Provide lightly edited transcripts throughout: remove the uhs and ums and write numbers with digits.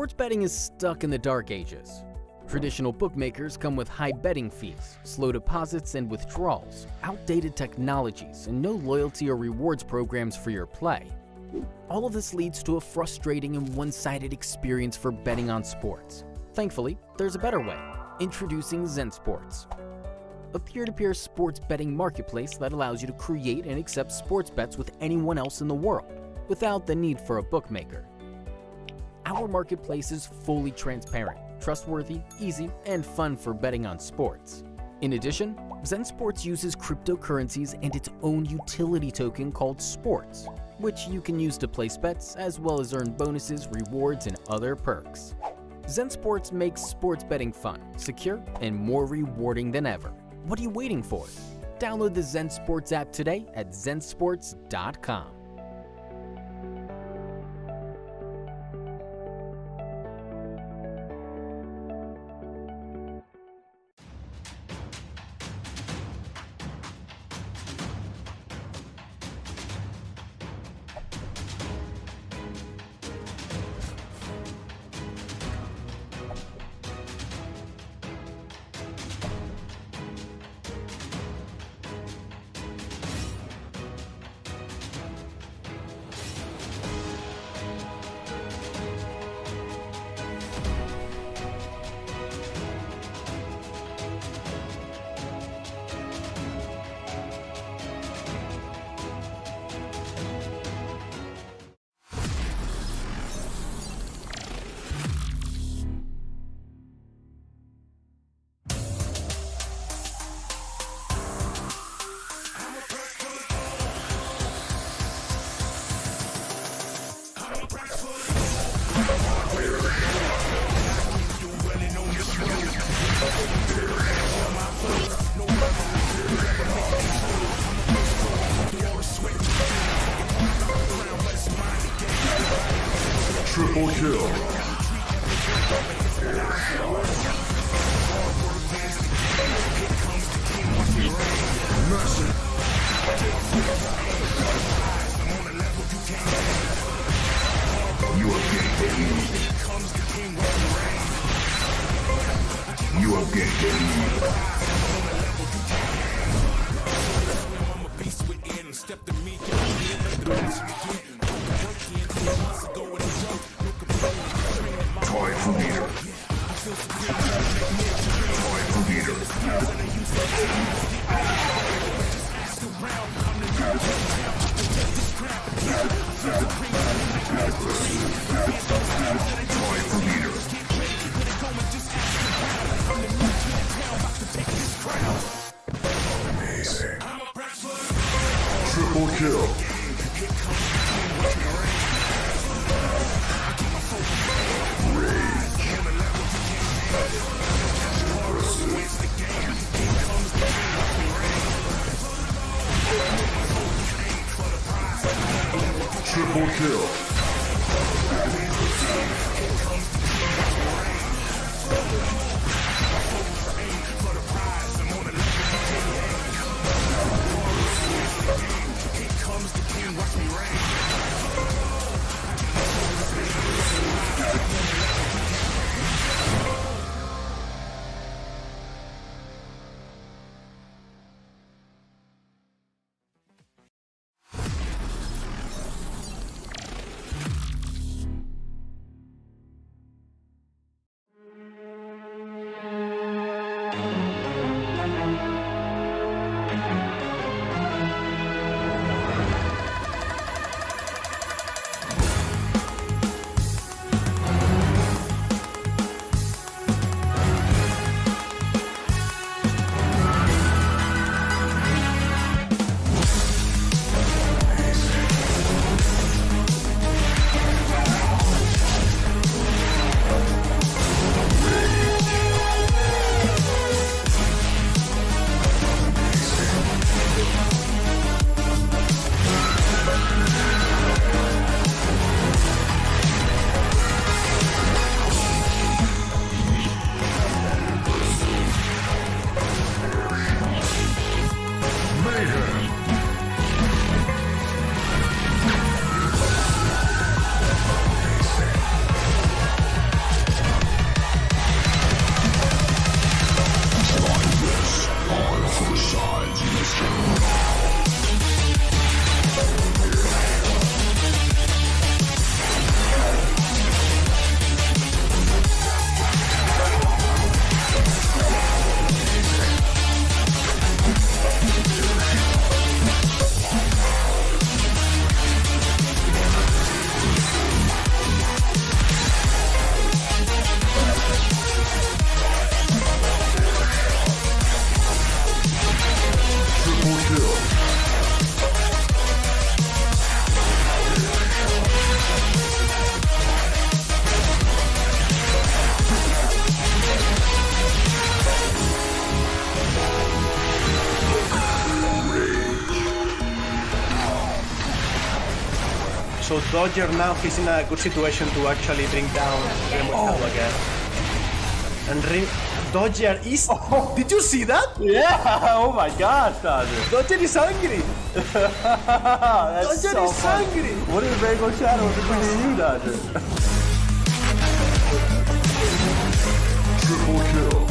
Sports betting is stuck in the dark ages. Traditional bookmakers come with high betting fees, slow deposits and withdrawals, outdated technologies, and no loyalty or rewards programs for your play. All of this leads to a frustrating and one-sided experience for betting on sports. Thankfully, there's a better way. Introducing Xonotic, a peer-to-peer sports betting marketplace that allows you to create and accept sports bets with anyone else in the world, without the need for a bookmaker. Our marketplace is fully transparent, trustworthy, easy, and fun for betting on sports. In addition, Xonotic uses cryptocurrencies and its own utility token called Sports, which you can use to place bets as well as earn bonuses, rewards, and other perks. Xonotic makes sports betting fun, secure, and more rewarding than ever. What are you waiting for? Download the Xonotic app today at xonotic.com. Triple kill. Massive. You are getting You are getting Toy for leader. Toy for leader. Toy for leader. Amazing. Triple kill. Triple kill. So Dodger now he's in a good situation to actually bring down Hell again. And Dodger is... Oh, did you see that? Yeah, oh my gosh, Dodger. Dodger is angry. Dodger is angry. What is Rainbow Shadow between you, Dodger? Triple kill.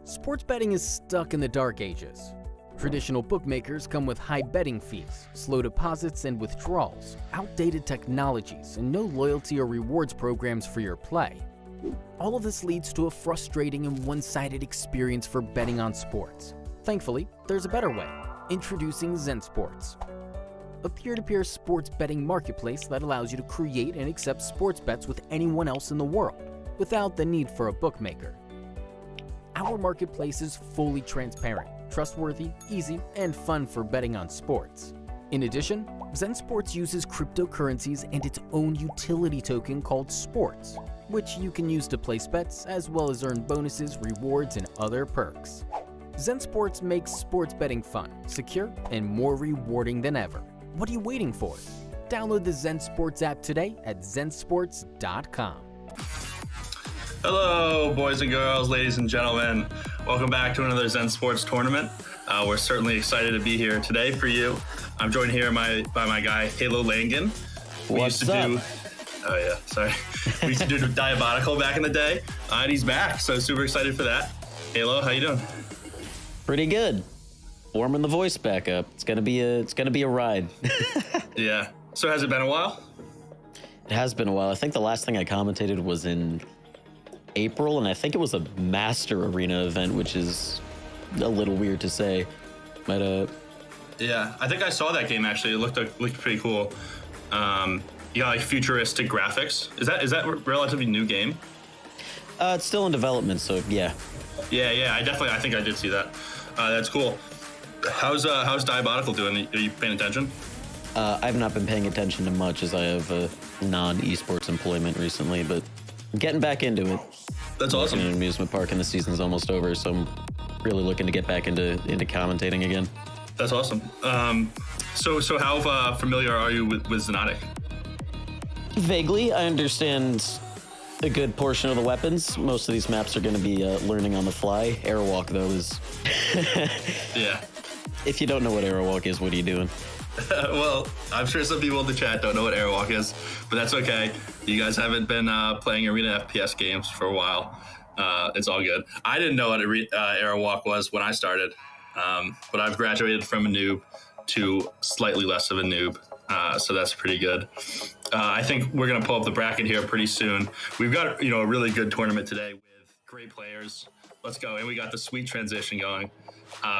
Sports betting is stuck in the dark ages. Traditional bookmakers come with high betting fees, slow deposits and withdrawals, outdated technologies, and no loyalty or rewards programs for your play. All of this leads to a frustrating and one-sided experience for betting on sports. Thankfully, there's a better way. Introducing Xonotic, a peer-to-peer sports betting marketplace that allows you to create and accept sports bets with anyone else in the world, without the need for a bookmaker. Our marketplace is fully transparent, trustworthy, easy, and fun for betting on sports. In addition, Xonotic uses cryptocurrencies and its own utility token called Sports, which you can use to place bets as well as earn bonuses, rewards, and other perks. Xonotic makes sports betting fun, secure, and more rewarding than ever. What are you waiting for? Download the Xonotic app today at xensports.com. Hello, boys and girls, ladies and gentlemen. Welcome back to another Xonotic tournament. We're certainly excited to be here today for you. I'm joined here by my guy, Halo Langan. We used to do Oh yeah, sorry. We used to do Diabolical back in the day, and he's back. So super excited for that. Halo, how you doing? Pretty good. Warming the voice back up. It's gonna be a ride. Yeah. So has it been a while? It has been a while. I think the last thing I commentated was in April, and I think it was a Master Arena event, which is a little weird to say. But Yeah, I think I saw that game actually. It looked pretty cool. You got like futuristic graphics. Is that a relatively new game? it's still in development, so yeah. Yeah. I think I did see that. That's cool. How's Diabolical doing? Are you paying attention? I've not been paying attention to much as I have non-esports employment recently, but I'm getting back into it. That's awesome. I'm in an amusement park and the season's almost over, so I'm really looking to get back into commentating again. That's awesome. So how familiar are you with Xonotic? Vaguely, I understand a good portion of the weapons. Most of these maps are going to be learning on the fly. Airwalk, though, is... Yeah. If you don't know what Airwalk is, what are you doing? Well, I'm sure some people in the chat don't know what Airwalk is, but that's okay. You guys haven't been playing Arena FPS games for a while. It's all good. I didn't know what Airwalk was when I started, but I've graduated from a noob to slightly less of a noob, so that's pretty good. I think we're going to pull up the bracket here pretty soon. We've got a really good tournament today with great players. Let's go. And we got the sweet transition going.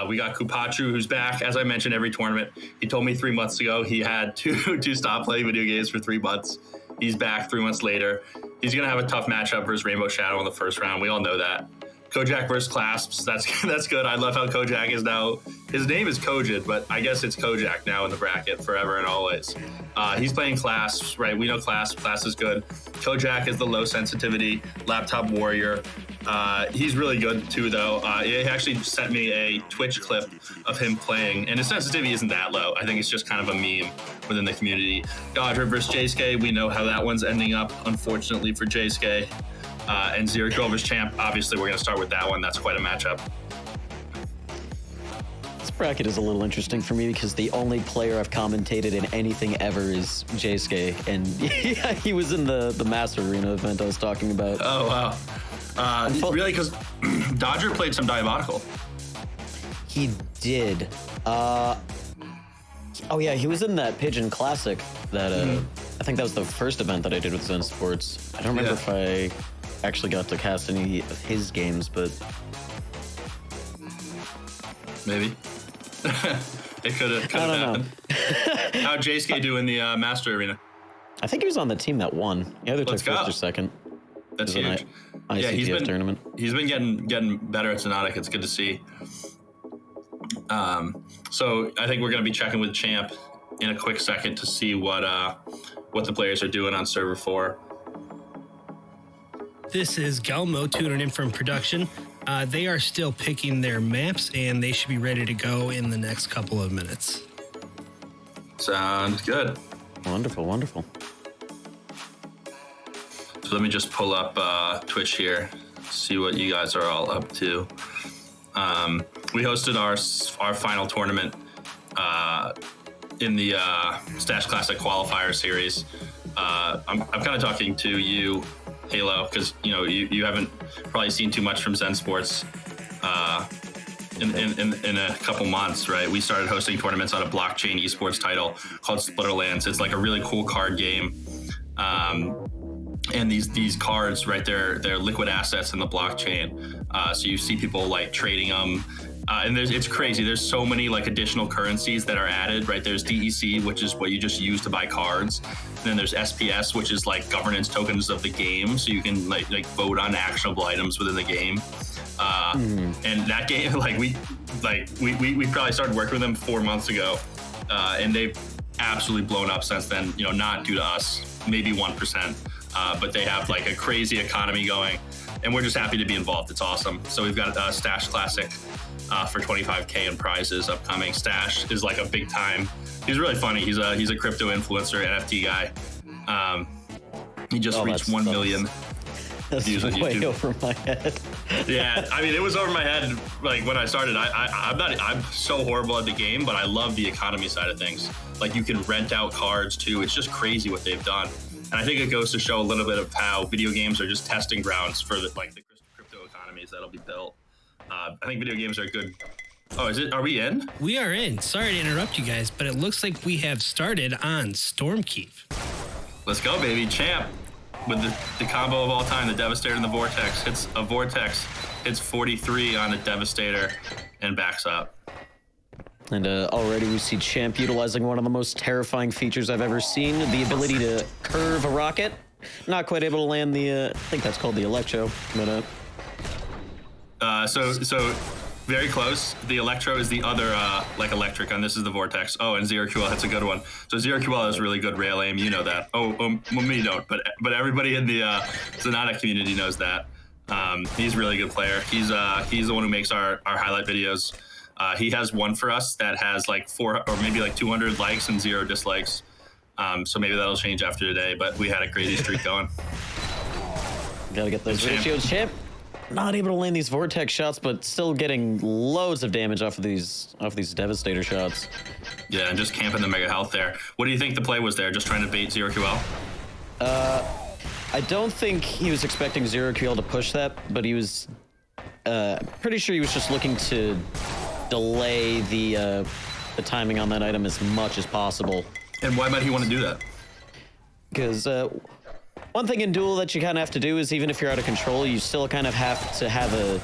We got Kupachu, who's back. As I mentioned, every tournament. He told me 3 months ago he had to stop playing video games for 3 months. He's back 3 months later. He's going to have a tough matchup versus Rainbow Shadow in the first round. We all know that. Kojak versus Clasps. That's good. I love how Kojak is now. His name is Kojid, but I guess it's Kojak now in the bracket forever and always. He's playing Clasps, right? We know Clasps. Clasps is good. Kojak is the low sensitivity laptop warrior. He's really good too, though. He actually sent me a Twitch clip of him playing, and his sensitivity isn't that low. I think it's just kind of a meme within the community. Dodger versus Jaysuke. We know how that one's ending up, unfortunately for Jaysuke. And Zero Girl versus Champ. Obviously, we're going to start with that one. That's quite a matchup. This bracket is a little interesting for me because the only player I've commentated in anything ever is Jaysuke, and yeah, he was in the Master Arena event I was talking about. Oh, wow. Really? Because Dodger played some Diabolical. He did. Oh yeah, he was in that Pigeon Classic that I think that was the first event that I did with Zen Sports. I don't remember if I actually got to cast any of his games, but maybe. It could have happened. How'd Jaysuke do in the Master Arena? I think he was on the team that won. He either took first or second. That's huge. Yeah, tournament. He's been getting better at Xonotic. It's good to see. So I think we're going to be checking with Champ in a quick second to see what the players are doing on server 4. This is Galmo tuning in from production. They are still picking their maps, and they should be ready to go in the next couple of minutes. Sounds good. Wonderful, wonderful. So let me just pull up Twitch here, see what you guys are all up to. We hosted our final tournament in the Stash Classic Qualifier Series. I'm kind of talking to you, Halo, because you haven't probably seen too much from Zen Sports in a couple months, right? We started hosting tournaments on a blockchain esports title called Splitterlands. It's like a really cool card game. And these cards, right, they're liquid assets in the blockchain. So you see people like trading them. And it's crazy. There's so many like additional currencies that are added, right? There's DEC, which is what you just use to buy cards. And then there's SPS, which is like governance tokens of the game. So you can like vote on actionable items within the game. And that game, we probably started working with them 4 months ago. And they've absolutely blown up since then, not due to us, maybe 1%. But they have like a crazy economy going. And we're just happy to be involved. It's awesome. So we've got a Stash Classic for 25K in prizes upcoming. Stash is like a big time. He's really funny. He's a crypto influencer, NFT guy. He just reached 1 million views on YouTube. Way over my head. Yeah, I mean, it was over my head like when I started. I'm so horrible at the game, but I love the economy side of things. Like you can rent out cards too. It's just crazy what they've done. And I think it goes to show a little bit of how video games are just testing grounds for the crypto economies that'll be built. I think video games are good. Oh, are we in? We are in. Sorry to interrupt you guys, but it looks like we have started on Stormkeep. Let's go, baby. Champ with the combo of all time, the Devastator and the Vortex. Hits a Vortex, hits 43 on the Devastator, and backs up. And already we see Champ utilizing one of the most terrifying features I've ever seen, the ability to curve a rocket. Not quite able to land the, I think that's called the Electro, but... So very close. The Electro is the other, like electric, and this is the Vortex. Oh, and Zero QL hits a good one. So Zero QL has really good rail aim, you know that. Well, me don't, but everybody in the Xonotic community knows that. He's a really good player. He's the one who makes our highlight videos. He has one for us that has like 4 or maybe like 200 likes and 0 dislikes. So maybe that'll change after today, but we had a crazy streak going. Gotta get those ratios, Champ. Not able to land these Vortex shots, but still getting loads of damage off of these Devastator shots. Yeah, and just camping the mega health there. What do you think the play was there? Just trying to bait 0QL? I don't think he was expecting 0QL to push that, but he was pretty sure he was just looking to delay the timing on that item as much as possible. And why might he want to do that? Because one thing in Duel that you kind of have to do is even if you're out of control, you still kind of have to have a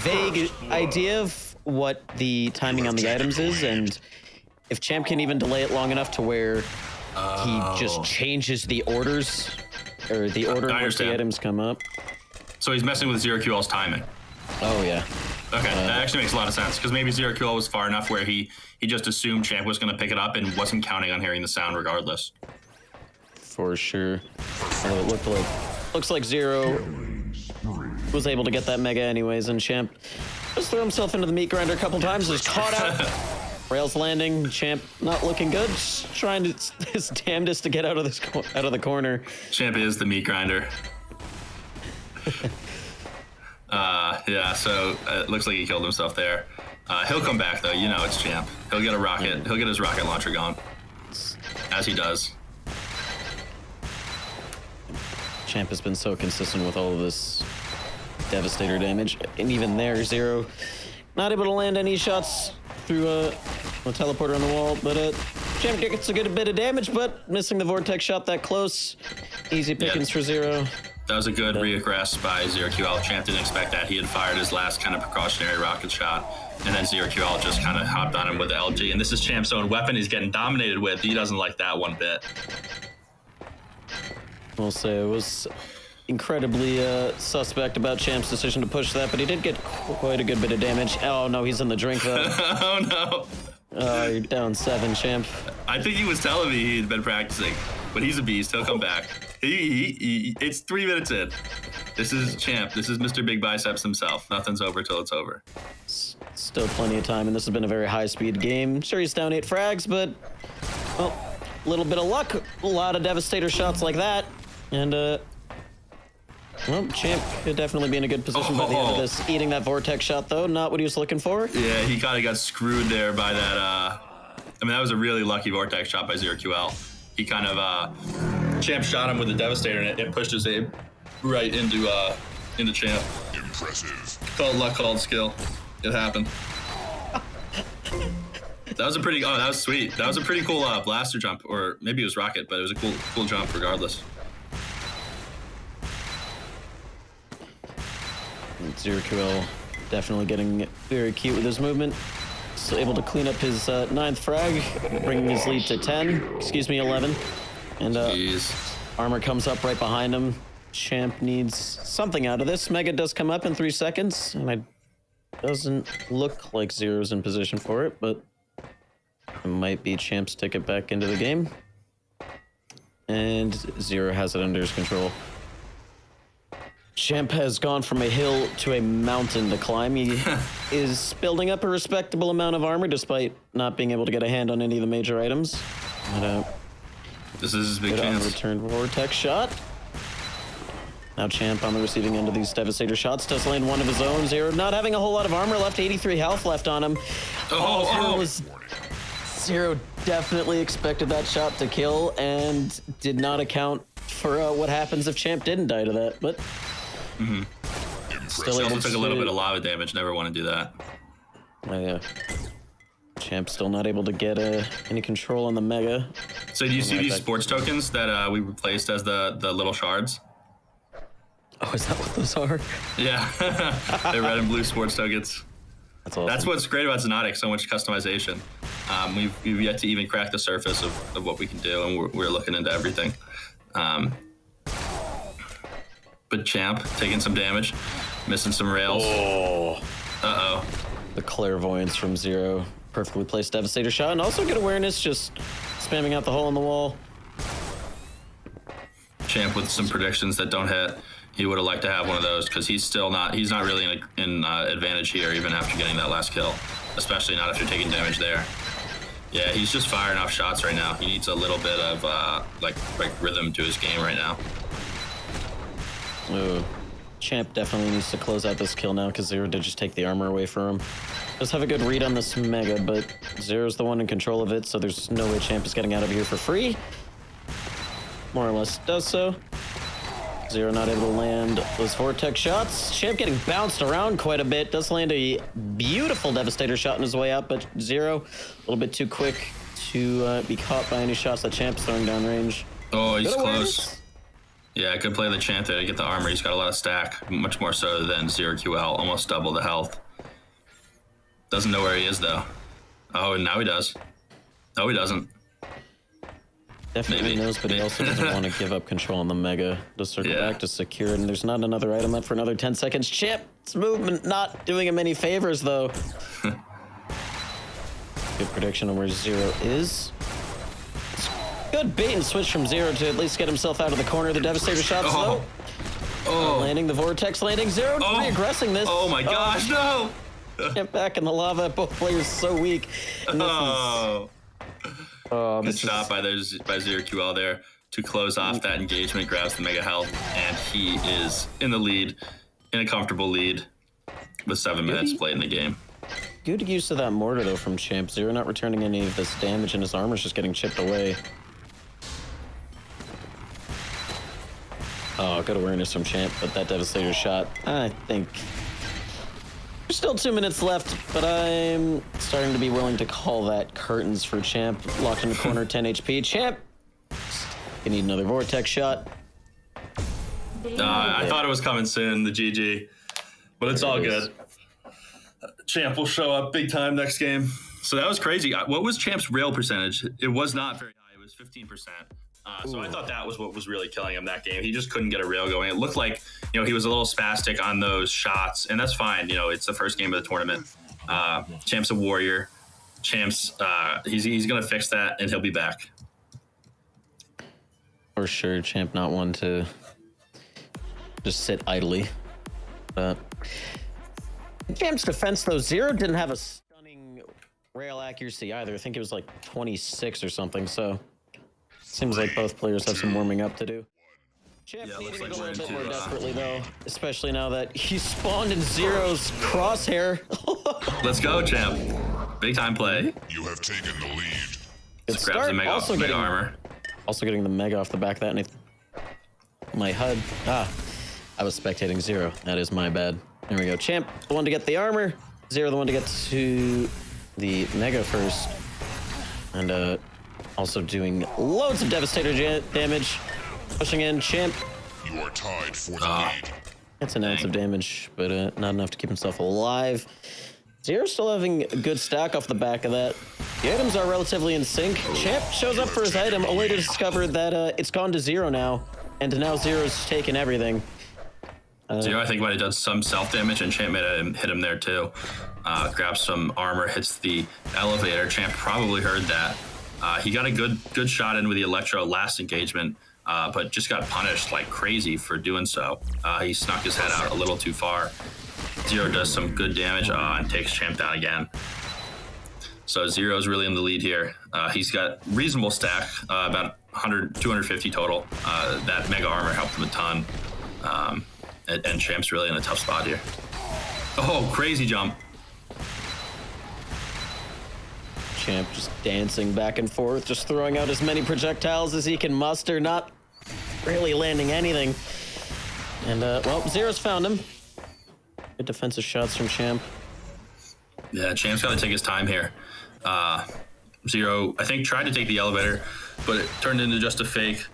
vague idea of what the timing on the items is, and if Champ can even delay it long enough to where he just changes the orders, or the order in which the items come up. So he's messing with 0QL's timing. Oh, yeah. Okay, that actually makes a lot of sense, because maybe 0QL was far enough where he just assumed Champ was going to pick it up and wasn't counting on hearing the sound regardless. For sure. It looks like Zero was able to get that mega anyways, and Champ just threw himself into the meat grinder a couple times, was caught out. Rails landing, Champ not looking good, just trying his damnedest to get out of the corner. Champ is the meat grinder. Yeah, so it looks like he killed himself there. He'll come back though, you know it's Champ. He'll get a rocket, he'll get his rocket launcher going, as he does. Champ has been so consistent with all of this Devastator damage, and even there, Zero not able to land any shots through a teleporter on the wall, but Champ gets a good bit of damage, but missing the Vortex shot that close. Easy pickings for Zero. That was a good regress by 0QL. Champ didn't expect that. He had fired his last kind of precautionary rocket shot, and then 0QL just kind of hopped on him with the LG. And this is Champ's own weapon he's getting dominated with. He doesn't like that one bit. We'll say it was incredibly suspect about Champ's decision to push that, but he did get quite a good bit of damage. Oh no, he's in the drink though. Oh no. You're down 7, Champ. I think he was telling me he'd been practicing, but he's a beast. He'll come back. It's 3 minutes in. This is Champ. This is Mr. Big Biceps himself. Nothing's over till it's over. Still plenty of time, and this has been a very high-speed game. Sure, he's down 8 frags, but, well, a little bit of luck. A lot of Devastator shots like that. And, well, Champ could definitely be in a good position by the end of this. Eating that Vortex shot, though, not what he was looking for. Yeah, he kind of got screwed there by that. I mean, that was a really lucky Vortex shot by 0QL. He kind of, Champ shot him with the Devastator, and it pushed his aim right into Champ. Impressive. Called luck, called skill. It happened. That was a pretty, that was sweet. That was a pretty cool blaster jump, or maybe it was rocket, but it was a cool jump regardless. 0QL definitely getting very cute with his movement. Still able to clean up his 9th frag, bringing his lead to 11. And armor comes up right behind him. Champ needs something out of this. Mega does come up in 3 seconds, and it doesn't look like Zero's in position for it, but it might be Champ's ticket back into the game. And Zero has it under his control. Champ has gone from a hill to a mountain to climb. He is building up a respectable amount of armor despite not being able to get a hand on any of the major items. But, this is his big chance. Return Vortex shot. Now Champ on the receiving end of these Devastator shots does land one of his own. Zero not having a whole lot of armor left, 83 health left on him. Zero definitely expected that shot to kill and did not account for what happens if Champ didn't die to that, but still He able also took a little to- bit of lava damage. Never want to do that. Oh, yeah. Champ still not able to get any control on the Mega. So do you see right these back. sports tokens that we replaced as the little shards? Oh, is that what those are? Yeah, they're red and blue sports tokens. That's awesome. That's what's great about Xonotic, so much customization. We've yet to even crack the surface of what we can do, and we're looking into everything. But Champ taking some damage, missing some rails. Oh. Uh-oh. The clairvoyance from Zero. Perfectly placed Devastator shot, and also good awareness, just spamming out the hole in the wall. Champ with some predictions that don't hit. He would have liked to have one of those because he's not really in advantage here, even after getting that last kill, especially not after taking damage there. Yeah, he's just firing off shots right now. He needs a little bit of like rhythm to his game right now. Ooh. Champ definitely needs to close out this kill now because Zero did just take the armor away from him. Does have a good read on this Mega, but Zero's the one in control of it, so there's no way Champ is getting out of here for free. More or less does so. Zero not able to land those Vortex shots. Champ getting bounced around quite a bit. Does land a beautiful Devastator shot on his way out, but Zero a little bit too quick to be caught by any shots that Champ's throwing downrange. Oh, he's Good close. awareness. Yeah, good play of the Champ there to get the armor. He's got a lot of stack, much more so than Zero QL, almost double the health. Doesn't know where he is though. Oh, and now he does. No, he doesn't. Definitely Maybe. knows, but he also doesn't want to give up control on the Mega. To circle Yeah. back to secure it, and there's not another item up for another 10 seconds. Champ's movement not doing him any favors, though. Good prediction on where Zero is. Good bait and switch from Zero to at least get himself out of the corner. The Devastator shots, Oh. though. Oh, Landing the Vortex landing. Zero re-aggressing this. oh my gosh, no! Get back in the lava. Both players so weak. And this Oh. is, Good shot by Zero QL there to close off that engagement, grabs the Mega health, and he is in the lead, in a comfortable lead, with 7 minutes played in the game. good use of that mortar, though, from Champ. Zero not returning any of this damage, and his armor's just getting chipped away. Oh, good awareness from Champ, but that Devastator shot, I think... There's still 2 minutes left, but I'm starting to be willing to call that curtains for Champ. Locked in the corner, 10 HP. Champ! You need another Vortex shot. I thought it was coming soon, the GG, but it's all good. Champ will show up big time next game. So that was crazy. What was Champ's rail percentage? It was not very high. It was 15%. So I thought that was what was really killing him that game. He just couldn't get a rail going. It looked like, he was a little spastic on those shots, and that's fine. It's the first game of the tournament. Champ's a warrior. Champ's he's gonna fix that, and he'll be back. For sure, Champ not one to just sit idly. Champ's defense, though, Zero didn't have a stunning rail accuracy either. I think it was like 26 or something, so seems like both players have some warming up to do. Champ Yeah, needing looks like it a we're little bit more into, desperately, though, especially now that he spawned in Zero's crosshair. Let's go, Champ. Big time play. You have taken the lead. Good Grabs start. the mega armor. Also getting the Mega off the back of that, and my HUD. I was spectating Zero. That is my bad. There we go. Champ, the one to get the armor. Zero, the one to get to the Mega first. And also doing loads of Devastator damage. Pushing in, Champ. You are tied for the lead. That's an ounce of damage, but not enough to keep himself alive. Zero's still having a good stack off the back of that. The items are relatively in sync. Champ shows up for his item, only to discover that it's gone to Zero now. And now Zero's taken everything. Zero, I think, might have done some self-damage, and Champ made him hit him there, too. Grabs some armor, hits the elevator. Champ probably heard that. He got a good shot in with the Electro last engagement, but just got punished like crazy for doing so. He snuck his head out a little too far. Zero does some good damage and takes Champ down again. So Zero's really in the lead here. He's got reasonable stack, about 100, 250 total. That Mega armor helped him a ton. And Champ's really in a tough spot here. Oh, crazy jump. Champ just dancing back and forth, just throwing out as many projectiles as he can muster. Not barely landing anything. And, well, Zero's found him. Good defensive shots from Champ. Yeah, Champ's got to take his time here. Zero, I think, tried to take the elevator, but it turned into just a fake.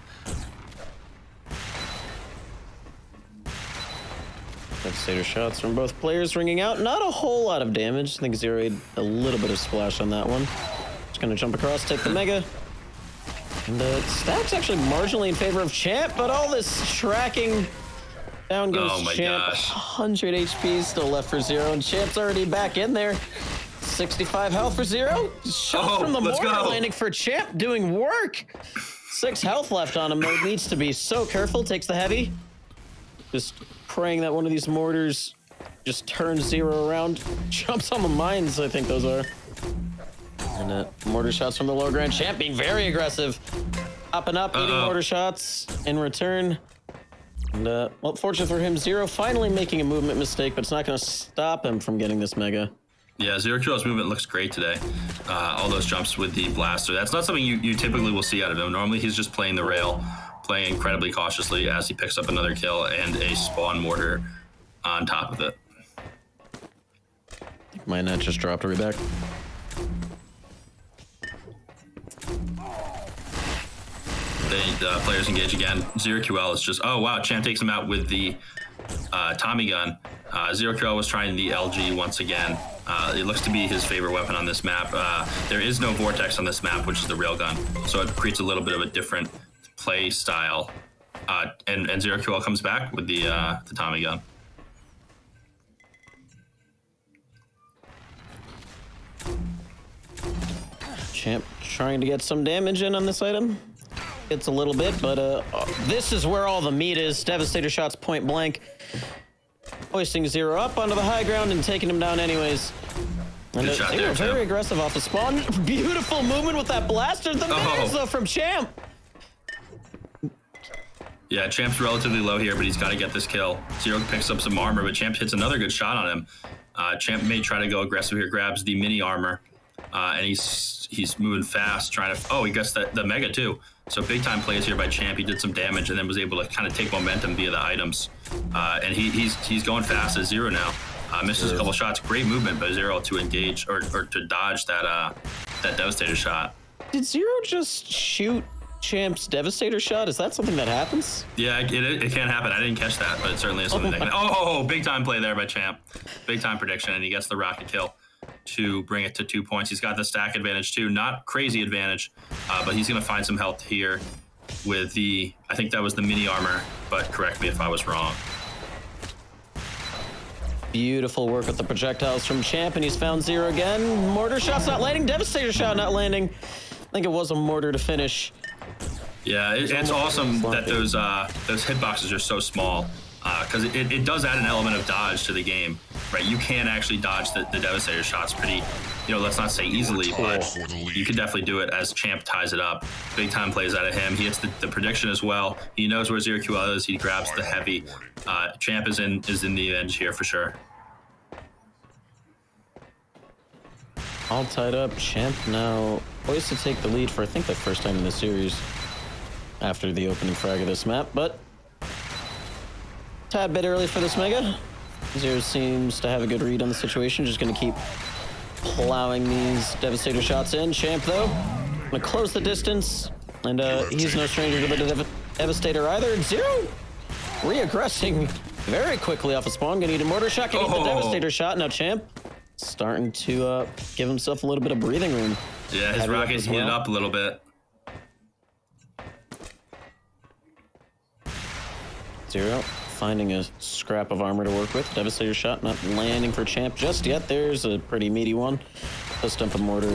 Devastator shots from both players ringing out. Not a whole lot of damage. I think Zero had a little bit of splash on that one. Just gonna jump across, take the Mega. And the stack's actually marginally in favor of Champ, but all this tracking. Down goes Champ. Gosh. 100 HP still left for Zero, and Champ's already back in there. 65 health for Zero. Shot from the mortar landing for Champ, doing work. 6 health left on him, though. Needs to be so careful. Takes the heavy. Just praying that one of these mortars just turns Zero around. Jumps on the mines, I think those are. And mortar shots from the low ground. Champ being very aggressive. Up and up, eating mortar shots in return. And, well, fortunate for him, Zero finally making a movement mistake, but it's not going to stop him from getting this Mega. Yeah, Zero QL's movement looks great today. All those jumps with the blaster. That's not something you typically will see out of him. Normally, he's just playing the rail, playing incredibly cautiously as he picks up another kill and a spawn mortar on top of it. My net just dropped. Are we back? The players engage again. Zero QL is just, oh wow, Champ takes him out with the Tommy gun. Zero QL was trying the LG once again. It looks to be his favorite weapon on this map. There is no vortex on this map, which is the railgun, so it creates a little bit of a different play style. And Zero QL comes back with the Tommy gun. Champ trying to get some damage in on this item. It's a little bit, but this is where all the meat is. Devastator shots point blank. Hoisting Zero up onto the high ground and taking him down anyways. And Good shot Zero there, very Champ. aggressive off the spawn. Beautiful movement with that blaster. The mids though from Champ. Yeah, Champ's relatively low here, but he's got to get this kill. Zero picks up some armor, but Champ hits another good shot on him. Champ may try to go aggressive here, grabs the mini armor, and he's moving fast, trying to. Oh, he gets the Mega too. So big time plays here by Champ. He did some damage and then was able to kind of take momentum via the items. And he's going fast as Zero now. Misses a couple shots. Great movement by Zero to engage or to dodge that Devastator shot. Did Zero just shoot Champ's Devastator shot? Is that something that happens? Yeah, it can happen. I didn't catch that, but it certainly is something that can. Oh, big time play there by Champ. Big time prediction, and he gets the rocket kill to bring it to 2 points. He's got the stack advantage too. Not crazy advantage, but he's going to find some health here with the, I think that was the mini armor, but correct me if I was wrong. Beautiful work with the projectiles from Champ, and he's found Zero again. Mortar shot's not landing. Devastator shot not landing. I think it was a mortar to finish. Yeah, it's awesome that those hitboxes are so small, because it does add an element of dodge to the game, right? You can actually dodge the Devastator shots pretty, let's not say easily, but you can definitely do it as Champ ties it up. Big time plays out of him. He hits the prediction as well. He knows where Zero QL is. He grabs the heavy. Champ is in the edge here for sure. All tied up. Champ now poised to take the lead for I think the first time in the series after the opening frag of this map, but tad bit early for this Mega. Zero seems to have a good read on the situation, just gonna keep plowing these Devastator shots in. Champ though, gonna close the distance, and he's no stranger to the Devastator either. Zero re-aggressing very quickly off a spawn, gonna need a mortar shot, gonna need the Devastator shot. Now Champ starting to give himself a little bit of breathing room. Yeah, his rocket's heated up a little bit. Zero finding a scrap of armor to work with. Devastator shot not landing for Champ just yet. There's a pretty meaty one. Let's dump a mortar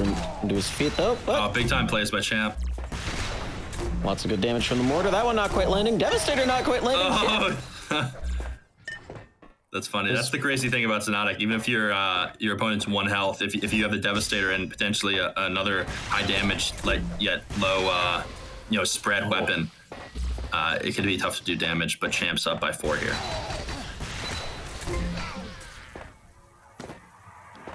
into his feet though. But Big time plays by Champ. lots of good damage from the mortar. That one not quite landing. Devastator not quite landing. That's funny. That's the crazy thing about Xonotic. Even if your opponent's 1 health, if you have the Devastator and potentially another high damage, yet low, spread weapon, it could be tough to do damage. But Champ's up by 4 here.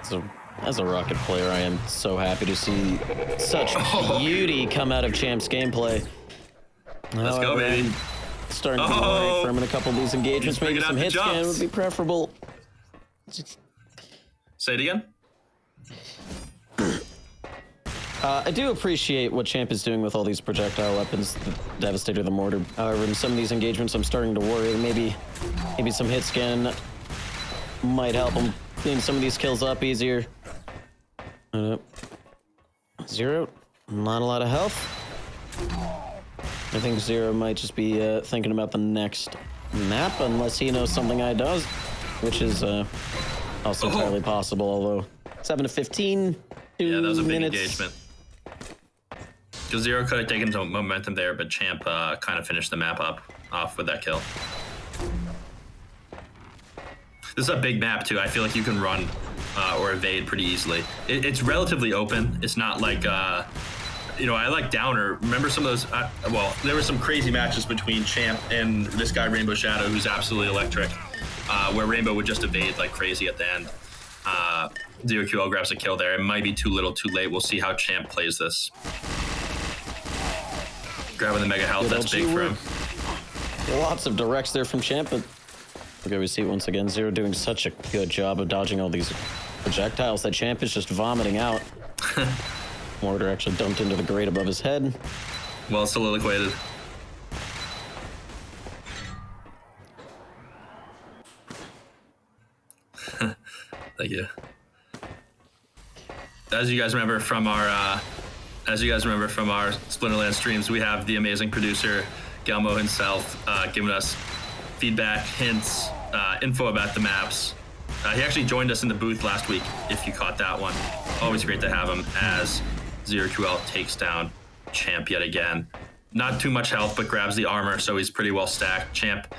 So, as a Rocket player, I am so happy to see such beauty come out of Champ's gameplay. Let's go, baby. starting to be worried for him in a couple of these engagements. Maybe some hit scan would be preferable. Say it again. I do appreciate what Champ is doing with all these projectile weapons, the Devastator, the Mortar. However, in some of these engagements, I'm starting to worry. Maybe some hit scan might help him clean some of these kills up easier. Zero, not a lot of health. I think Zero might just be thinking about the next map, unless he knows something I does, which is also entirely possible, although 7 to 15, 2 Yeah, that was a big minutes. engagement. Because Zero could have taken some momentum there, but Champ kind of finished the map off with that kill. This is a big map, too. I feel like you can run or evade pretty easily. It's relatively open. It's not like, you know, I like Downer. Remember some of those, well, there were some crazy matches between Champ and this guy, Rainbow Shadow, who's absolutely electric, where Rainbow would just evade like crazy at the end. Zero QL grabs a kill there. It might be too little, too late. We'll see how Champ plays this. Grabbing the mega health, that's big for him. Lots of directs there from Champ, but okay, we see it once again. Zero doing such a good job of dodging all these projectiles that Champ is just vomiting out. Mortar actually dumped into the grate above his head. Well soliloquated. Thank you. As you guys remember from our Splinterland streams, we have the amazing producer Gelmo himself giving us feedback, hints, info about the maps. He actually joined us in the booth last week, if you caught that one. Always great to have him as Zero QL takes down Champ yet again. Not too much health, but grabs the armor, so he's pretty well stacked. Champ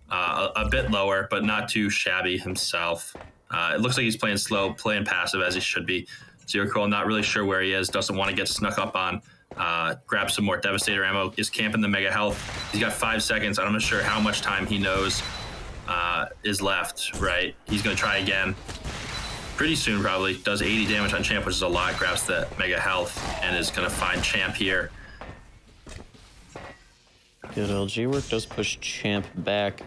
a bit lower, but not too shabby himself. It looks like he's playing slow, playing passive as he should be. Zero QL not really sure where he is, doesn't want to get snuck up on. Grab some more Devastator ammo, is camping the mega health. He's got 5 seconds. I'm not sure how much time he knows is left, right? He's going to try again pretty soon, probably. Does 80 damage on Champ, which is a lot. Grabs the mega health and is going to find Champ here. Good LG work, does push Champ back.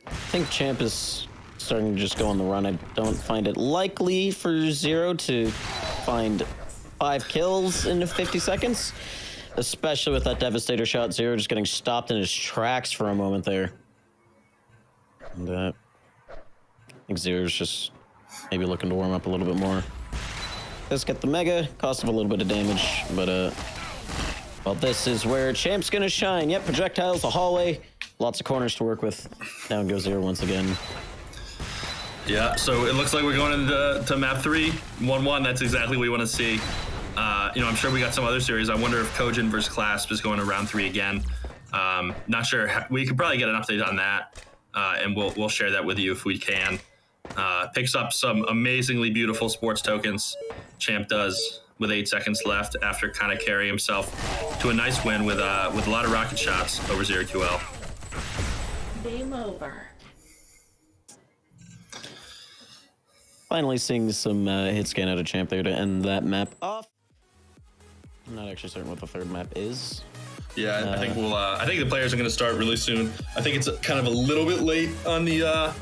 I think Champ is starting to just go on the run. I don't find it likely for Zero to find 5 kills in 50 seconds, especially with that Devastator shot. Zero just getting stopped in his tracks for a moment there. And I think Zero's just maybe looking to warm up a little bit more. Let's get the mega, cost of a little bit of damage, but well, this is where Champ's gonna shine. Yep, projectiles, a hallway, lots of corners to work with. Down goes Zero once again. Yeah, so it looks like we're going into map 3, 1-1. That's exactly what we want to see. You know, I'm sure we got some other series. I wonder if Kojin versus Clasp is going to round 3 again. Not sure. We could probably get an update on that, and we'll share that with you if we can. Picks up some amazingly beautiful sports tokens. Champ does with 8 seconds left after kind of carrying himself to a nice win with a lot of rocket shots over Zero QL. Game over. Finally seeing some hit scan out of Champ there to end that map off. I'm not actually certain what the third map is. Yeah, I think we'll. I think the players are going to start really soon. I think it's kind of a little bit late on the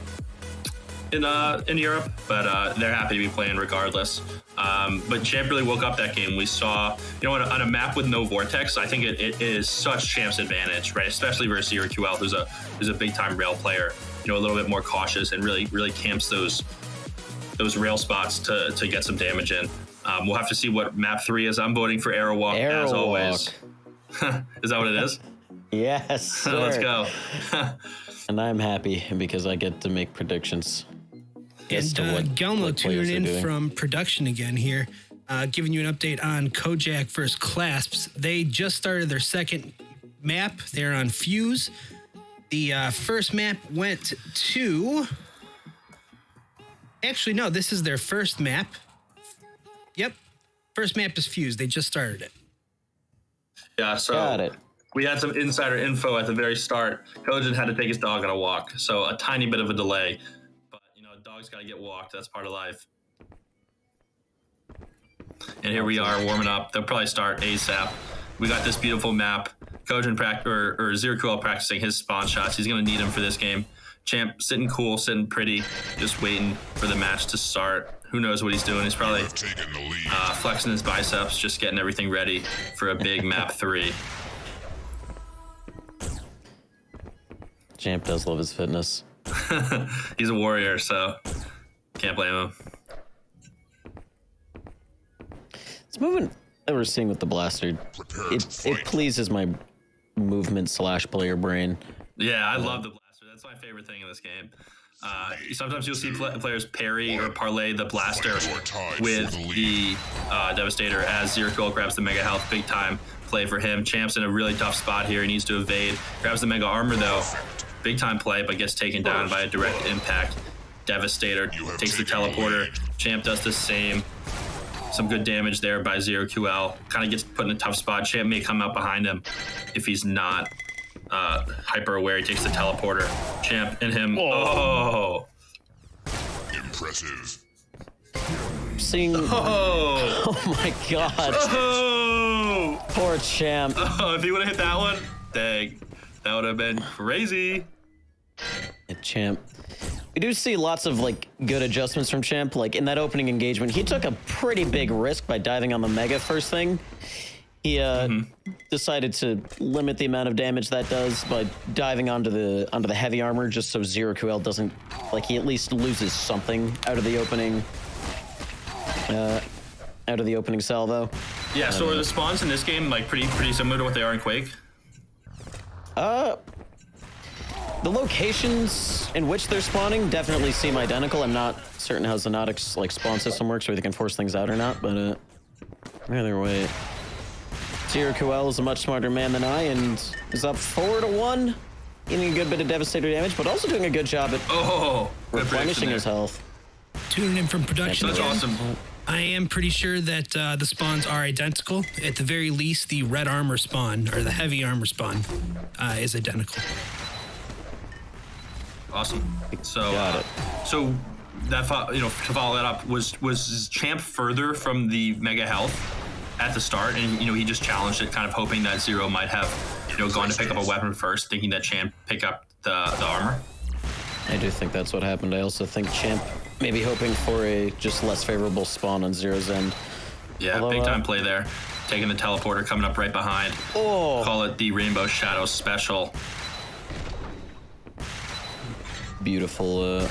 in Europe, but they're happy to be playing regardless. But Champ really woke up that game. We saw, you know, on a map with no vortex, I think it is such Champ's advantage, right? Especially versus Zero QL, who's a big time rail player. You know, a little bit more cautious and really camps those rail spots to get some damage in. We'll have to see what map 3 is. I'm voting for Aerowalk as always. Is that what it is? Yes, sir. Let's go. And I'm happy because I get to make predictions. And Gelmo tuning in from production again here, giving you an update on Kojak versus Clasps. They just started their second map. They're on Fuse. The first map went to... Actually, no, this is their first map. Yep. First map is Fuse. They just started it. Yeah, so Got it. We had some insider info at the very start. Kojin had to take his dog on a walk, so a tiny bit of a delay. But, you know, dogs got to get walked. That's part of life. And here we are warming up. They'll probably start ASAP. We got this beautiful map. Kojin or Zero QL practicing his spawn shots. He's going to need him for this game. Champ sitting cool, sitting pretty, just waiting for the match to start. Who knows what he's doing? He's probably flexing his biceps, just getting everything ready for a big map 3. Champ does love his fitness. He's a warrior, so can't blame him. This movement that we're seeing with the blaster, it pleases my movement / player brain. Yeah, I love the blaster. That's my favorite thing in this game. Sometimes you'll see players parry or parlay the blaster with the Devastator as Zero QL grabs the Mega Health. Big time play for him. Champ's in a really tough spot here. He needs to evade. Grabs the Mega Armor though. Big time play, but gets taken down by a direct impact. Devastator takes the teleporter. Champ does the same. Some good damage there by Zero QL. Kind of gets put in a tough spot. Champ may come out behind him if he's not hyper aware. He takes the teleporter. Champ and him. Oh, impressive. Seeing. Oh my God. Oh, poor Champ. Oh, if he would have hit that one, dang, that would have been crazy. Champ. We do see lots of like good adjustments from Champ. Like in that opening engagement, he took a pretty big risk by diving on the Mega first thing. He decided to limit the amount of damage that does by diving onto the heavy armor, just so Zero QL doesn't, like, he at least loses something out of the opening salvo. Yeah. So are the spawns in this game like pretty similar to what they are in Quake? The locations in which they're spawning definitely seem identical. I'm not certain how Xonotic's like spawn system works, whether they can force things out or not, but either way. Zero QL is a much smarter man than I and is up 4-1, getting a good bit of Devastator damage, but also doing a good job at replenishing his health. Tuning in from production. That's awesome. I am pretty sure that the spawns are identical. At the very least, the red armor spawn or the heavy armor spawn is identical. Awesome. So, so that to follow that up, was Champ further from the Mega Health at the start, and he just challenged it, kind of hoping that Zero might have gone to pick up a weapon first, thinking that Champ pick up the armor. I do think that's what happened. I also think Champ maybe hoping for a just less favorable spawn on Zero's end. Yeah, big time play there. Taking the teleporter, coming up right behind. Oh. Call it the Rainbow Shadow Special. Beautiful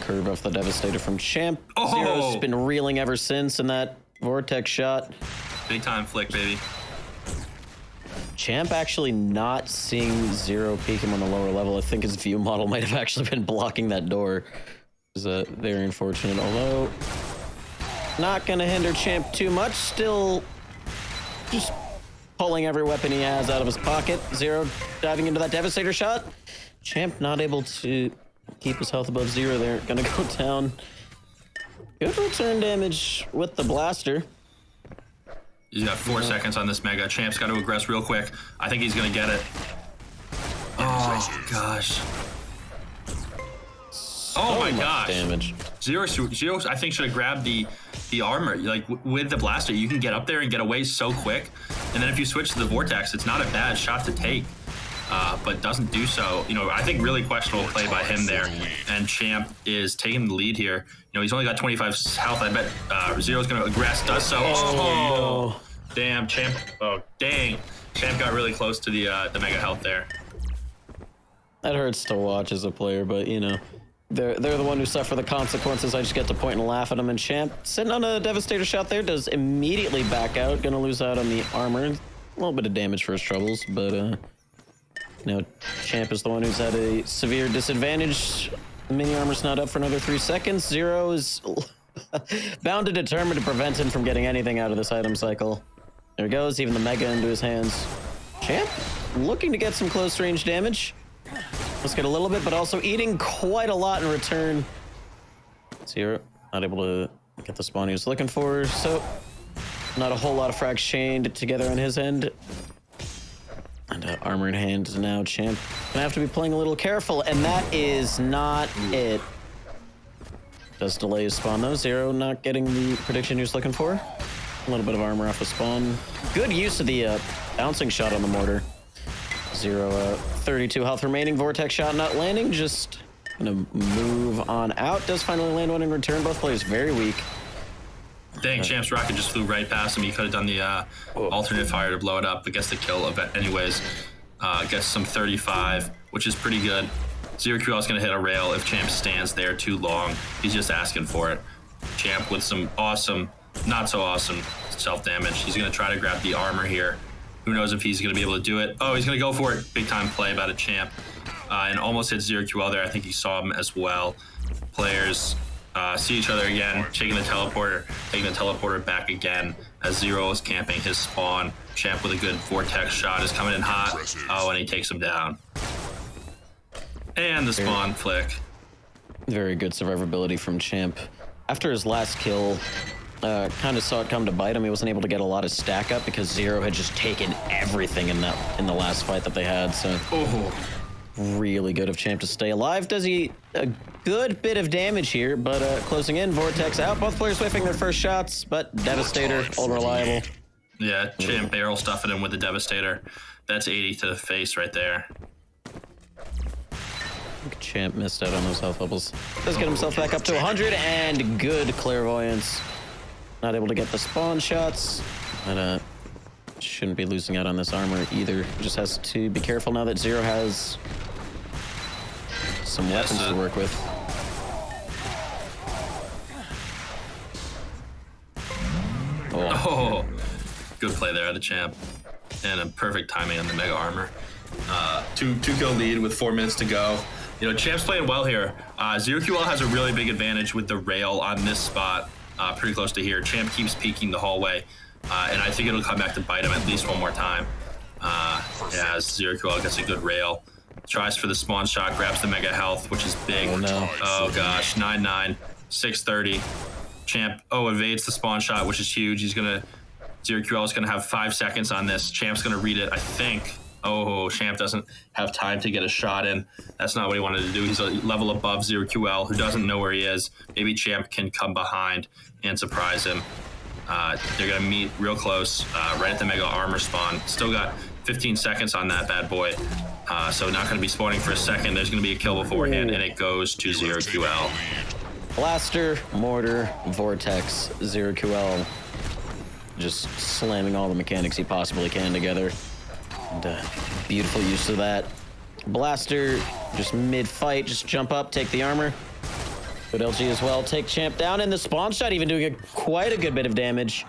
curve off the Devastator from Champ. Oh. Zero's been reeling ever since in that Vortex shot. Big time flick, baby. Champ actually not seeing Zero peek him on the lower level. I think his view model might have actually been blocking that door. It was very unfortunate, although not gonna hinder Champ too much. Still just pulling every weapon he has out of his pocket. Zero diving into that Devastator shot. Champ not able to keep his health above 0 there. Gonna go down. Good return damage with the blaster. He's got 4 seconds on this Mega. Champ's got to aggress real quick. I think he's gonna get it. Oh gosh. Oh my gosh. Damage. Zero, I think should have grabbed the armor. Like with the blaster, you can get up there and get away so quick. And then if you switch to the Vortex, it's not a bad shot to take. But doesn't do so. I think really questionable play by him there. And Champ is taking the lead here. He's only got 25 health. I bet Zero's going to aggress. Does so. Oh, damn, Champ. Oh, dang. Champ got really close to the Mega Health there. That hurts to watch as a player, but they're the one who suffer the consequences. I just get to point and laugh at them. And Champ, sitting on a Devastator shot there, does immediately back out. Gonna lose out on the armor. A little bit of damage for his troubles, but Champ is the one who's at a severe disadvantage. Mini armor's not up for another 3 seconds. Zero is bound and determined to prevent him from getting anything out of this item cycle. There he goes, even the Mega into his hands. Champ looking to get some close range damage. Let's get a little bit, but also eating quite a lot in return. Zero not able to get the spawn he was looking for, so not a whole lot of frags chained together on his end. And armor in hand now, Champ gonna have to be playing a little careful, and that is not it. Does delay his spawn though. Zero not getting the prediction he was looking for. A little bit of armor off the spawn. Good use of the bouncing shot on the mortar. 32 health remaining. Vortex shot not landing. Just gonna move on out. Does finally land one in return. Both players very weak. Dang, Champ's rocket just flew right past him. He could have done the alternate fire to blow it up, but gets the kill anyways. Gets some 35, which is pretty good. Zero QL is going to hit a rail if Champ stands there too long. He's just asking for it. Champ with some awesome, not so awesome self-damage. He's going to try to grab the armor here. Who knows if he's going to be able to do it. Oh, he's going to go for it. Big time play by the Champ. And almost hit Zero QL there. I think he saw him as well. Players see each other again, taking the teleporter back again as Zero is camping his spawn. Champ with a good Vortex shot is coming in hot. Oh, and he takes him down. And the spawn flick. Very good survivability from Champ. After his last kill, kind of saw it come to bite him. He wasn't able to get a lot of stack up because Zero had just taken everything in the last fight that they had. So really good of Champ to stay alive. Does he a good bit of damage here, but closing in, Vortex out. Both players whiffing their first shots, but Devastator, all reliable. Yeah, Champ barrel stuffing him with the Devastator. That's 80 to the face right there. Champ missed out on those health bubbles. Does get himself back up to 100, and good clairvoyance. Not able to get the spawn shots, but shouldn't be losing out on this armor either. Just has to be careful now that Zero has some weapons to work with. Oh, good play there, the Champ. And a perfect timing on the Mega Armor. Two kill lead with 4 minutes to go. You know, Champ's playing well here. Zero QL has a really big advantage with the rail on this spot, pretty close to here. Champ keeps peeking the hallway, and I think it'll come back to bite him at least one more time. As Zero QL gets a good rail. Tries for the spawn shot, grabs the Mega Health, which is big. Oh, no. Oh gosh, 9-9, 630. Champ, evades the spawn shot, which is huge. Zero QL is gonna have 5 seconds on this. Champ's gonna read it, I think. Oh, Champ doesn't have time to get a shot in. That's not what he wanted to do. He's a level above Zero QL, who doesn't know where he is. Maybe Champ can come behind and surprise him. They're gonna meet real close, right at the Mega Armor spawn. Still got 15 seconds on that bad boy. So not gonna be spawning for a second. There's gonna be a kill beforehand, and it goes to Zero QL. Blaster, Mortar, Vortex, Zero QL. Just slamming all the mechanics he possibly can together. And beautiful use of that. Blaster, just mid-fight, just jump up, take the armor. Good LG as well, take Champ down, and the spawn shot even doing quite a good bit of damage.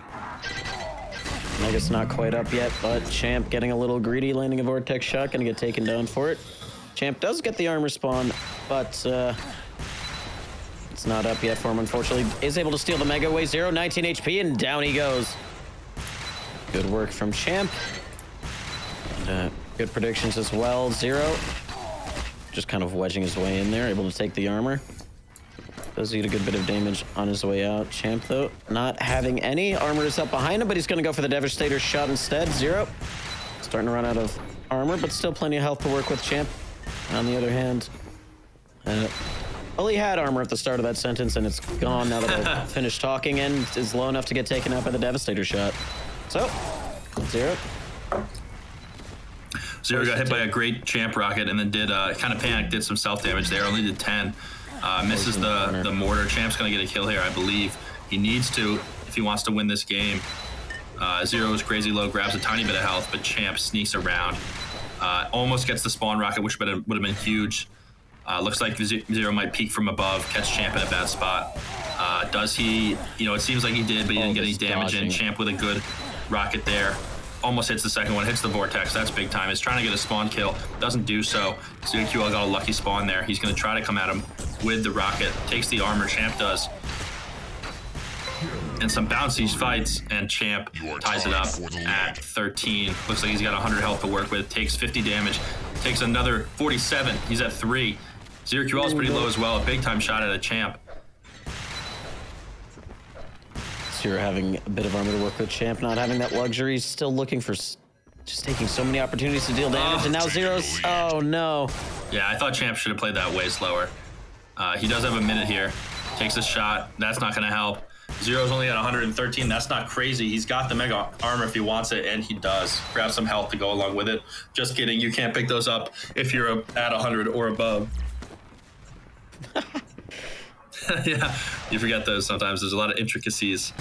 I guess not quite up yet, but Champ getting a little greedy, landing a Vortex shot, gonna get taken down for it. Champ does get the armor spawn, but it's not up yet for him, unfortunately. Is able to steal the Mega Away, 19 HP, and down he goes. Good work from Champ. And, good predictions as well. Zero, just kind of wedging his way in there, able to take the armor. Does eat a good bit of damage on his way out. Champ, though, not having any. Armor is up behind him, but he's going to go for the Devastator shot instead. Zero, starting to run out of armor, but still plenty of health to work with. Champ, on the other hand, well, he had armor at the start of that sentence, and it's gone now that I finished talking, and is low enough to get taken out by the Devastator shot. So, Zero. Zero got hit by a great Champ rocket, and then did kind of panicked, did some self-damage there, only did 10. Misses the mortar. Champ's gonna get a kill here, I believe. He needs to if he wants to win this game. Zero is crazy low, grabs a tiny bit of health, but Champ sneaks around. Almost gets the spawn rocket, which would have been huge. Looks like Zero might peek from above, catch Champ in a bad spot. Does he? You know, it seems like he did, but he didn't get any damage in. Champ with a good rocket there. Almost hits the second one, hits the Vortex. That's big time. He's trying to get a spawn kill, doesn't do so. Zero QL got a lucky spawn there. He's going to try to come at him with the rocket. Takes the armor, Champ does. And some bouncy fights, and Champ ties it up at 13. Looks like he's got 100 health to work with. Takes 50 damage. Takes another 47. He's at 3. Zero QL is pretty low as well. A big time shot at a Champ. Zero having a bit of armor to work with. Champ not having that luxury. Still looking for, just taking so many opportunities to deal damage. And now Zero's, oh no. Yeah, I thought Champ should have played that way slower. He does have a minute here. Takes a shot. That's not going to help. Zero's only at 113. That's not crazy. He's got the mega armor if he wants it, and he does. Grab some health to go along with it. Just kidding. You can't pick those up if you're at 100 or above. Yeah, you forget those sometimes. There's a lot of intricacies.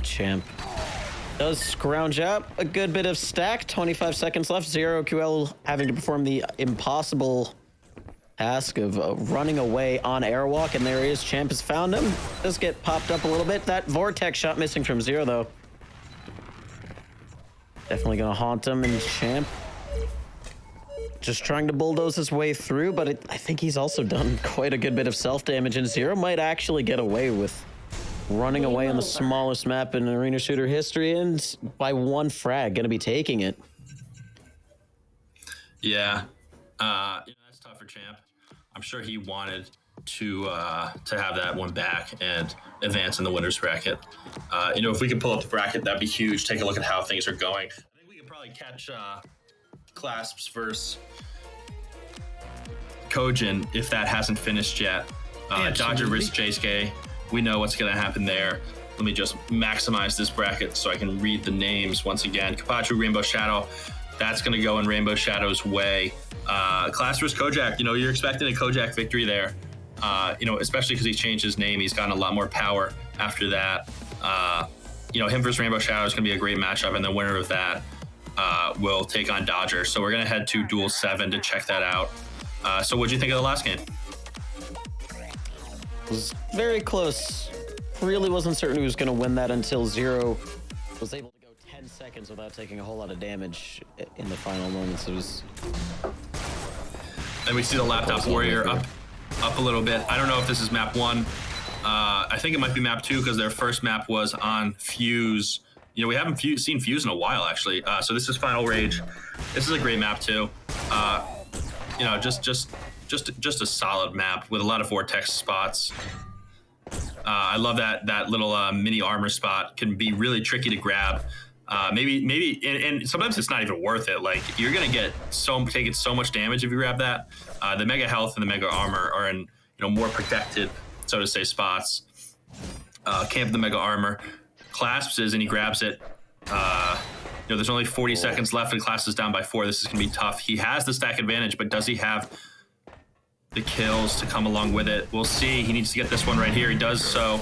Champ does scrounge up a good bit of stack. 25 seconds left. Zero QL having to perform the impossible task of running away on Airwalk, and there he is. Champ has found him. Does get popped up a little bit. That Vortex shot missing from Zero, though. Definitely gonna haunt him, and Champ just trying to bulldoze his way through, but I think he's also done quite a good bit of self-damage, and Zero might actually get away with running away on the smallest map in arena shooter history, and by one frag, gonna be taking it. Yeah, that's tough for Champ. I'm sure he wanted to have that one back and advance in the winners bracket. If we could pull up the bracket, that'd be huge. Take a look at how things are going. I think we could probably catch Clasps versus Kojin if that hasn't finished yet. Dodger versus JSK. We know what's going to happen there. Let me just maximize this bracket so I can read the names once again. Kapachu, Rainbow Shadow. That's going to go in Rainbow Shadow's way. Class versus Kojak. You're expecting a Kojak victory there. Especially because he's changed his name. He's gotten a lot more power after that. Him versus Rainbow Shadow is going to be a great matchup, and the winner of that will take on Dodger. So we're going to head to Duel 7 to check that out. So what'd you think of the last game? It was very close. Really wasn't certain who was going to win that until Zero was able to go 10 seconds without taking a whole lot of damage in the final moments. It was... And we see the Laptop Warrior up a little bit. I don't know if this is map 1. I think it might be map 2 because their first map was on Fuse. We haven't seen Fuse in a while, actually. So this is Final Rage. This is a great map too. Just a solid map with a lot of vortex spots. I love that little mini armor spot. Can be really tricky to grab. Maybe, and sometimes it's not even worth it. Like, you're gonna get taking so much damage if you grab that. The mega health and the mega armor are in more protected, so to say, spots. Camp the mega armor. Clasps is, and he grabs it. There's only 40 seconds left, and Class is down by 4. This is gonna be tough. He has the stack advantage, but does he have the kills to come along with it? We'll see. He needs to get this one right here. He does so.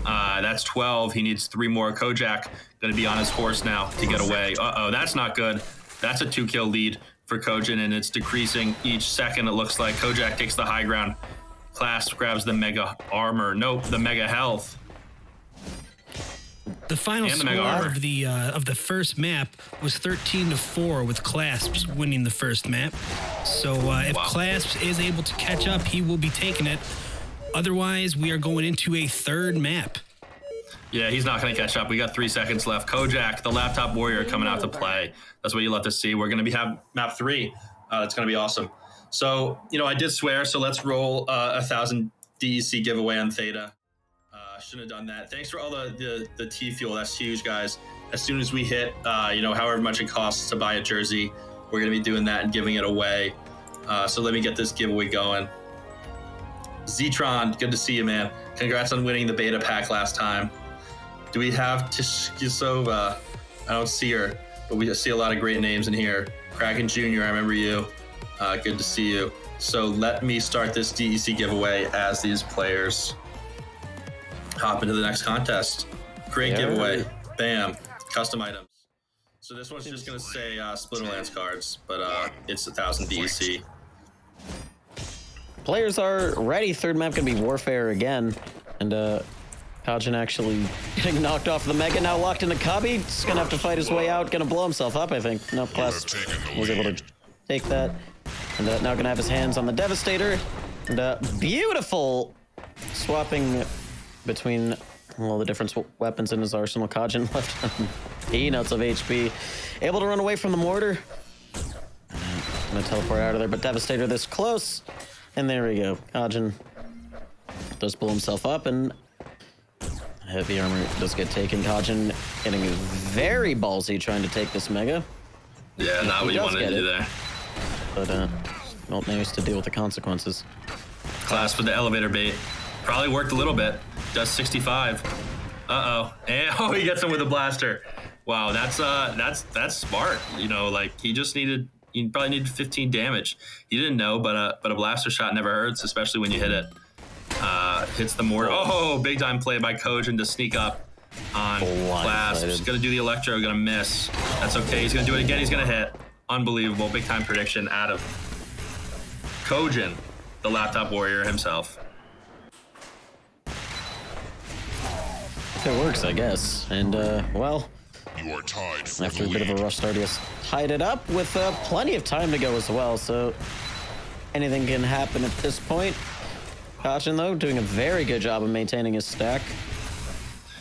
That's 12. He needs 3 more. Kojak gonna be on his horse now to get away. Uh-oh, that's not good. That's a 2-kill lead for Kojin, and it's decreasing each second. It looks like Kojak takes the high ground. Class grabs the mega armor. Nope, the mega health. The final score of the first map was 13-4 with Clasps winning the first map. So if Clasps is able to catch up, he will be taking it. Otherwise, we are going into a third map. Yeah, he's not going to catch up. We got 3 seconds left. Kojak, the Laptop Warrior, coming out to play. That's what you love to see. We're going to have map 3. That's going to be awesome. So, I did swear, so let's roll 1,000 DEC giveaway on Theta. Shouldn't have done that. Thanks for all the T-Fuel. That's huge, guys. As soon as we hit, however much it costs to buy a jersey, we're going to be doing that and giving it away. So let me get this giveaway going. Zetron, good to see you, man. Congrats on winning the beta pack last time. Do we have Tishkisova? I don't see her, but we see a lot of great names in here. Kraken Jr., I remember you. Good to see you. So let me start this DEC giveaway as these players hop into the next contest. Great giveaway. Bam. Custom items. So this one's just going to say Splitterlands cards, but it's 1,000 DEC. Players are ready. Third map gonna be Warfare again. And Kajin actually getting knocked off the Mega, now locked into Kabi. He's gonna have to fight his way out. Gonna blow himself up, I think. No, Class was able to take that. And now gonna have his hands on the Devastator. And beautiful swapping between the different weapons in his arsenal. Kajin left peanuts of HP. Able to run away from the mortar. Gonna teleport out of there, but Devastator this close. And there we go. Kajin does blow himself up, and heavy armor does get taken. Kajin getting very ballsy trying to take this Mega. Yeah, not what you wanted to do there. But well, managed to deal with the consequences. Class with the elevator bait. Probably worked a little bit. Does 65. Uh-oh. And, oh, he gets him with a blaster. Wow, that's smart. You know, like he probably needed 15 damage. He didn't know, but a blaster shot never hurts, especially when you hit it. Hits the mortar. Oh, big time play by Kojin to sneak up on Clasp. He's gonna do the electro, gonna miss. That's okay. He's gonna do it again. He's gonna hit. Unbelievable. Big time prediction out of Kojin, the laptop warrior himself. If it works, I guess. And well, You are tied for after a the bit of a lead. rough start, he has tied it up with plenty of time to go as well. So anything can happen at this point. Kojin, though, doing a very good job of maintaining his stack.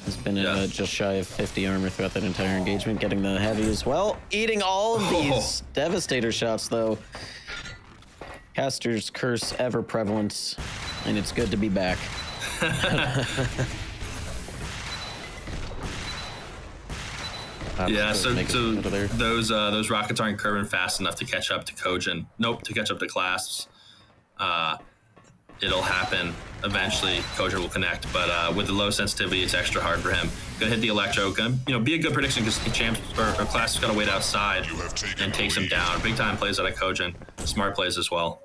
He's been just shy of 50 armor throughout that entire engagement, getting the heavy as well. Eating all of these Devastator shots, though. Caster's curse ever prevalent, and it's good to be back. Yeah, so those rockets aren't curving fast enough to catch up to Kojin. Nope, to catch up to Clasps. It'll happen eventually. Kojin will connect, but with the low sensitivity, it's extra hard for him. Gonna hit the electro. Gonna be a good prediction because Champs or Clasps gotta wait outside and takes him down. Big time plays out of Kojin. Smart plays as well.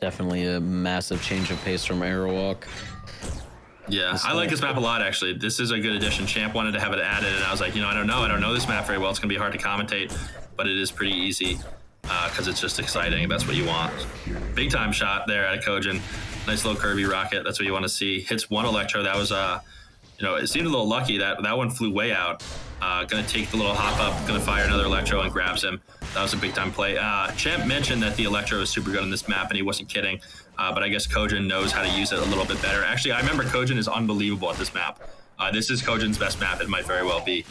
Definitely a massive change of pace from Aerowalk. Yeah, I like this map a lot, actually. This is a good addition. Champ wanted to have it added, and I was like, I don't know this map very well. It's going to be hard to commentate, but it is pretty easy because it's just exciting. That's what you want. Big time shot there at Kojin. Nice little Kirby rocket. That's what you want to see. Hits one electro. That was, it seemed a little lucky. That one flew way out. Going to take the little hop up, going to fire another electro and grabs him. That was a big time play. Champ mentioned that the electro is super good on this map, and he wasn't kidding. But I guess Kojin knows how to use it a little bit better. Actually, I remember Kojin is unbelievable at this map. This is Kojin's best map. It might very well be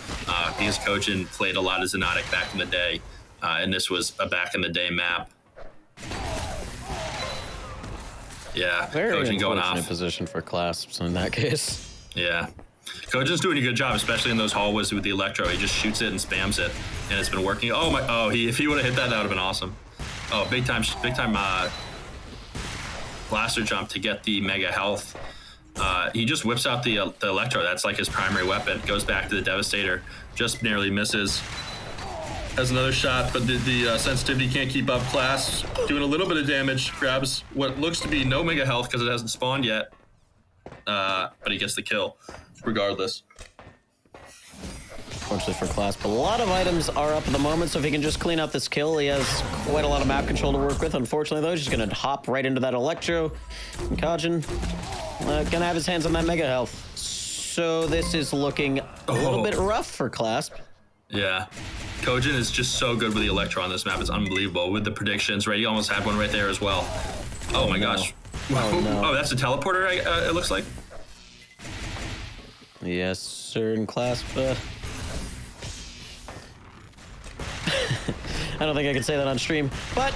because Kojin played a lot of Xonotic back in the day, and this was a back in the day map. Yeah, Very Kojin going off. position for Clasps in that case. Yeah. Kojin's doing a good job, especially in those hallways with the electro. He just shoots it and spams it, and it's been working. If he would have hit that, that would have been awesome. Oh, big time blaster jump to get the mega health. He just whips out the electro. That's like his primary weapon. Goes back to the Devastator, just narrowly misses. Has another shot, but the sensitivity can't keep up. Clasp doing a little bit of damage. Grabs what looks to be no mega health because it hasn't spawned yet. But he gets the kill, regardless. Fortunately for Clasp, a lot of items are up at the moment, so if he can just clean out this kill, he has quite a lot of map control to work with. Unfortunately, though, he's just going to hop right into that electro. And Kojin going to have his hands on that mega health. So this is looking a little bit rough for Clasp. Yeah. Kojin is just so good with the electro on this map. It's unbelievable with the predictions, right? He almost had one right there as well. Oh my gosh. Oh, no. Oh, that's a teleporter, it looks like. Yes, sir, and Clasp. I don't think I can say that on stream, but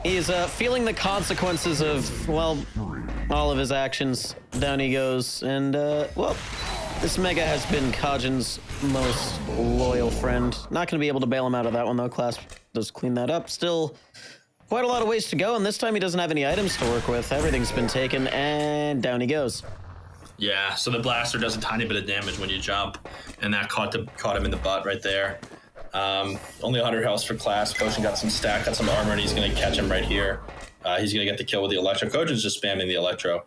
he's feeling the consequences of, well, all of his actions. Down he goes, and, well, this Mega has been Kojin's most loyal friend. Not going to be able to bail him out of that one, though. Clasp does clean that up. Still quite a lot of ways to go, and this time he doesn't have any items to work with. Everything's been taken, and down he goes. Yeah, so the blaster does a tiny bit of damage when you jump, and that caught him in the butt right there. Only 100 health for Clasp. Kojin got some stack, got some armor, and he's going to catch him right here. He's going to get the kill with the electro. Kojin's just spamming the electro.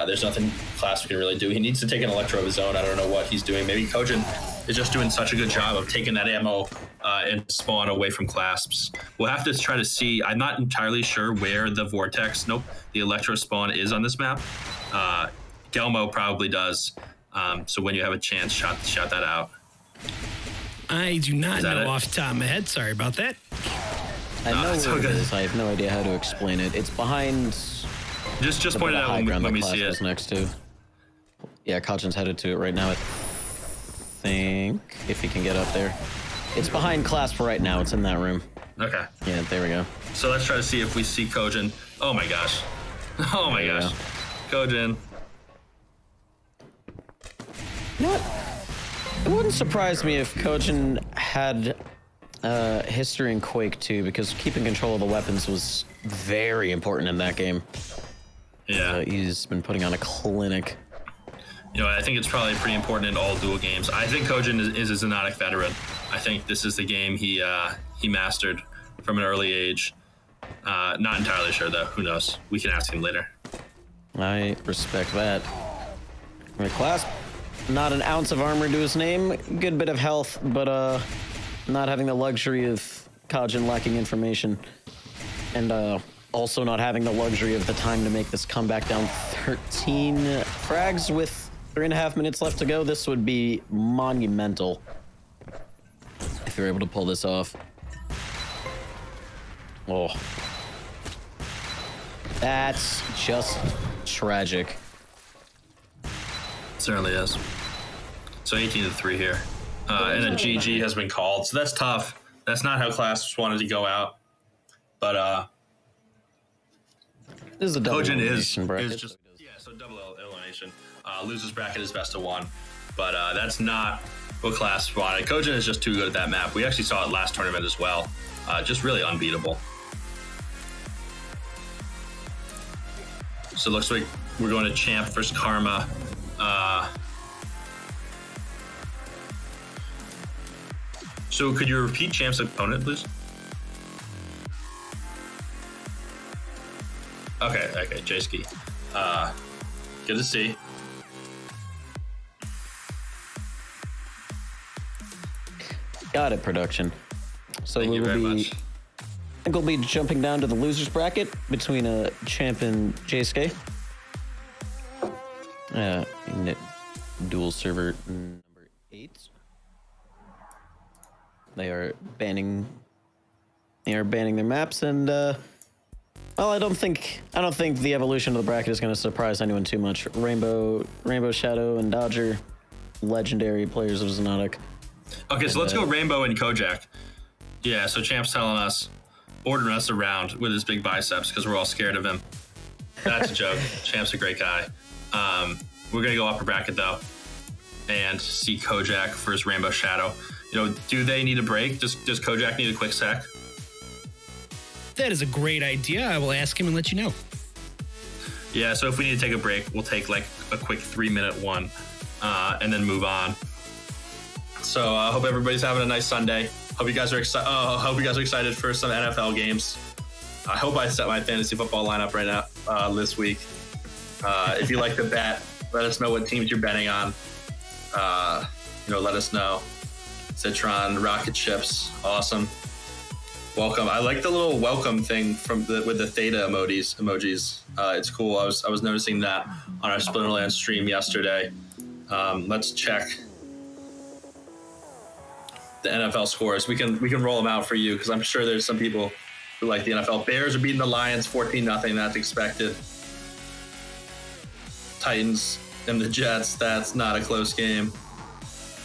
There's nothing Clasp can really do. He needs to take an electro of his own. I don't know what he's doing. Maybe Kojin is just doing such a good job of taking that ammo and spawn away from Clasps. We'll have to try to see. I'm not entirely sure where the vortex, the electro spawn is on this map. Gelmo probably does. So when you have a chance, shout that out. I do not know off the top of my head. Sorry about that. I know where it is. I have no idea how to explain it. It's behind. Just point it out when we see it. Next to. Yeah, Kojin's headed to it right now. I think if he can get up there, it's behind Clasp right now. It's in that room. Okay. Yeah, there we go. So let's try to see if we see Kojin. Oh my gosh. Oh my gosh. Kojin. You know what? It wouldn't surprise me if Kojin had history in Quake 2, because keeping control of the weapons was very important in that game. Yeah. He's been putting on a clinic. You know, I think it's probably pretty important in all duel games. I think Kojin is a Xonotic veteran. I think this is the game he mastered from an early age. Not entirely sure though. Who knows? We can ask him later. I respect that. Clasp, not an ounce of armor to his name. Good bit of health, but not having the luxury of Kojin lacking information, and also not having the luxury of the time to make this comeback down 13 frags with 3.5 minutes left to go. This would be monumental if you're able to pull this off. Oh, that's just tragic. Certainly is. So 18-3 here. And a GG has been called. So that's tough. That's not how Clasps wanted to go out. But this is a double Kojin elimination bracket. is just, yeah, so double elimination. Losers bracket is best of one. But that's not what Clasps wanted. Kojin is just too good at that map. We actually saw it last tournament as well. Just really unbeatable. So it looks like we're going to Champ versus Karma. So could you repeat Champ's opponent, please? Okay, J-Ski. Good to see. Got it, production. So Thank you very much. I think we'll be jumping down to the losers bracket between Champ and J-Ski. Dual server number 8. They are banning their maps, and well, I don't think the evolution of the bracket is going to surprise anyone too much. Rainbow Shadow, and Dodger, legendary players of Xonotic. Okay, so let's go Rainbow and Kojak. Yeah, so Champ's telling us, ordering us around with his big biceps because we're all scared of him. That's a joke. Champ's a great guy. We're gonna go upper bracket though, and see Kojak for his Rainbow Shadow. You know, do they need a break? Does Kojak need a quick sec? That is a great idea. I will ask him and let you know. Yeah, so if we need to take a break, we'll take like a quick 3-minute one, and then move on. So I hope everybody's having a nice Sunday. Hope you guys are excited for some NFL games. I hope I set my fantasy football lineup right now this week. If you like to bet, let us know what teams you're betting on. Let us know. Citron, Rocket Ships, awesome. Welcome. I like the little welcome thing with the theta emojis. It's cool. I was noticing that on our Splinterland stream yesterday. Let's check the NFL scores. We can roll them out for you because I'm sure there's some people who like the NFL. Bears are beating the Lions 14-0. That's expected. Titans and the Jets. That's not a close game.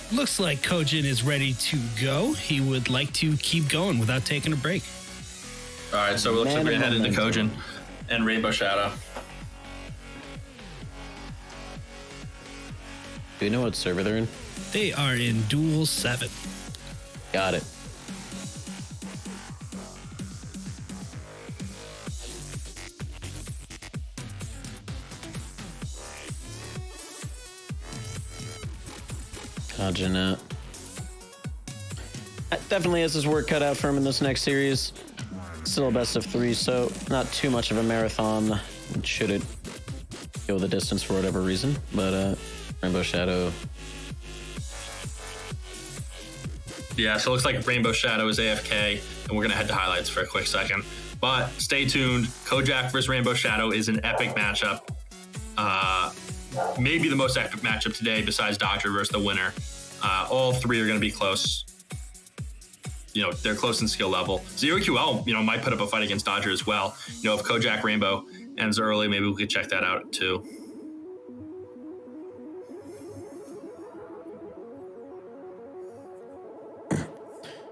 Looks like Kojin is ready to go. He would like to keep going without taking a break. All right, so it looks like we're headed to Kojin and Rainbow Shadow. Do you know what server they're in? They are in Duel 7. Got it. Kojin definitely has his work cut out for him in this next series. Still a best of 3, so not too much of a marathon should it go the distance for whatever reason. But Rainbow Shadow. Yeah, so it looks like Rainbow Shadow is AFK, and we're going to head to highlights for a quick second. But stay tuned. Kojak versus Rainbow Shadow is an epic matchup. Maybe the most epic matchup today besides Dodger versus the winner. All three are going to be close. You know, they're close in skill level. Zero QL, might put up a fight against Dodger as well. If Kojak Rainbow ends early, maybe we could check that out too.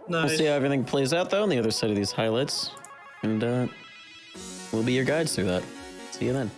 Nice. We'll see how everything plays out, though, on the other side of these highlights. And we'll be your guides through that. See you then.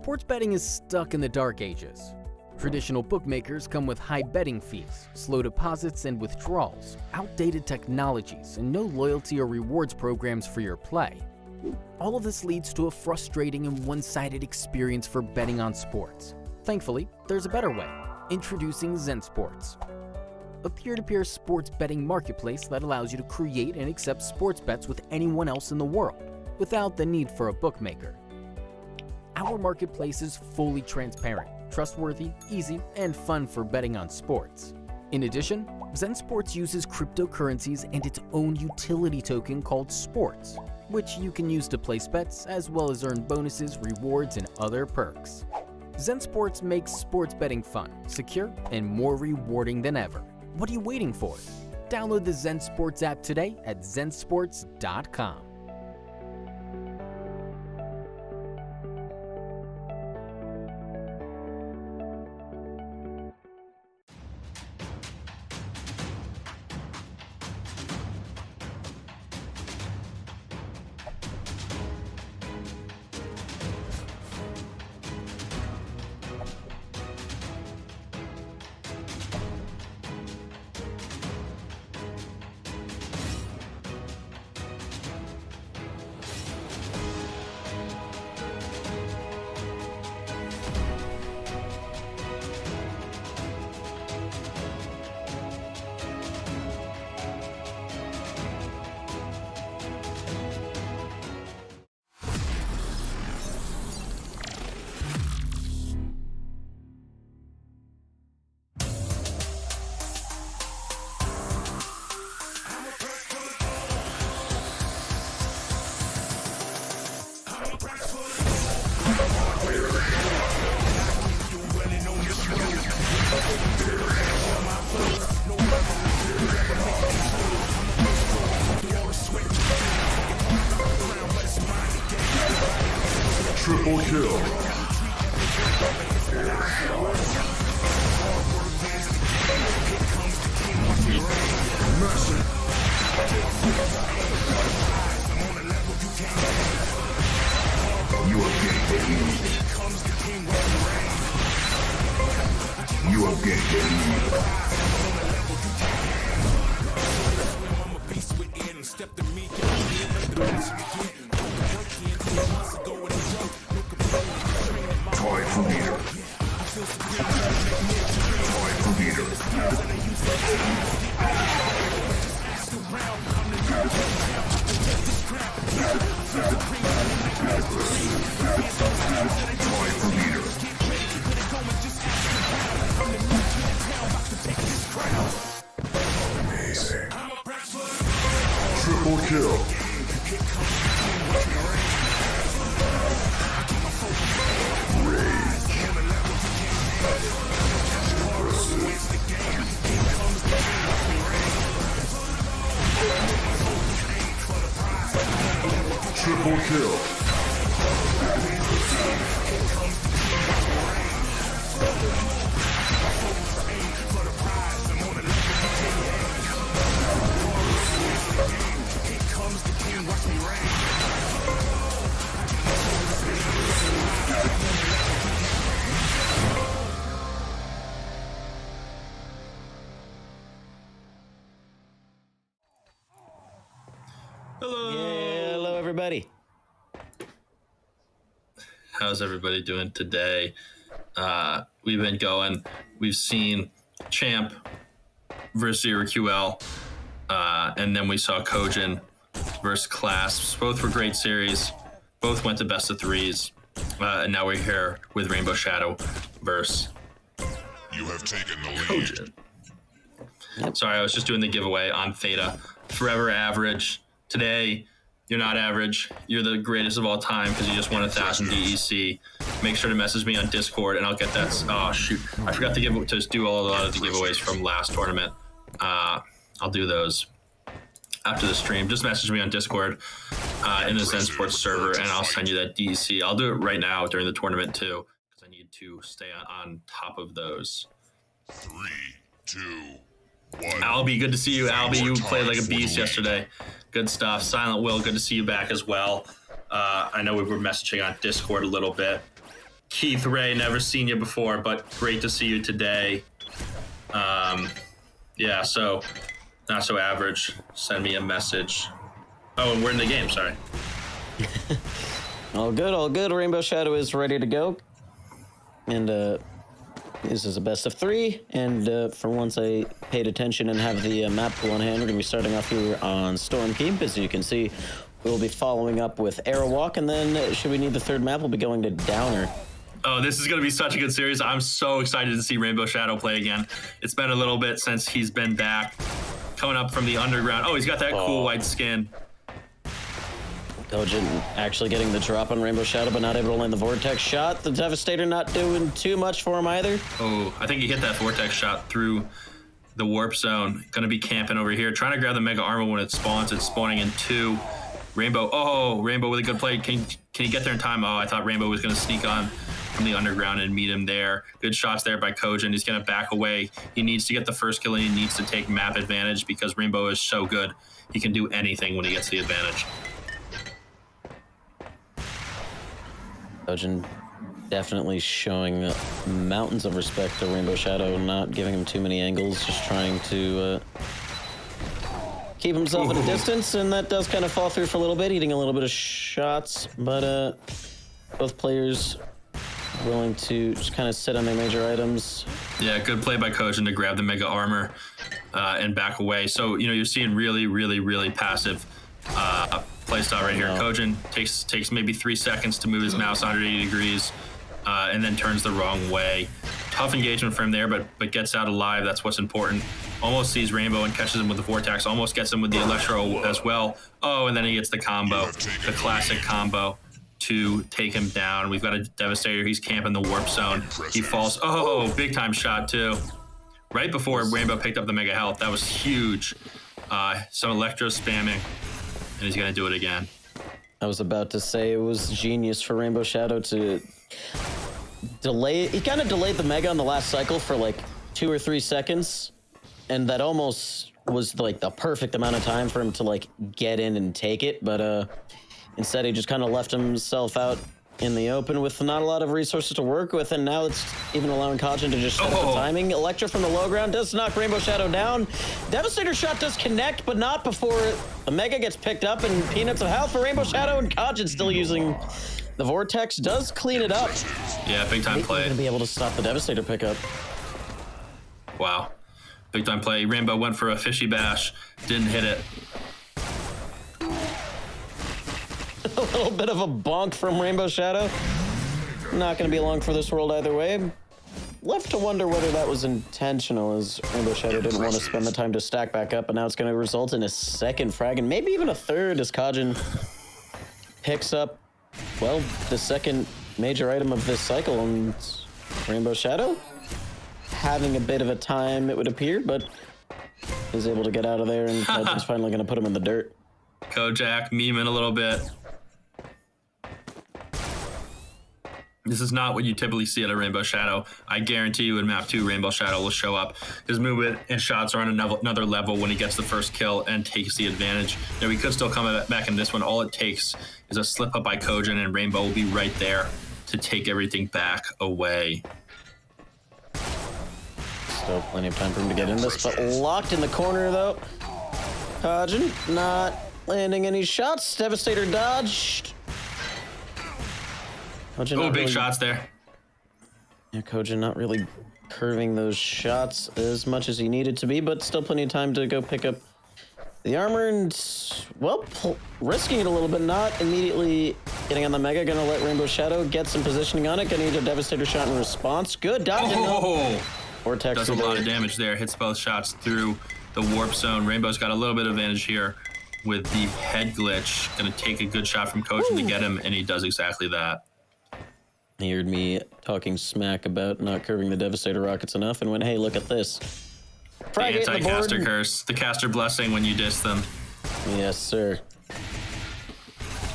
Sports betting is stuck in the dark ages. Traditional bookmakers come with high betting fees, slow deposits and withdrawals, outdated technologies, and no loyalty or rewards programs for your play. All of this leads to a frustrating and one-sided experience for betting on sports. Thankfully, there's a better way. Introducing Xonotic, a peer-to-peer sports betting marketplace that allows you to create and accept sports bets with anyone else in the world, without the need for a bookmaker. Our marketplace is fully transparent, trustworthy, easy, and fun for betting on sports. In addition, Xonotic uses cryptocurrencies and its own utility token called Sports, which you can use to place bets as well as earn bonuses, rewards, and other perks. Xonotic makes sports betting fun, secure, and more rewarding than ever. What are you waiting for? Download the Xonotic app today at xonotic.com. Triple kill. You have gained the lead. You have gained the lead. Toy for leader. Toy for leader. Toy for leader. Amazing. Triple kill. Triple kill. Hello, everybody. How's everybody doing today? We've been going. We've seen Champ versus ZeroQL, and then we saw Kojin versus Clasps. Both were great series. Both went to best of threes. And now we're here with Rainbow Shadow versus You have taken the lead. Kojin. Sorry, I was just doing the giveaway on Theta. Forever average. Today, you're not average. You're the greatest of all time because you just won 1,000 DEC. Make sure to message me on Discord and I'll get that. Oh shoot, I forgot to do a lot of the giveaways from last tournament. I'll do those after the stream. Just message me on Discord in the Xonotic server and I'll send you that DEC. I'll do it right now during the tournament too because I need to stay on top of those. 3, 2, 1. Albie, good to see you. Albie, you played like a beast yesterday. Good stuff. Silent Will, good to see you back as well. I know we were messaging on Discord a little bit. Keith Ray, never seen you before, but great to see you today. Yeah, so not so average. Send me a message. Oh, and we're in the game, sorry. All good, all good. Rainbow Shadow is ready to go. And this is a best of 3. And for once I paid attention and have the map pool on hand, we're going to be starting off here on Stormkeep. As you can see, we'll be following up with Airwalk. And then should we need the third map, we'll be going to Downer. Oh, this is going to be such a good series. I'm so excited to see Rainbow Shadow play again. It's been a little bit since he's been back. Coming up from the underground. Oh, he's got that cool white skin. Dojin actually getting the drop on Rainbow Shadow, but not able to land the Vortex shot. The Devastator not doing too much for him either. Oh, I think he hit that Vortex shot through the warp zone. Going to be camping over here. Trying to grab the Mega Armor when it spawns. It's spawning in 2. Rainbow. Oh, Rainbow with a good play. Can he get there in time? Oh, I thought Rainbow was going to sneak on from the underground and meet him there. Good shots there by Kojin. He's going to back away. He needs to get the first kill and he needs to take map advantage because Rainbow is so good. He can do anything when he gets the advantage. Kojin definitely showing mountains of respect to Rainbow Shadow, not giving him too many angles, just trying to keep himself at a distance, and that does kind of fall through for a little bit, eating a little bit of shots, but both players willing to just kind of sit on their major items. Yeah, good play by Kojin to grab the Mega Armor and back away. So, you know, you're seeing really, really, really passive playstyle right here. Kojin takes maybe 3 seconds to move his mouse 180 degrees and then turns the wrong way. Tough engagement for him there, but gets out alive. That's what's important. Almost sees Rainbow and catches him with the Vortex. Almost gets him with the Electro as well. Oh, and then he gets the combo, the classic combo to take him down. We've got a Devastator. He's camping the warp zone. He falls. Oh, big time shot too. Right before Rainbow picked up the Mega Health. That was huge. Some Electro spamming, and he's gonna do it again. I was about to say it was genius for Rainbow Shadow to delay. He kind of delayed the Mega on the last cycle for like 2 or 3 seconds, and that almost was like the perfect amount of time for him to like get in and take it. But instead, he just kind of left himself out in the open with not a lot of resources to work with, and now it's even allowing Kojin to just set up the timing. Electra from the low ground does knock Rainbow Shadow down. Devastator shot does connect, but not before the Mega gets picked up, and peanuts of health for Rainbow Shadow, and Kojin still using the Vortex. Does clean it up. Yeah, big time play. Going to be able to stop the Devastator pickup. Wow, big time play. Rainbow went for a fishy bash, didn't hit it. A little bit of a bonk from Rainbow Shadow. Not going to be long for this world either way. Left to wonder whether that was intentional, as Rainbow Shadow didn't want to spend the time to stack back up, and now it's going to result in a second frag, and maybe even a third, as Kojin picks up, well, the second major item of this cycle, and Rainbow Shadow having a bit of a time, it would appear, but is able to get out of there, and Kojin's finally going to put him in the dirt. Kojak memeing a little bit. This is not what you typically see at a Rainbow Shadow. I guarantee you in map 2, Rainbow Shadow will show up. His movement and shots are on another level when he gets the first kill and takes the advantage. Now, he could still come back in this one. All it takes is a slip up by Kojin, and Rainbow will be right there to take everything back away. Still plenty of time for him to get in this, but locked in the corner, though. Kojin not landing any shots. Devastator dodged. Oh, big shots there. Yeah, Kojin not really curving those shots as much as he needed to be, but still plenty of time to go pick up the armor and, well, risking it a little bit, not immediately getting on the Mega. Gonna let Rainbow Shadow get some positioning on it. Gonna need a Devastator shot in response. Good dodging. Vortex does a lot of damage there. Hits both shots through the warp zone. Rainbow's got a little bit of advantage here with the head glitch. Gonna take a good shot from Kojin to get him, and he does exactly that. He heard me talking smack about not curving the Devastator rockets enough and went, hey, look at this. The anti-caster curse. The caster blessing when you diss them. Yes, sir.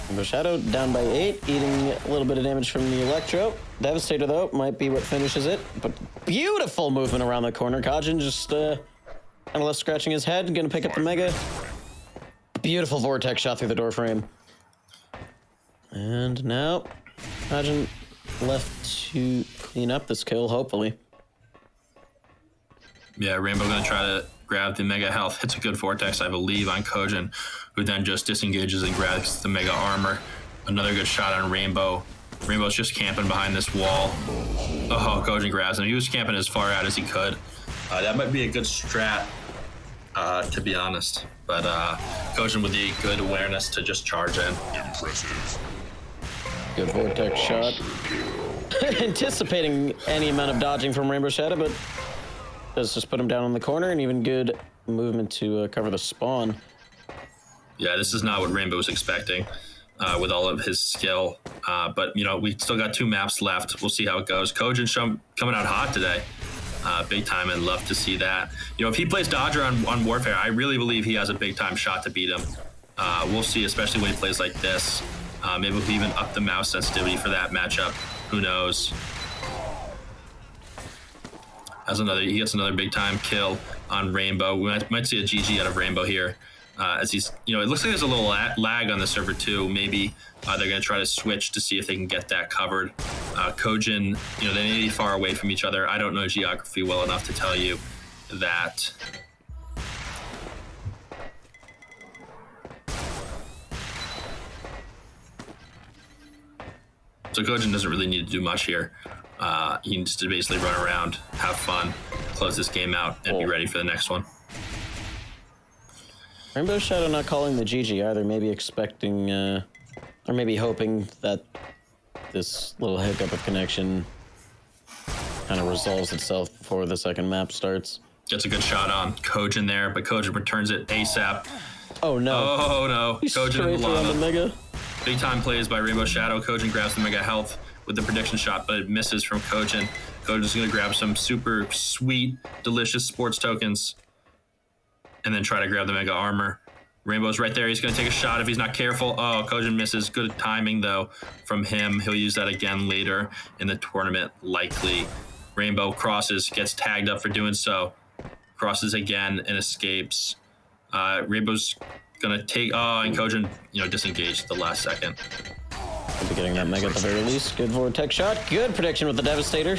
Rainbow Shadow down by 8, eating a little bit of damage from the Electro. Devastator, though, might be what finishes it. But beautiful movement around the corner. Kojin just kind of left scratching his head. Gonna pick up the Mega. Beautiful Vortex shot through the door frame. And now, Kojin left to clean up this kill, hopefully. Yeah, Rainbow gonna try to grab the Mega Health. Hits a good Vortex, I believe, on Kojin, who then just disengages and grabs the Mega Armor. Another good shot on Rainbow. Rainbow's just camping behind this wall. Oh, Kojin grabs him. He was camping as far out as he could. That might be a good strat, to be honest. But Kojin with the good awareness to just charge in. Impressive. Good Vortex shot. Anticipating any amount of dodging from Rainbow Shadow, but does just put him down in the corner, and even good movement to cover the spawn. Yeah, this is not what Rainbow was expecting with all of his skill. But, you know, we still got 2 maps left. We'll see how it goes. Kojin coming out hot today. Big time, and love to see that. You know, if he plays Dodger on Warfare, I really believe he has a big time shot to beat him. We'll see, especially when he plays like this. Maybe we'll even up the mouse sensitivity for that matchup. Who knows? He gets another big time kill on Rainbow. We might see a GG out of Rainbow here. As he's, you know, it looks like there's a little lag on the server too. Maybe they're going to try to switch to see if they can get that covered. Kojin, you know, they may be far away from each other. I don't know geography well enough to tell you that. So Kojin doesn't really need to do much here. He needs to basically run around, have fun, close this game out, and be ready for the next one. Rainbow Shadow not calling the GG either, maybe expecting, or maybe hoping that this little hiccup of connection kind of resolves itself before the second map starts. Gets a good shot on Kojin there, but Kojin returns it ASAP. Oh no. Oh no. Kojin Straight on the Mega. Big time plays by Rainbow Shadow. Kojin grabs the Mega Health with the prediction shot, but it misses from Kojin. Kojin's gonna grab some super sweet, delicious sports tokens and then try to grab the Mega Armor. Rainbow's right there. He's gonna take a shot if he's not careful. Oh, Kojin misses. Good timing though from him. He'll use that again later in the tournament, likely. Rainbow crosses, gets tagged up for doing so. Crosses again and escapes. Rainbow's gonna take, and Kojin, you know, disengaged at the last second. We'll be getting that Mega at the very least. Good Vortex shot. Good prediction with the Devastator.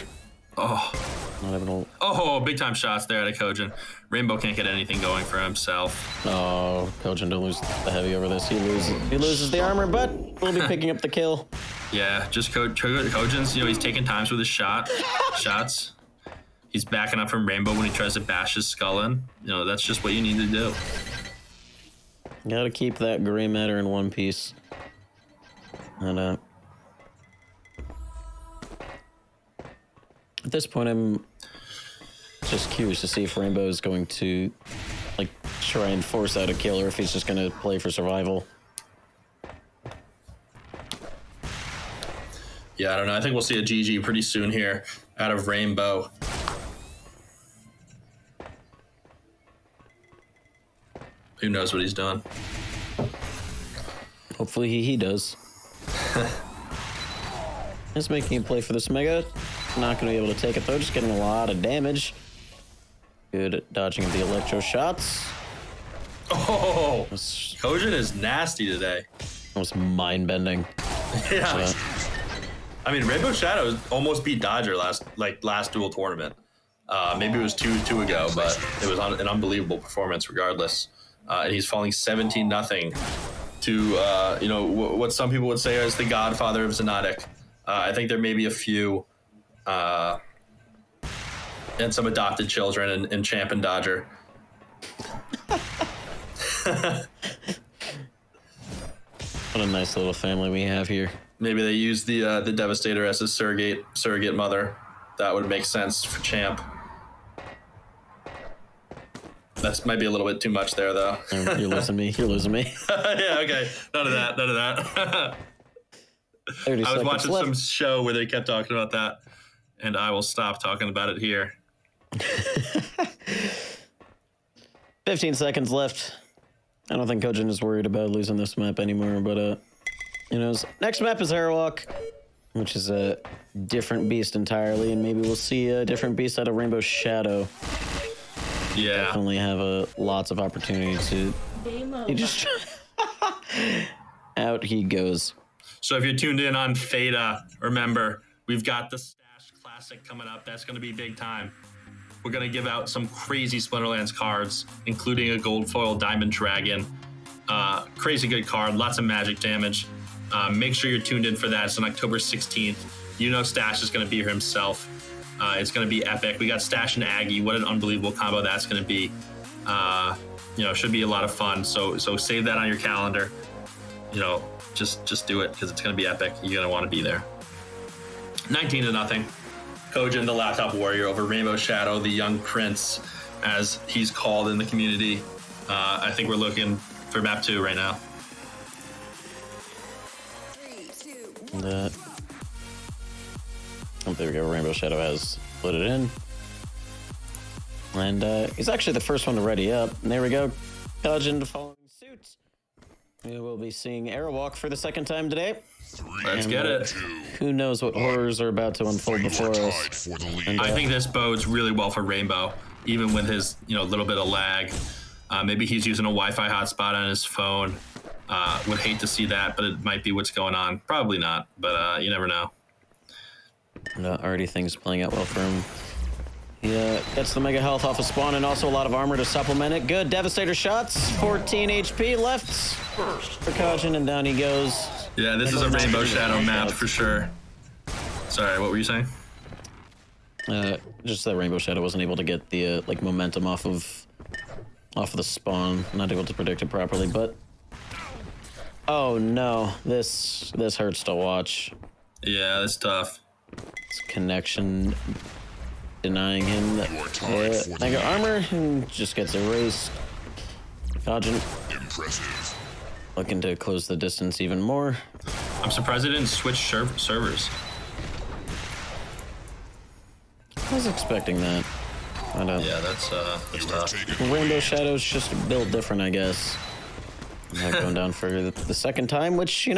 Oh. Not having a... Oh, big time shots there to Kojin. Rainbow can't get anything going for himself. Oh, Kojin don't lose the heavy over this. He loses the armor, but we'll be picking up the kill. Yeah, just Kojin's, you know, he's taking times with his shots. He's backing up from Rainbow when he tries to bash his skull in. You know, that's just what you need to do. Gotta keep that gray matter in one piece. And at this point, I'm just curious to see if Rainbow is going to like try and force out a kill, or if he's just gonna play for survival. Yeah, I don't know. I think we'll see a GG pretty soon here out of Rainbow. Who knows what he's doing? Hopefully he does. Just making him play for this Mega. Not going to be able to take it though, just getting a lot of damage. Good at dodging the electro shots. Oh, Kojin is nasty today. Almost mind-bending. Yeah. I mean, Rainbow Shadow almost beat Dodger last dual tournament. Maybe it was two ago, but it was an unbelievable performance regardless. And he's falling 17-0 to, you know, what some people would say is the godfather of Xonotic. I think there may be a few, and some adopted children in Champ and Dodger. What a nice little family we have here. Maybe they use the Devastator as a surrogate mother. That would make sense for Champ. That might be a little bit too much there, though. You're losing me. You're losing me. Yeah, okay. None of that. I was watching some show where they kept talking about that, and I will stop talking about it here. 15 seconds left. I don't think Kojin is worried about losing this map anymore, but who knows? Next map is Airwalk, which is a different beast entirely, and maybe we'll see a different beast out of Rainbow Shadow. Yeah. Definitely have lots of opportunity to... He just... Out he goes. So if you're tuned in on Theta, remember, We've got the Stash Classic coming up. That's going to be big time. We're going to give out some crazy Splinterlands cards, including a gold foil Diamond Dragon. Crazy good card, lots of magic damage. Make sure you're tuned in for that. It's on October 16th. You know Stash is going to be here himself. It's going to be epic. We got Stash and Aggie. What an unbelievable combo that's going to be. Should be a lot of fun. So save that on your calendar. Just do it because it's going to be epic. You're going to want to be there. 19-0. Kojin, the laptop warrior, over Rainbow Shadow, the young prince, as he's called in the community. I think we're looking for map 2 right now. There we go. Rainbow Shadow has put it in. And he's actually the first one to ready up. And there we go. Kojin following suit. We will be seeing Airwalk for the second time today. Let's get it. Who knows what horrors are about to unfold before us. And, I think this bodes really well for Rainbow, even with his little bit of lag. Maybe he's using a Wi-Fi hotspot on his phone. Would hate to see that, but it might be what's going on. Probably not, but you never know. Already things playing out well for him. He gets the mega health off of spawn and also a lot of armor to supplement it. Good Devastator shots. 14 HP left for Kojin, and down he goes. Yeah, this is a Rainbow Shadow map for sure. Sorry, what were you saying? Just that Rainbow Shadow wasn't able to get the momentum off of the spawn. Not able to predict it properly, but oh no, this hurts to watch. Yeah, that's tough. It's connection denying him that mega armor and just gets erased. Kojin looking to close the distance even more. I'm surprised they didn't switch servers. I was expecting that. Yeah, that's tough. Rainbow Shadow's just built different, I guess. Not going down for the second time, which,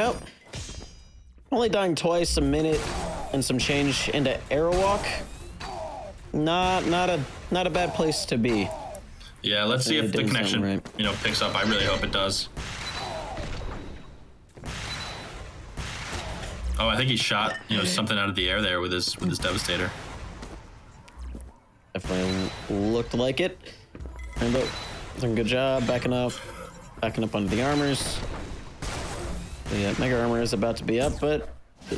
only dying twice, a minute and some change into Airwalk. Not a bad place to be. Yeah, let's see if the connection right. Picks up. I really hope it does. Oh, I think he shot something out of the air there with his Devastator. Definitely looked like it. Rainbow doing a good job backing up onto the armors. The mega armor is about to be up, but I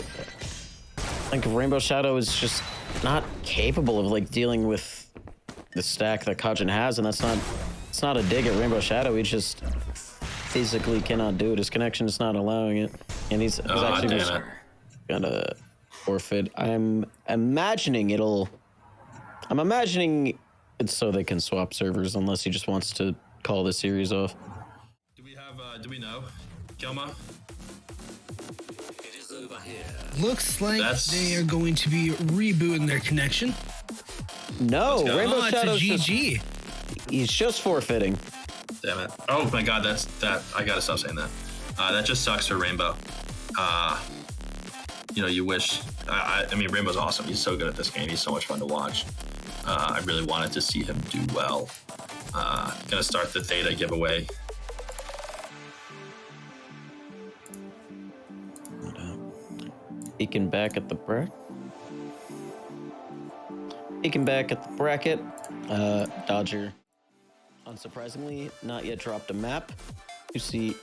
think Rainbow Shadow is just not capable of dealing with the stack that Kojin has, and it's not a dig at Rainbow Shadow. He just physically cannot do it. His connection is not allowing it, and he's actually just gonna forfeit. I'm imagining it's so they can swap servers, unless he just wants to call the series off. Do we know, Gilma? Looks like they are going to be rebooting their connection. No, Rainbow Shadow's GG. He's just forfeiting. Damn it. Oh my god, that I gotta stop saying that. That just sucks for Rainbow. You wish I mean Rainbow's awesome. He's so good at this game. He's so much fun to watch. I really wanted to see him do well. Gonna start the Theta giveaway. Peeking back at the bracket. Dodger, unsurprisingly, not yet dropped a map. You see,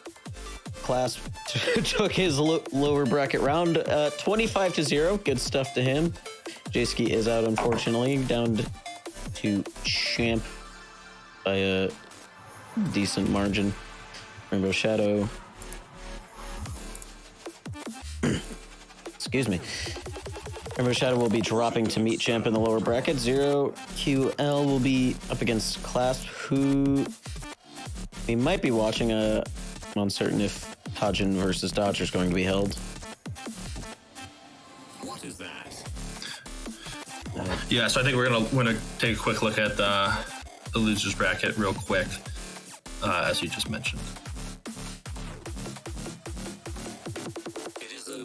Class took his lower bracket round, 25-0. Good stuff to him. J-Ski is out, unfortunately, down to champ by a decent margin. Rainbow Shadow. Excuse me. Rainbow Shadow will be dropping to meet champ in the lower bracket. 0QL will be up against Clasp, who we might be watching. I'm uncertain if Kojin versus Dodger is going to be held. What is that? Yeah, so I think we're gonna take a quick look at the losers bracket real quick, as you just mentioned.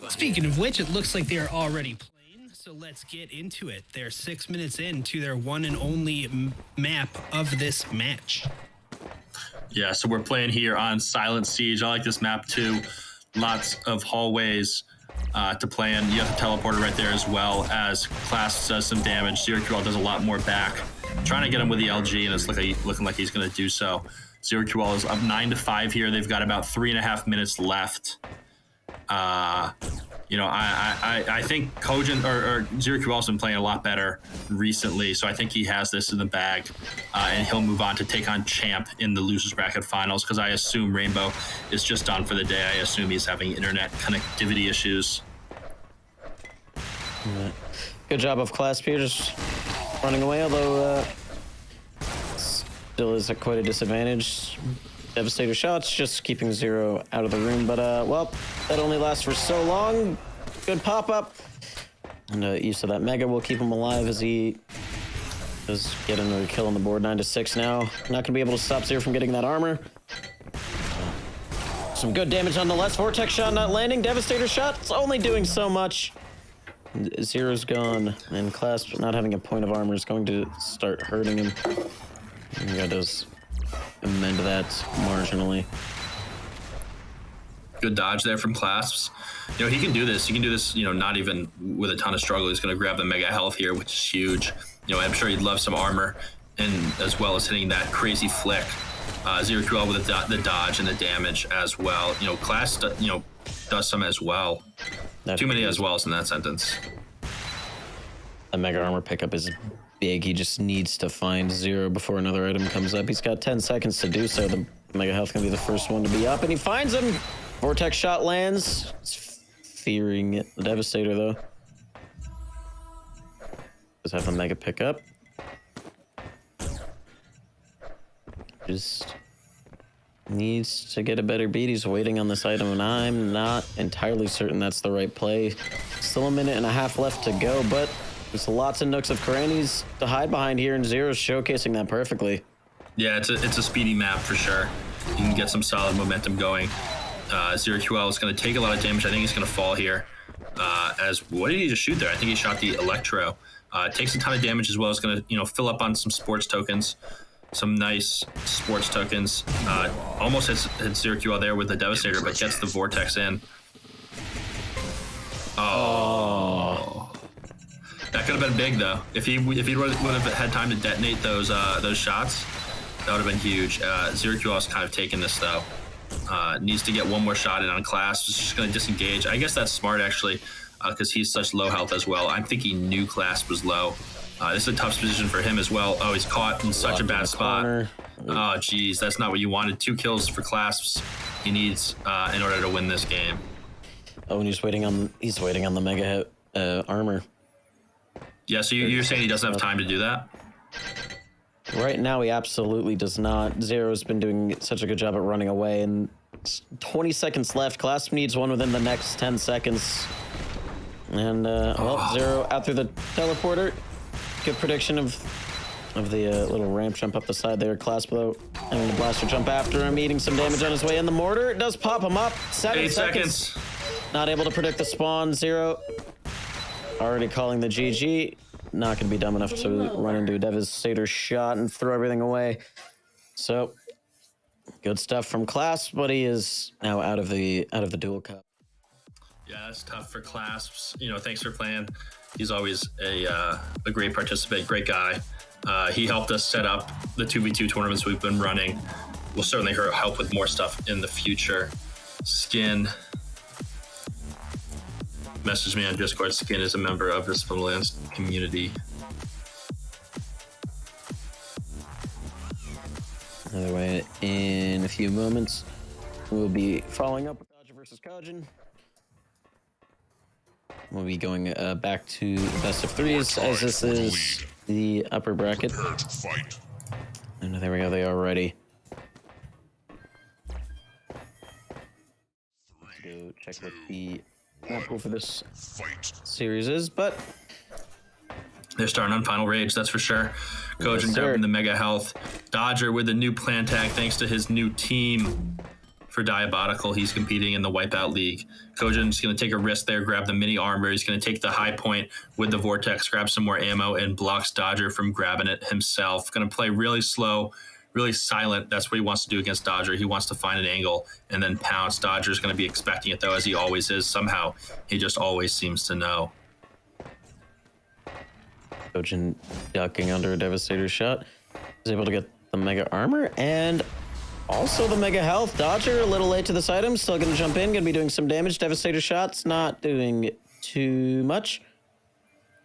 Speaking of which, it looks like they are already playing, so let's get into it. They're 6 minutes into their one and only map of this match. Yeah, so we're playing here on Silent Siege. I like this map too. Lots of hallways. to plan. You have the teleporter right there as well as Class does some damage. Zero QL does a lot more back. Trying to get him with the LG, and it's looking like he's going to do so. Zero QL is up 9-5 here. They've got about 3.5 minutes left. You know, I think Kojin or Zero QL's been playing a lot better recently, so I think he has this in the bag, and he'll move on to take on Champ in the losers bracket finals, because I assume Rainbow is just done for the day. I assume he's having internet connectivity issues. Good job of Class here, just running away, although still is at quite a disadvantage. Devastator shots, just keeping Zero out of the room, but well, that only lasts for so long. Good pop-up. And use of that Mega will keep him alive as he does get another kill on the board. 9-6 now. Not going to be able to stop Zero from getting that armor. Some good damage nonetheless. Vortex shot not landing. Devastator shot, it's only doing so much. Zero's gone, and Clasp not having a point of armor is going to start hurting him. And he does amend that marginally. Good dodge there from Clasps. You know, he can do this. He can do this, you know, not even with a ton of struggle. He's going to grab the Mega Health here, which is huge. You know, I'm sure he'd love some armor, and as well as hitting that crazy flick. Zero QL with the dodge and the damage as well. You know, Class, you know, does some as well. Too many as wells in that sentence. The Mega Armor pickup is big. He just needs to find Zero before another item comes up. He's got 10 seconds to do so. The Mega Health can be the first one to be up, and he finds him. Vortex shot lands. It's fearing it. The Devastator, though. Does have a Mega pickup. Just needs to get a better beat. He's waiting on this item, and I'm not entirely certain that's the right play. Still a minute and a half left to go, but there's lots of nooks of crannies to hide behind here, and Zero's showcasing that perfectly. Yeah, it's a speedy map for sure. You can get some solid momentum going. Zero QL is going to take a lot of damage. I think he's going to fall here. What did he just shoot there? I think he shot the Electro. Takes a ton of damage as well. It's going to, you know, fill up on some sports tokens. Some nice sports tokens. Almost hits Zero QL there with the Devastator, but gets the Vortex in. Oh. That could have been big though. If he would have had time to detonate those shots, that would have been huge. Zero QL is kind of taking this though. Needs to get one more shot in on Class. He's just going to disengage. I guess that's smart actually, because he's such low health as well. I'm thinking he knew Class was low. This is a tough position for him as well. Oh, he's caught in such a bad spot. Oh, geez, that's not what you wanted. 2 kills for Clasps he needs in order to win this game. Oh, and he's waiting on the Mega armor. Yeah, so you're saying he doesn't have time to do that? Right now, he absolutely does not. Zero's been doing such a good job at running away, and 20 seconds left. Clasp needs one within the next 10 seconds. And, well, Zero out through the teleporter. Good prediction of the little ramp jump up the side there. Clasp, though, having the blaster jump after him, eating some damage on his way in. The mortar does pop him up. 7 seconds. Not able to predict the spawn. Zero already calling the GG. Not going to be dumb enough to run into a Devastator shot and throw everything away. So, good stuff from Clasp, but he is now out of the Duel Cup. Yeah, that's tough for Clasps. You know, thanks for playing. He's always a great participant, great guy. He helped us set up the 2v2 tournaments we've been running. We'll certainly help with more stuff in the future. Skin messaged me on Discord. Skin is a member of the Splinterlands community. Another way, in a few moments, we'll be following up with Dodger versus Kojin. We'll be going back to best of 3s, as this is the upper bracket. And there we go, they are ready. Let's go check what the map goal for this series is, but they're starting on Final Rage, that's for sure. Kojin grabbing the Mega Health. Dodger with the new plan tag thanks to his new team. For Diabolical, he's competing in the Wipeout League. Kojin's going to take a risk there, grab the mini armor. He's going to take the high point with the Vortex, grab some more ammo, and blocks Dodger from grabbing it himself. Going to play really slow, really silent. That's what he wants to do against Dodger. He wants to find an angle and then pounce. Dodger's going to be expecting it, though, as he always is. Somehow, he just always seems to know. Kojin ducking under a Devastator shot. Is able to get the Mega Armor and also the Mega Health. Dodger a little late to this item. Still going to jump in. Going to be doing some damage. Devastator shots not doing too much.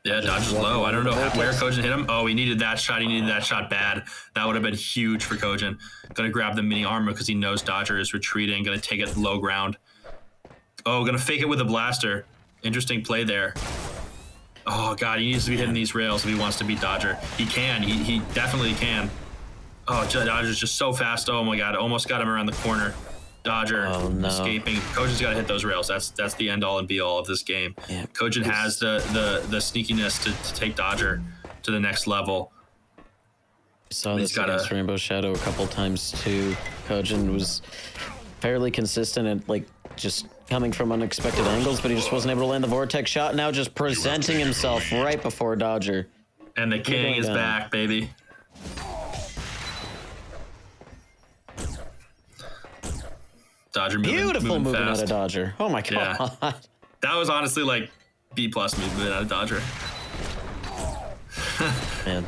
Yeah, Dodger's low. I don't know where Kojin hit him. Oh, he needed that shot. He needed that shot bad. That would have been huge for Kojin. Going to grab the mini armor because he knows Dodger is retreating. Going to take it low ground. Oh, going to fake it with a blaster. Interesting play there. Oh, God, he needs to be hitting these rails if he wants to beat Dodger. He can. He definitely can. Oh, Dodger's just so fast. Oh, my God. Almost got him around the corner. Dodger escaping. Kojin's got to hit those rails. That's the end all and be all of this game. Yeah, Kojin has the sneakiness to take Dodger to the next level. Saw this against Rainbow Shadow a couple times too. Kojin was fairly consistent and like just coming from unexpected angles, but he just wasn't able to land the Vortex shot. Now just presenting himself right before Dodger. And the king is back, baby. Dodger beautiful moving out of Dodger. Oh my God. Yeah. That was honestly like B+ movement out of Dodger. Man,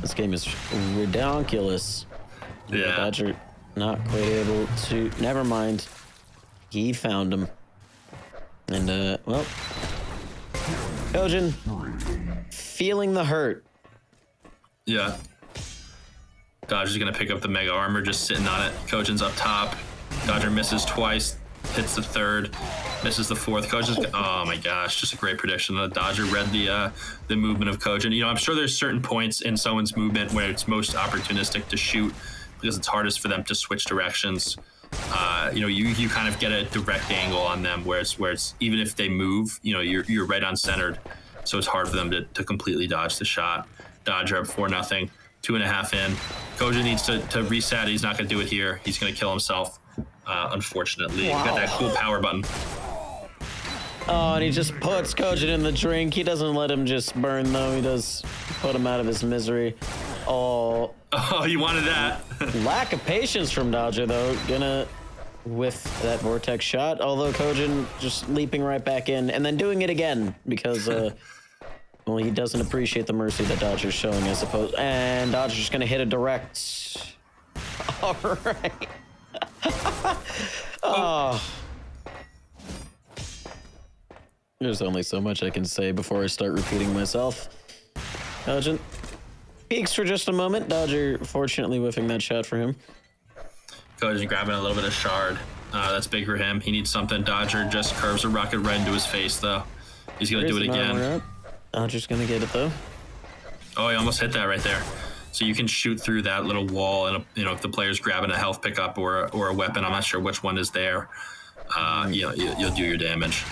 this game is ridiculous. Yeah. Dodger not quite able to. Never mind. He found him. And well, Kojin feeling the hurt. Yeah. Dodger's gonna pick up the Mega Armor, just sitting on it. Kojin's up top. Dodger misses twice, hits the third, misses the fourth. Kojin's, oh my gosh, just a great prediction. The Dodger read the movement of Kojin. You know, I'm sure there's certain points in someone's movement where it's most opportunistic to shoot because it's hardest for them to switch directions. You know, you kind of get a direct angle on them where it's even if they move, you know, you're right on centered, so it's hard for them to completely dodge the shot. Dodger up 4-0, 2.5 in. Kojin needs to reset. He's not going to do it here. He's going to kill himself. Unfortunately, wow. Got that cool power button. Oh, and he just puts Kojin in the drink. He doesn't let him just burn, though. He does put him out of his misery. Oh, you wanted that. Lack of patience from Dodger, though. Gonna whiff that Vortex shot. Although Kojin just leaping right back in and then doing it again because, well, he doesn't appreciate the mercy that Dodger's showing, I suppose. And Dodger's just gonna hit a direct. All right. Oh. There's only so much I can say before I start repeating myself. Kojin peeks for just a moment. Dodger fortunately whiffing that shot for him. Kojin grabbing a little bit of shard. That's big for him. He needs something. Dodger just curves a rocket right into his face, though. He's going to do it again. Dodger's going to get it, though. Oh, he almost hit that right there. So you can shoot through that little wall, and you know if the player's grabbing a health pickup or a weapon, I'm not sure which one is there. You'll do your damage.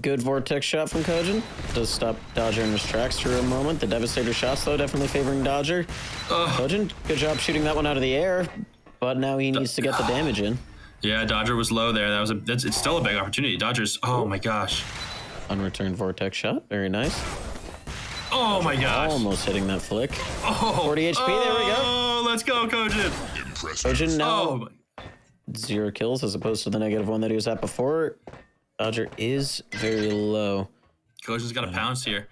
Good Vortex shot from Kojin. Does stop Dodger in his tracks for a moment. The Devastator shots, though, definitely favoring Dodger. Kojin, good job shooting that one out of the air, but now he needs to get the damage in. Yeah, Dodger was low there. It's still a big opportunity. Dodger's, oh my gosh. Unreturned Vortex shot, very nice. Oh my gosh. Almost hitting that flick. 40 HP, there we go. Oh, let's go, Kojin. Kojin now 0 kills as opposed to the -1 that he was at before. Dodger is very low. Kojin's got a pounce here.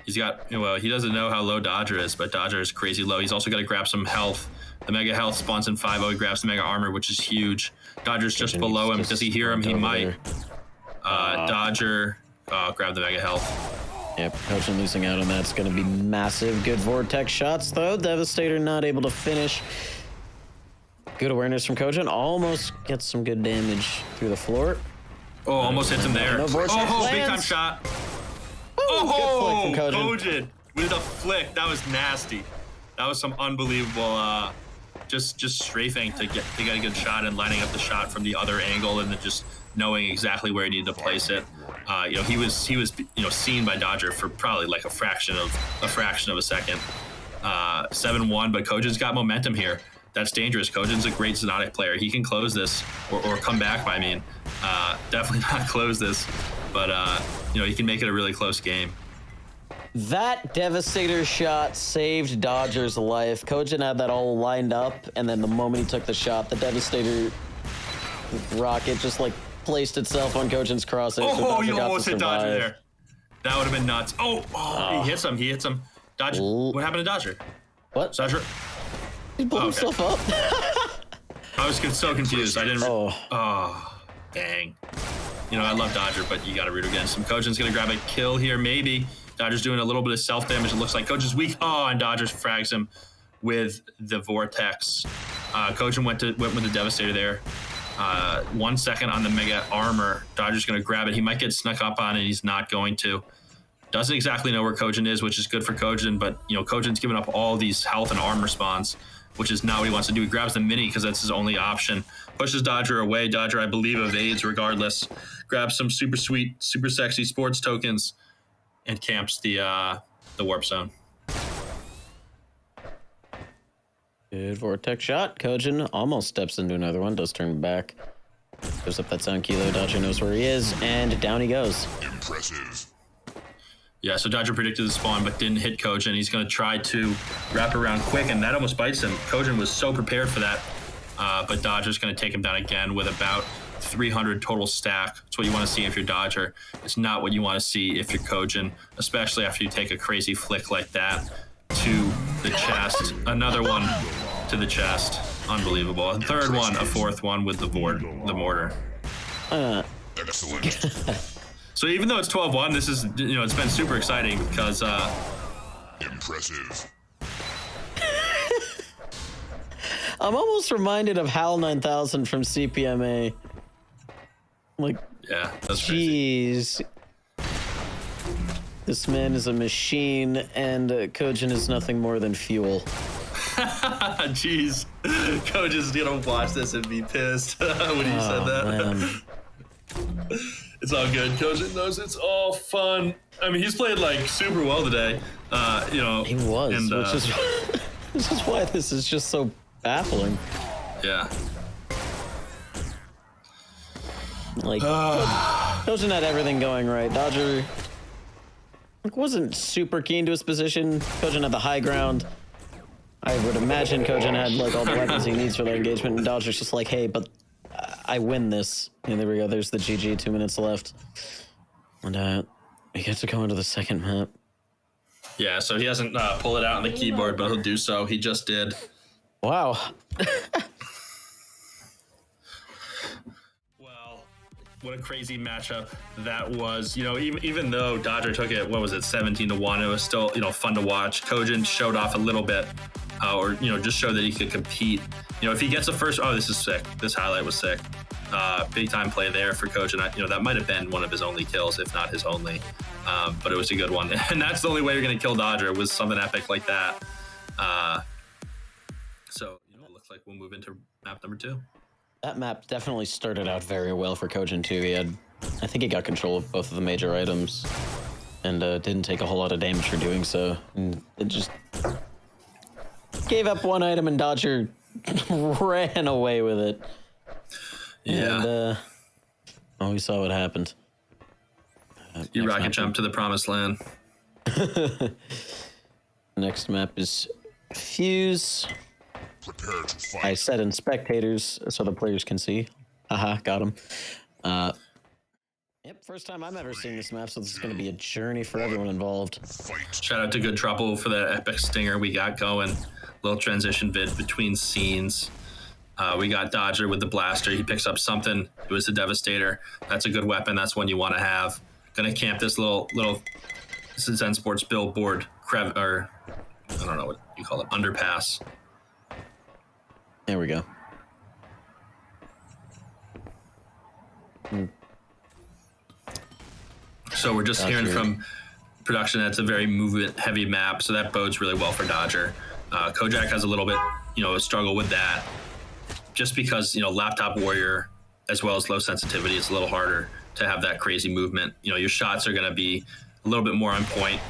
He's got, well, he doesn't know how low Dodger is, but Dodger is crazy low. He's also got to grab some health. The Mega Health spawns in 5-0. He grabs the Mega Armor, which is huge. Dodger's just below him. Does he hear him? He might. Dodger, grab the Mega Health. Yep, Kojin losing out on that's going to be massive. Good Vortex shots, though. Devastator not able to finish. Good awareness from Kojin. Almost gets some good damage through the floor. Oh, almost hits him there. No Vortex big time shot. Good flick from Kojin with a flick. That was nasty. That was some unbelievable, just strafing to get a good shot and lining up the shot from the other angle and then just knowing exactly where he needed to place it. You know, he was seen by Dodger for probably like a fraction of a second. 7-1, but Kojin's got momentum here. That's dangerous. Kojin's a great Xonotic player. He can close this or come back. I mean, definitely not close this, but you know, he can make it a really close game. That Devastator shot saved Dodger's life. Kojin had that all lined up, and then the moment he took the shot, the Devastator rocket just like placed itself on Kojin's crosshair. Oh, you almost hit Dodger there. That would have been nuts. He hits him. He hits him. Dodger. What happened to Dodger? What? Dodger. He blew himself up. I was so confused. I didn't. Oh, dang. You know, I love Dodger, but you got to root against him. Kojin's going to grab a kill here, maybe. Dodger's doing a little bit of self-damage. It looks like Kojin's weak. Oh, and Dodger frags him with the Vortex. Kojin went with the Devastator there. 1 second on the Mega Armor. Dodger's going to grab it. He might get snuck up on it. He's not going to. Doesn't exactly know where Kojin is, which is good for Kojin, but, you know, Kojin's giving up all these health and armor spawns, which is not what he wants to do. He grabs the mini because that's his only option. Pushes Dodger away. Dodger, I believe, evades regardless. Grabs some super sweet, super sexy sports tokens and camps the warp zone. Good Vortex shot. Kojin almost steps into another one. Does turn back. Goes up that sound kilo. Dodger knows where he is, and down he goes. Impressive. Yeah, so Dodger predicted the spawn, but didn't hit Kojin. He's going to try to wrap around quick, and that almost bites him. Kojin was so prepared for that, but Dodger's going to take him down again with about 300 total stack. That's what you want to see if you're Dodger. It's not what you want to see if you're Kojin, especially after you take a crazy flick like that to the chest. Another one to the chest. Unbelievable. A third one, a fourth one with the mortar. Excellent. So even though it's 12-1, this is, you know, it's been super exciting because Impressive. I'm almost reminded of HAL 9000 from CPMA. Like, yeah, that's crazy. Jeez. This man is a machine, and Kojin is nothing more than fuel. Jeez. Coach is gonna watch this and be pissed when you said that. Man. It's all good. Kojin knows it's all fun. I mean, he's played like super well today. You know, He was, and, which is why this is just so baffling. yeah. Like, Kojin had everything going right. Dodger wasn't super keen to his position. Kojin had the high ground. I would imagine Kojin had like all the weapons he needs for that engagement, and Dodger's just like, hey, but I win this. And there we go. There's the GG. 2 minutes left. And we get to go into the second map. Yeah, so he hasn't pulled it out on the keyboard, but he'll do so. He just did. Wow. Well, what a crazy matchup that was. You know, even though Dodger took it, what was it, 17-1, it was still, you know, fun to watch. Kojin showed off a little bit, or, you know, just showed that he could compete. You know, if he gets a first, oh, this is sick. This highlight was sick. Big time play there for Kojin. You know, that might have been one of his only kills, if not his only. But it was a good one. And that's the only way you're going to kill Dodger, was something epic like that. So, you know, it looks like we'll move into map number 2. That map definitely started out very well for Kojin too. I think he got control of both of the major items, and didn't take a whole lot of damage for doing so. And it just gave up one item, and Dodger ran away with it. Yeah. And we saw what happened. You rocket jump to the promised land. Next map is Fuse. Prepare to fight. I said in spectators so the players can see. Haha, got him. Yep, first time I'm ever seeing this map, so this is going to be a journey for everyone involved. Fight. Shout out to Good Trouble for that epic stinger we got going. Little transition vid between scenes. We got Dodger with the blaster. He picks up something. It was the Devastator. That's a good weapon. That's one you want to have. Gonna camp this little Zen Sports billboard, or I don't know what you call it, underpass. There we go. So we're just hearing from production that's a very movement-heavy map, so that bodes really well for Dodger. Kojak has a little bit, you know, a struggle with that, just because, you know, laptop warrior as well as low sensitivity, it's a little harder to have that crazy movement. You know, your shots are going to be a little bit more on point.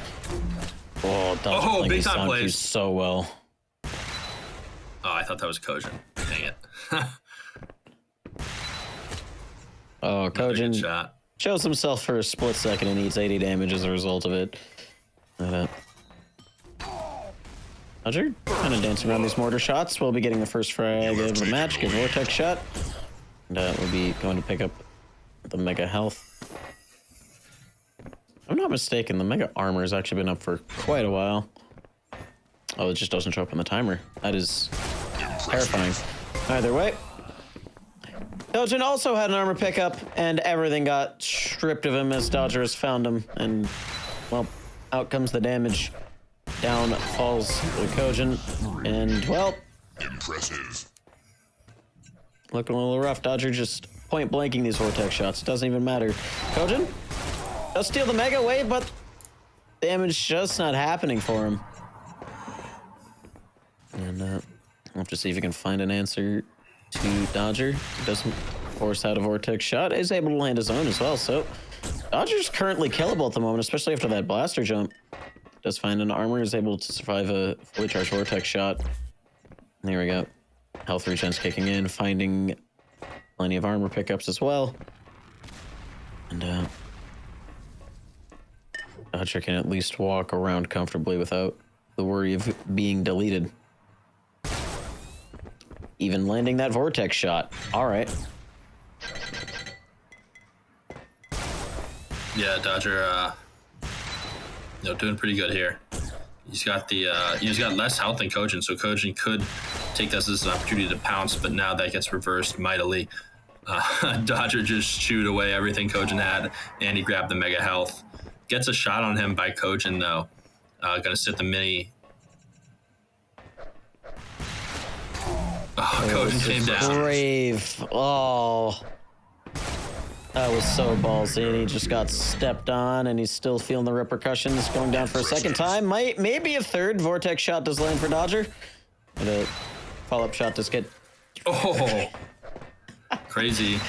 Oh, Dodger big time plays so well. Oh, I thought that was Kojin. Dang it. Oh, Kojin shot. shows himself for a split second and eats 80 damage as a result of it. Dodger kind of dancing around these mortar shots. We'll be getting the first frag of the match. Good Vortex shot. And we'll be going to pick up the Mega Health. If I'm not mistaken, the Mega Armor has actually been up for quite a while. Oh, it just doesn't show up on the timer. That is terrifying. Either way. Dodgen also had an armor pickup, and everything got stripped of him as Dodgers found him. And, well, out comes the damage. Down falls the Kojin. And, well... Impressive. Looking a little rough. Dodger just point blanking these Vortex shots. It doesn't even matter. Kojin does steal the Mega Wave, but damage just not happening for him. And we'll have to see if we can find an answer to Dodger. He doesn't force out a Vortex shot. Is able to land his own as well. So Dodger's currently killable at the moment, especially after that blaster jump. Does find an armor, is able to survive a fully charged Vortex shot. There we go. Health regen's kicking in, finding plenty of armor pickups as well. And Dodger can at least walk around comfortably without the worry of being deleted. Even landing that Vortex shot. All right. Yeah, Dodger, doing pretty good here. He's got less health than Kojin, so Kojin could take this as an opportunity to pounce, but now that gets reversed mightily. Dodger just chewed away everything Kojin had, and he grabbed the Mega Health. Gets a shot on him by Kojin, though. Gonna sit the mini. Oh, Kojin came down. Brave. Oh. That was so ballsy, and he just got stepped on, and he's still feeling the repercussions. Going down for a second time. Maybe a third Vortex shot does land for Dodger. And a follow-up shot does get... Oh. Crazy.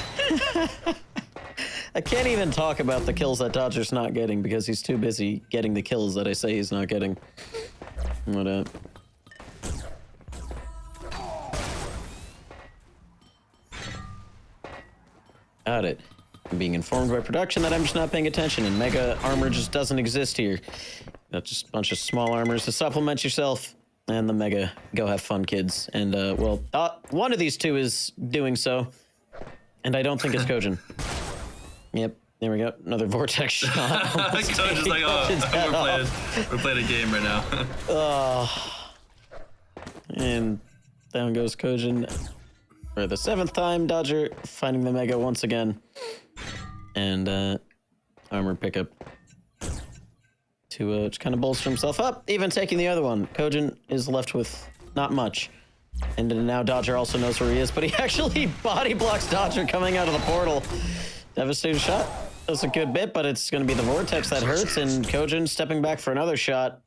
I can't even talk about the kills that Dodger's not getting because he's too busy getting the kills that I say he's not getting. What Got it. I'm being informed by production that I'm just not paying attention, and Mega Armor just doesn't exist here. That's just a bunch of small armors to supplement yourself, and the Mega Go Have Fun Kids. And, one of these two is doing so, and I don't think it's Kojin. Yep, there we go. Another Vortex shot. Kojin's like, we're playing a game right now. And down goes Kojin. For the 7th time, Dodger finding the Mega once again. And armor pickup to just kind of bolster himself up, even taking the other one. Kojin is left with not much. And now Dodger also knows where he is, but he actually body blocks Dodger coming out of the portal. Devastating shot. Does a good bit, but it's going to be the Vortex that hurts, and Kojin stepping back for another shot.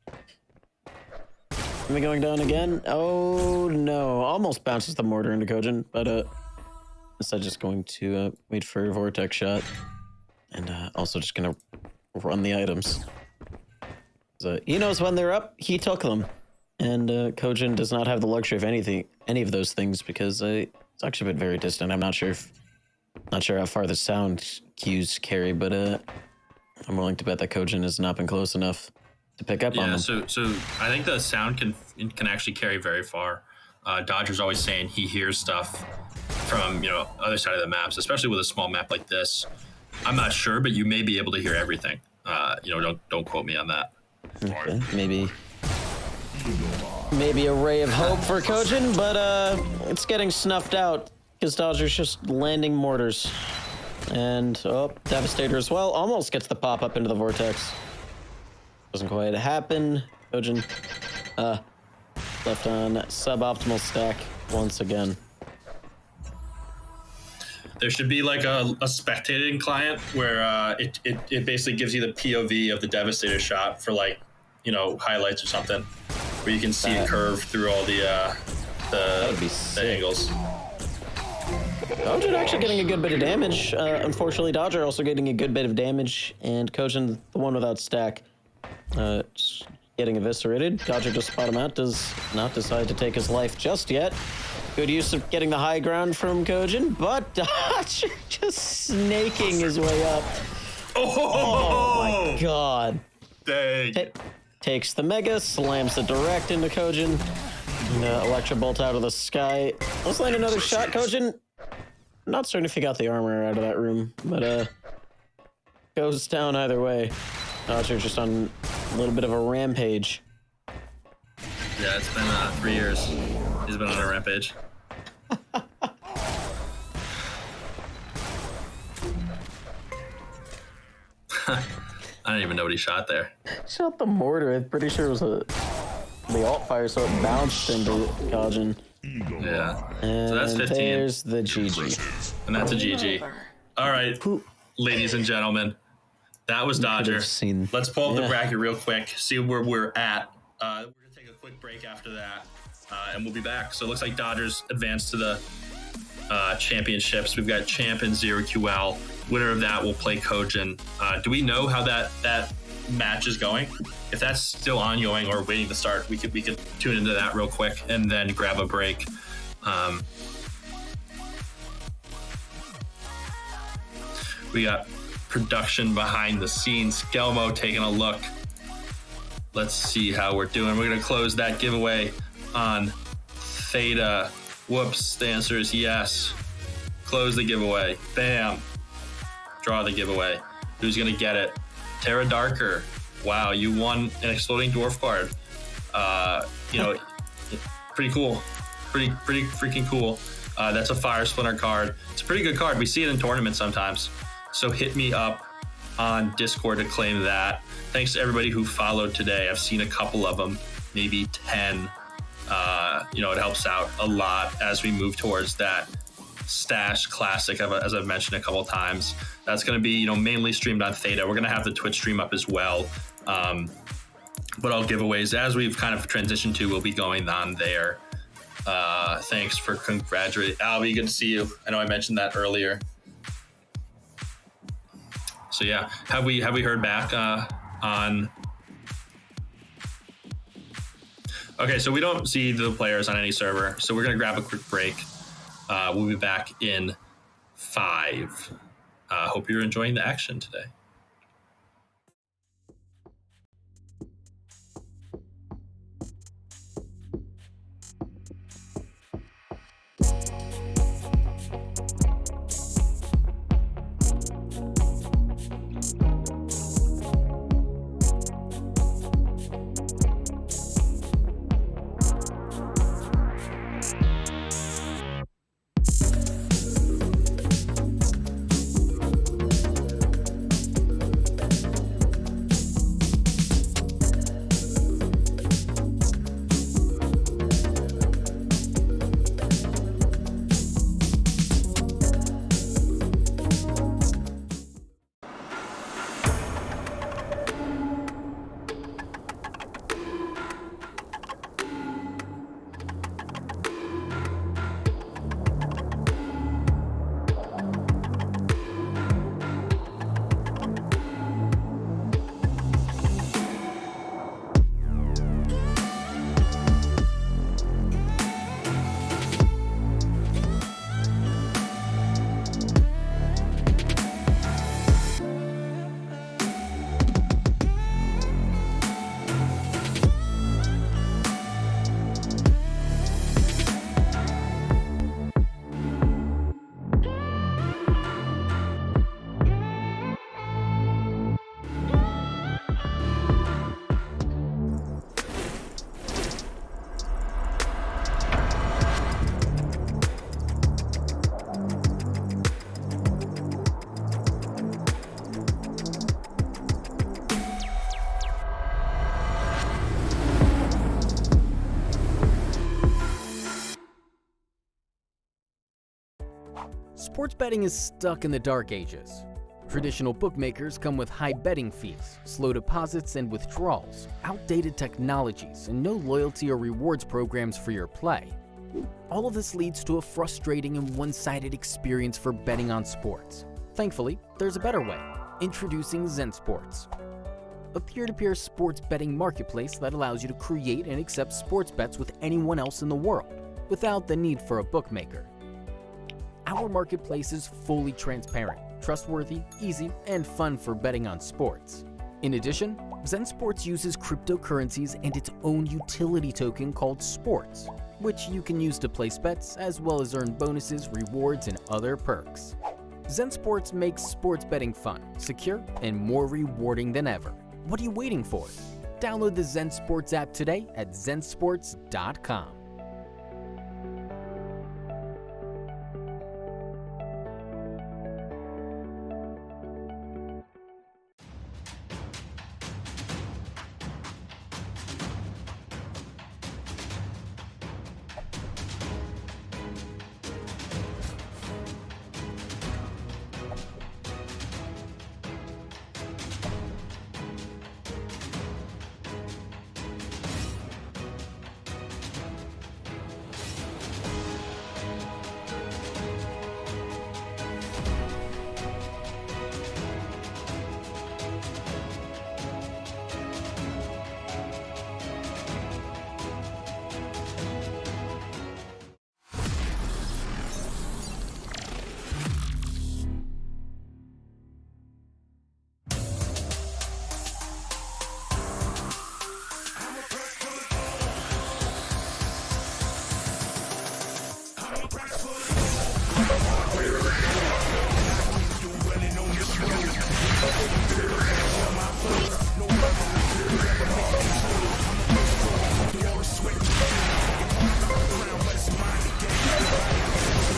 Am I going down again? Oh, no. Almost bounces the mortar into Kojin, but instead just going to wait for a Vortex shot. And also just going to run the items. So he knows when they're up, he took them. And Kojin does not have the luxury of any of those things because it's actually been very distant. I'm not sure how far the sound cues carry, but I'm willing to bet that Kojin has not been close enough to pick up on them. So I think the sound can actually carry very far. Dodger's always saying he hears stuff from other side of the maps, especially with a small map like this. I'm not sure, but you may be able to hear everything. Don't quote me on that. Okay, maybe a ray of hope for Kojin, but it's getting snuffed out because Dodger's just landing mortars. And Devastator as well. Almost gets the pop up into the Vortex. Doesn't quite happen. Kojin left on suboptimal stack once again. There should be like a spectating client where it basically gives you the POV of the Devastator shot for highlights or something, where you can see it curve through all the angles. Kojin actually getting a good bit of damage. Unfortunately, Dodger also getting a good bit of damage, and Kojin, the one without stack, getting eviscerated. Dodger just spot him out, does not decide to take his life just yet. Good use of getting the high ground from Kojin, but Dodger just snaking his way up. Oh my god. Dang. takes the Mega, slams it direct into Kojin. Electro Bolt out of the sky. Let's land another shot, Kojin. Not certain if he got the armor out of that room, but goes down either way. Dodger just on a little bit of a rampage. Yeah, it's been 3 years. He's been on a rampage. I don't even know what he shot there. Shot the mortar. I'm pretty sure it was the alt fire, so it bounced into Kojin. Yeah. And so that's 15. There's the GG. And that's a GG. All right, ladies and gentlemen, that was Dodger. Let's pull up the bracket real quick, see where we're at. We're going to take a quick break after that, and we'll be back. So it looks like Dodgers advanced to the championships. We've got champ and 0QL. Winner of that will play Kojin. Do we know how that match is going? If that's still ongoing or waiting to start, we could tune into that real quick and then grab a break. We got production behind the scenes. Gelmo taking a look. Let's see how we're doing. We're gonna close that giveaway on Theta. Whoops, the answer is yes. Close the giveaway. Bam. Draw the giveaway. Who's gonna get it? Terra Darker. Wow, you won an exploding dwarf card. Pretty cool. Pretty freaking cool. That's a Fire Splinter card. It's a pretty good card. We see it in tournaments sometimes. So hit me up on Discord to claim that. Thanks to everybody who followed today. I've seen a couple of them, maybe 10. It helps out a lot as we move towards that Stash Classic, as I've mentioned a couple of times. That's going to be, mainly streamed on Theta. We're going to have the Twitch stream up as well. But all giveaways, as we've kind of transitioned to, will be going on there. Thanks for congratulating. Albie, good to see you. I know I mentioned that earlier. So yeah, have we heard back on? Okay, so we don't see the players on any server, so we're gonna grab a quick break. We'll be back in 5. Hope you're enjoying the action today. Sports betting is stuck in the dark ages. Traditional bookmakers come with high betting fees, slow deposits and withdrawals, outdated technologies, and no loyalty or rewards programs for your play. All of this leads to a frustrating and one-sided experience for betting on sports. Thankfully, there's a better way. Introducing Xonotic, a peer-to-peer sports betting marketplace that allows you to create and accept sports bets with anyone else in the world, without the need for a bookmaker. Our marketplace is fully transparent, trustworthy, easy, and fun for betting on sports. In addition, Zen Sports uses cryptocurrencies and its own utility token called Sports, which you can use to place bets as well as earn bonuses, rewards, and other perks. Zen Sports makes sports betting fun, secure, and more rewarding than ever. What are you waiting for? Download the Zen Sports app today at zensports.com.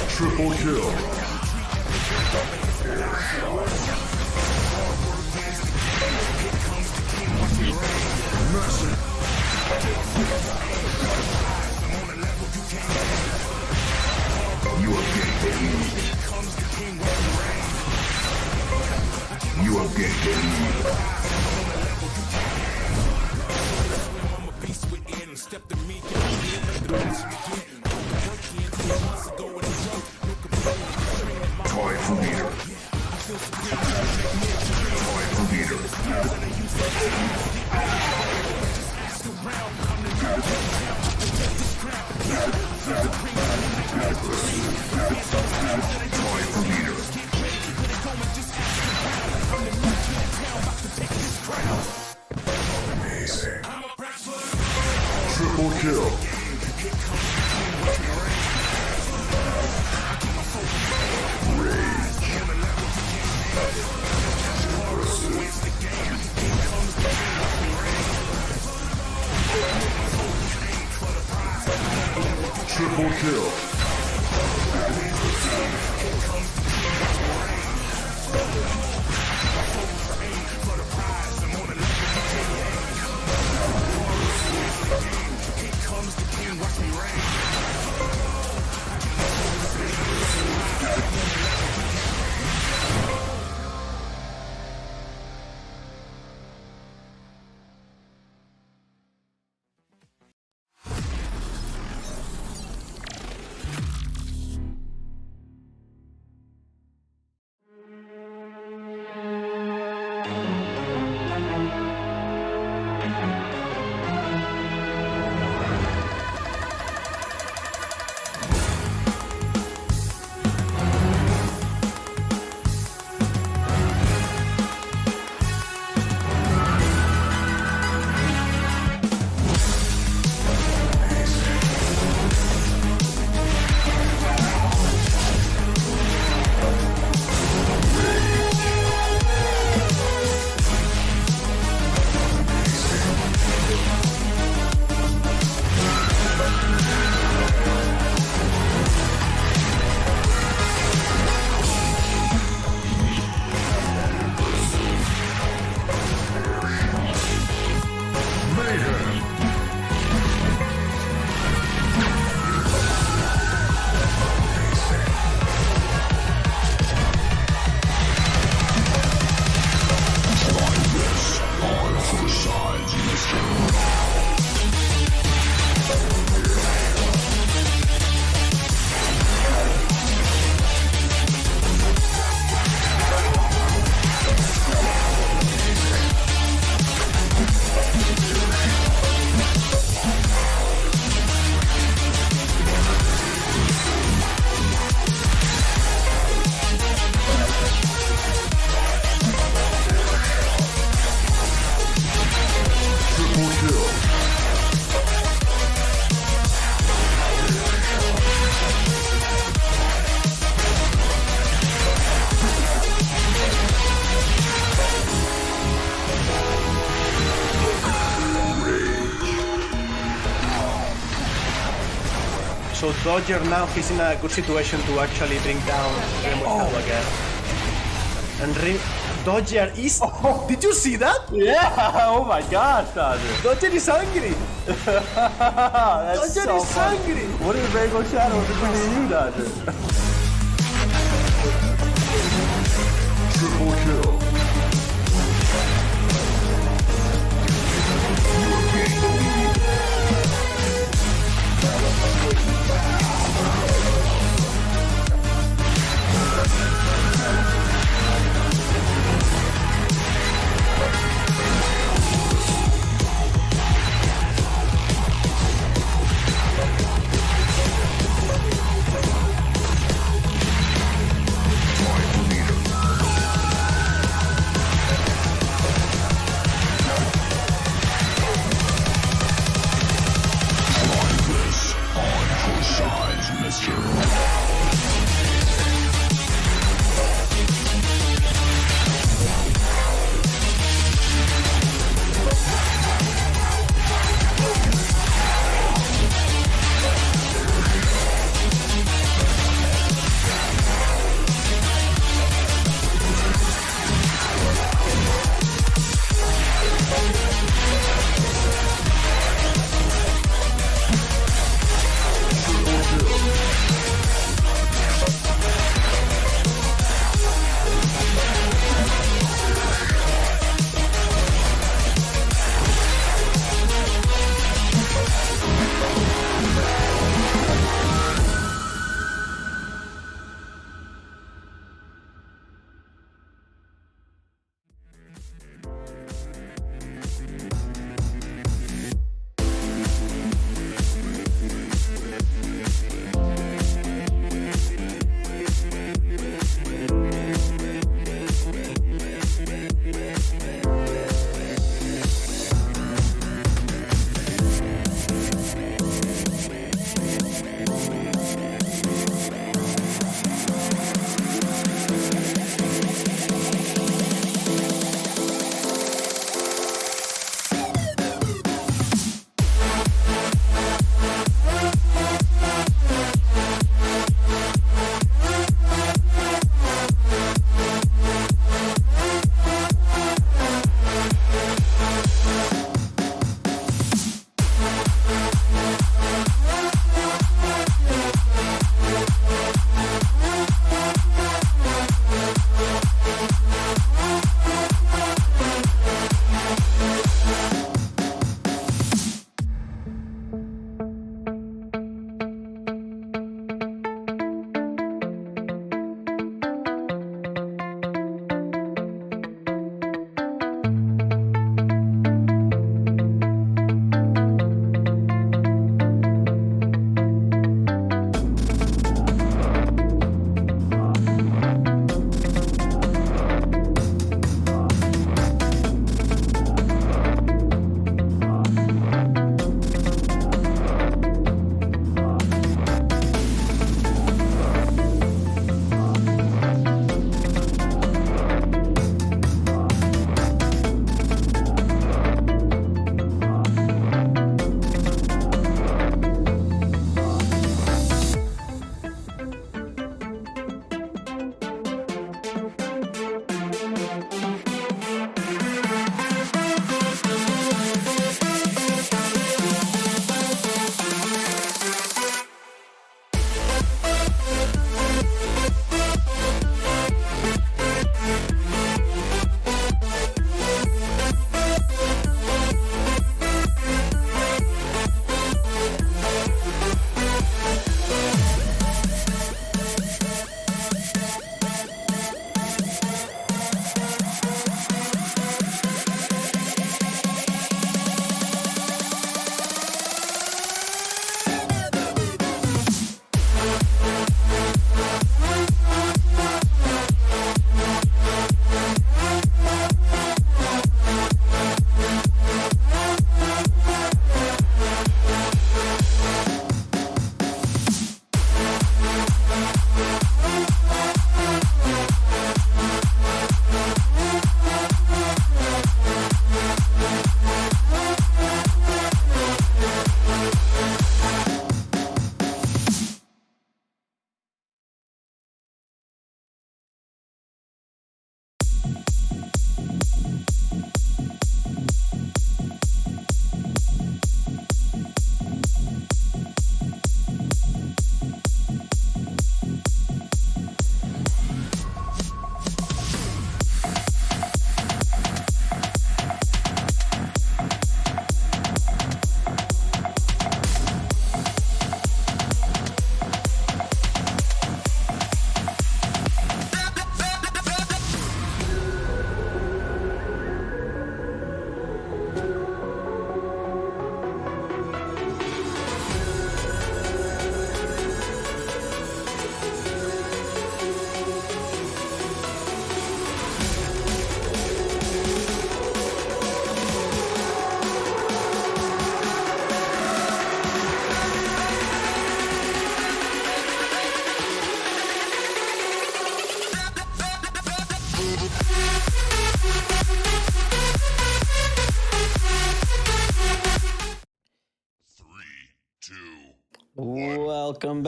Triple kill. You have gained the lead. You have gained the lead. Time for leader. Time for leader. Time for leader. Amazing. Triple kill. Triple kill. Dodger now he's in a good situation to actually bring down Hell again. And Dodger is... Did you see that? Yeah, oh my gosh, Dodger. Dodger is angry. That's Dodger so is funny. angry. What is Rainbow Shadow between you, Dodger? Triple kill.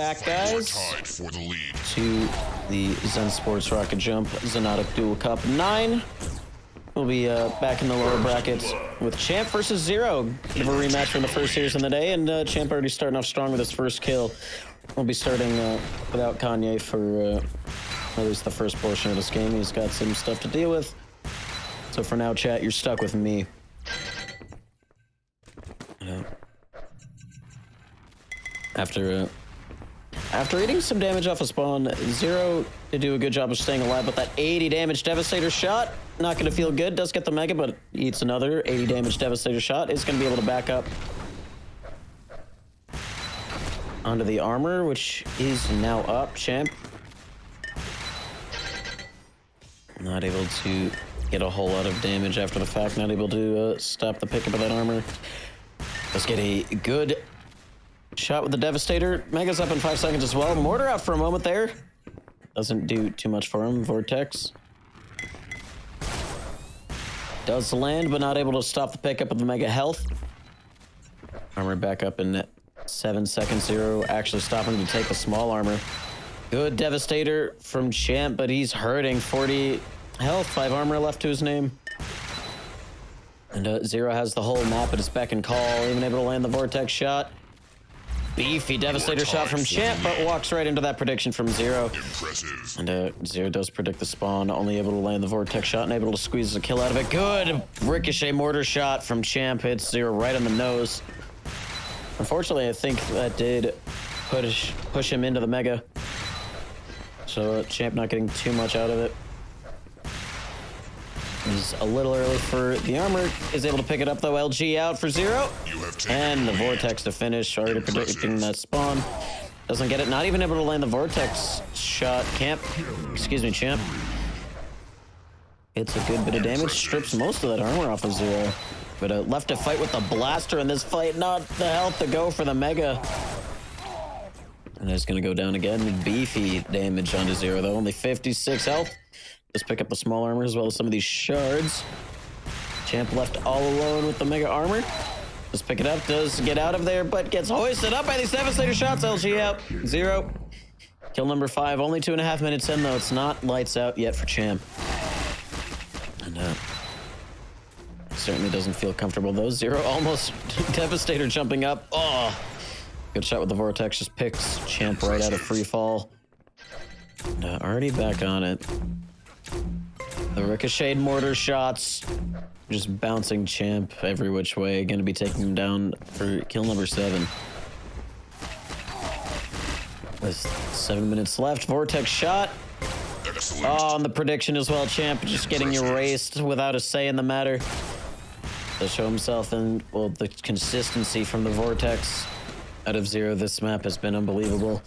back, guys, Tied for the lead. to the Zen Sports Rocket Jump Xonotic Duel Cup 9. We'll be back in the lower brackets with Champ versus Zero. Bit of a rematch from the first series in the day, and Champ already starting off strong with his first kill. We'll be starting without Kanye for at least the first portion of this game. He's got some stuff to deal with. So for now, chat, you're stuck with me. After eating some damage off a spawn, Zero did do a good job of staying alive, but that 80 damage Devastator shot, not going to feel good. Does get the Mega, but eats another 80 damage Devastator shot. Is going to be able to back up onto the armor, which is now up. Champ not able to get a whole lot of damage after the fact. Not able to stop the pickup of that armor. Let's get a good shot with the Devastator. Mega's up in 5 seconds as well. Mortar out for a moment there. Doesn't do too much for him. Vortex does land, but not able to stop the pickup of the Mega health. Armor back up in 7 seconds. Zero actually stopping to take the small armor. Good Devastator from Champ, but he's hurting. 40 health, 5 armor left to his name. And Zero has the whole map at his beck and call. Even able to land the Vortex shot. Beefy Devastator shot from Champ, but walks right into that prediction from Zero. Impressive. And Zero does predict the spawn, only able to land the Vortex shot and able to squeeze a kill out of it. Good Ricochet mortar shot from Champ, hits Zero right on the nose. Unfortunately, I think that did push him into the Mega. So Champ not getting too much out of it. Is a little early for the armor. Is able to pick it up though. LG out for Zero. And the Vortex to finish. Already predicting that spawn. Doesn't get it. Not even able to land the Vortex shot. Champ. It's a good bit of damage. Strips most of that armor off of Zero. But left to fight with the blaster in this fight. Not the health to go for the Mega. And it's going to go down again. Beefy damage onto Zero though. Only 56 health. Just pick up the small armor as well as some of these shards. Champ left all alone with the Mega armor. Just pick it up, does get out of there, but gets hoisted up by these Devastator shots. LG out. Zero. Kill number 5. Only 2.5 minutes in, though. It's not lights out yet for Champ. And certainly doesn't feel comfortable, though. Zero almost Devastator jumping up. Oh, good shot with the Vortex. Just picks Champ right out of free fall. And, already back on it. The ricocheted mortar shots, just bouncing Champ every which way. Going to be taking him down for kill number 7. With 7 minutes left, Vortex shot. Excellent. Oh, and the prediction as well. Champ just getting erased without a say in the matter. To show himself and, well, the consistency from the Vortex out of Zero this map has been unbelievable.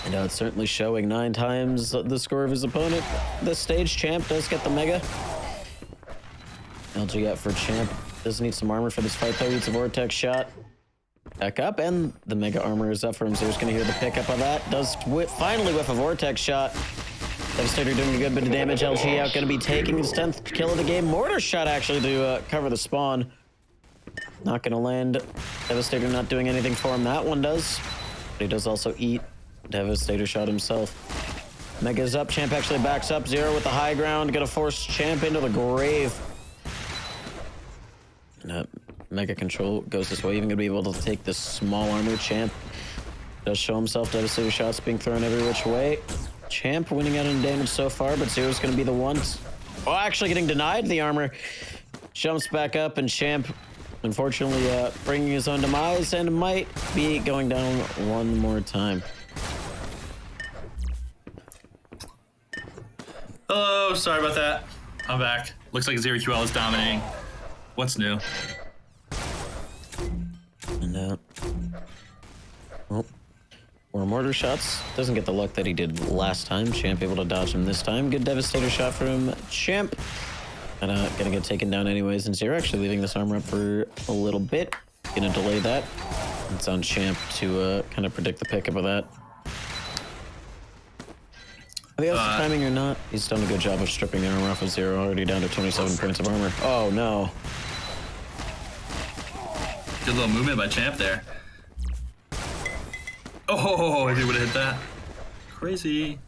And it's certainly showing 9 times the score of his opponent. This stage, Champ does get the Mega. LG out for Champ. Does need some armor for this fight, though. Eats a Vortex shot. Back up, and the Mega armor is up for him. So he's going to hear the pickup of that. Does finally whiff a Vortex shot. Devastator doing a good bit of damage. LG out, going to be taking his 10th kill of the game. Mortar shot, actually, to cover the spawn. Not going to land. Devastator not doing anything for him. That one does. But he does also eat Devastator shot himself. Mega's up. Champ actually backs up. Zero with the high ground. Gonna force Champ into the grave. And, Mega control goes this way. Even gonna be able to take this small armor. Champ does show himself. Devastator shots being thrown every which way. Champ winning out in damage so far, but Zero's gonna be the one. Oh, actually getting denied the armor. Jumps back up, and Champ, unfortunately, bringing his own demise and might be going down one more time. Hello, sorry about that. I'm back. Looks like Zero QL is dominating. What's new? And well, more mortar shots. Doesn't get the luck that he did last time. Champ able to dodge him this time. Good Devastator shot from Champ. And gonna get taken down anyways. And Zero actually leaving this armor up for a little bit. Gonna delay that. It's on Champ to kind of predict the pickup of that. I think that's the timing or not. He's done a good job of stripping the armor off of Zero. Already down to 27 points of armor. Oh no. Good little movement by Champ there. Oh, Oh, if he would have hit that. Crazy.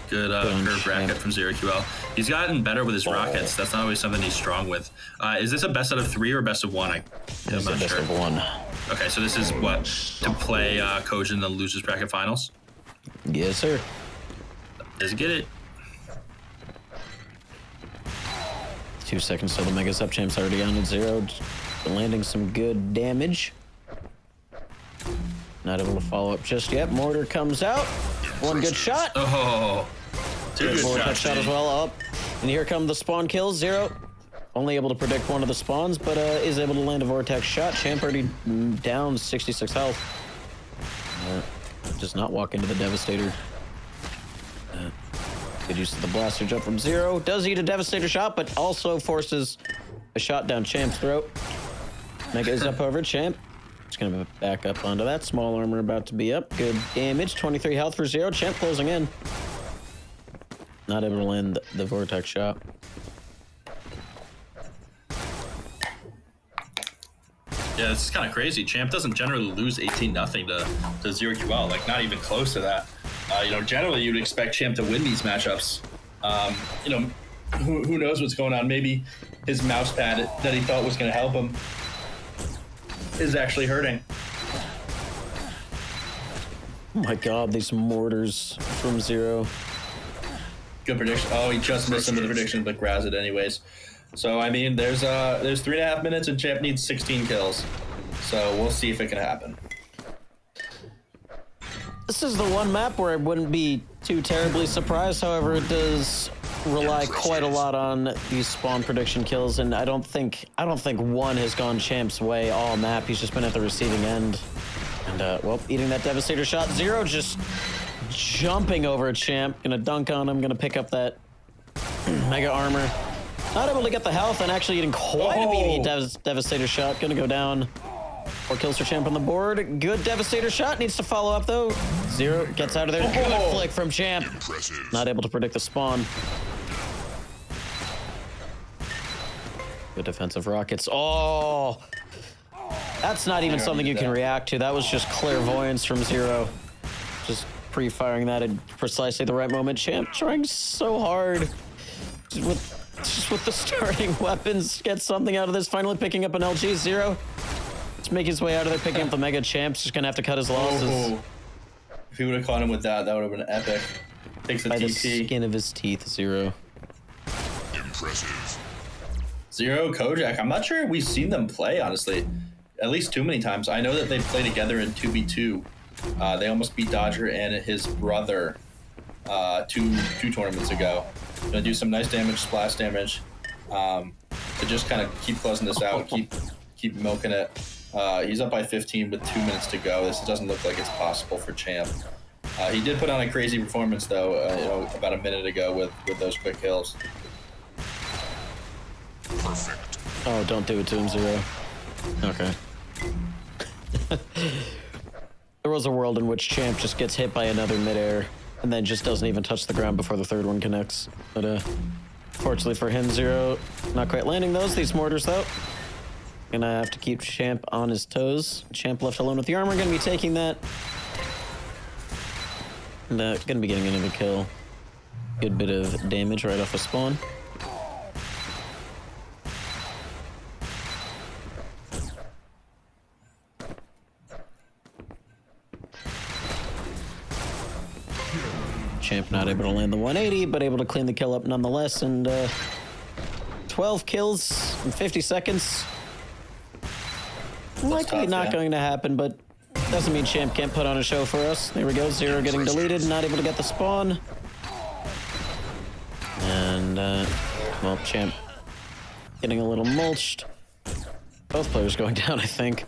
Good curve bracket from ZeroQL. He's gotten better with his rockets. That's not always something he's strong with. Is this a best out of 3 or best of 1? I'm not sure. Best of 1. Okay, so this is what, to play Kojin in the losers bracket finals? Yes, sir. Let's get it. 2 seconds till the Mega Sub Champ's already on at 0. Landing some good damage. Not able to follow up just yet. Mortar comes out. 1 good shot. Oh, 2 good shots. Shot as well up. And here come the spawn kills. 0. Only able to predict one of the spawns, but is able to land a Vortex shot. Champ already down 66 health. Does not walk into the Devastator. Good use of the blaster jump from 0. Does eat a Devastator shot, but also forces a shot down Champ's throat. Mega is up over Champ. Just gonna back up onto that. Small armor about to be up. Good damage. 23 health for 0. Champ closing in. Not able to land the Vortex shot. Yeah, this is kind of crazy. Champ doesn't generally lose 18-0 to ZeroQL, like not even close to that. Generally you'd expect Champ to win these matchups. Who knows what's going on? Maybe his mouse pad that he thought was going to help him is actually hurting. Oh my god, these mortars from 0. Good prediction. Oh, he just missed some of the prediction, but grabs it anyways. So, I mean, there's 3.5 minutes and Champ needs 16 kills. So we'll see if it can happen. This is the one map where I wouldn't be too terribly surprised. However, it does rely quite a lot on these spawn prediction kills, and I don't think one has gone Champ's way all map. He's just been at the receiving end. And, eating that Devastator shot. 0 just jumping over Champ. Gonna dunk on him, gonna pick up that Mega Armor. Not able to get the health and actually eating quite a meaty Devastator shot. Gonna go down. 4 kills for Champ on the board. Good Devastator shot. Needs to follow up, though. 0 gets out of there. Good flick from Champ. Not able to predict the spawn. Good defensive rockets. Oh! That's not even something you can react to. That was just clairvoyance from 0. Just pre-firing that at precisely the right moment. Champ trying so hard. Just with the starting weapons, get something out of this. Finally picking up an LG. 0. Let's make his way out of there, picking up the Mega Champ's just gonna have to cut his losses. If he would have caught him with that, that would have been epic. Takes the By TP. the skin of his teeth, 0. Impressive. 0, Kojak. I'm not sure we've seen them play, honestly. At least too many times. I know that they play together in 2v2. They almost beat Dodger and his brother two tournaments ago. Gonna do some nice damage, splash damage, to just kind of keep closing this out, keep milking it. He's up by 15 with 2 minutes to go. This doesn't look like it's possible for Champ. He did put on a crazy performance though, about a minute ago with those quick kills. Perfect. Oh, don't do it to him, 0. Okay. There was a world in which Champ just gets hit by another midair and then just doesn't even touch the ground before the 3rd one connects. But fortunately for him, 0 not quite landing those. These mortars though. Gonna have to keep Champ on his toes. Champ left alone with the armor. Gonna be taking that. And gonna be getting another kill. Good bit of damage right off a spawn. Champ not able to land the 180, but able to clean the kill up nonetheless. And 12 kills in 50 seconds. Likely not going to happen, but doesn't mean Champ can't put on a show for us. There we go, 0 getting deleted, not able to get the spawn. And, Champ getting a little mulched. Both players going down, I think.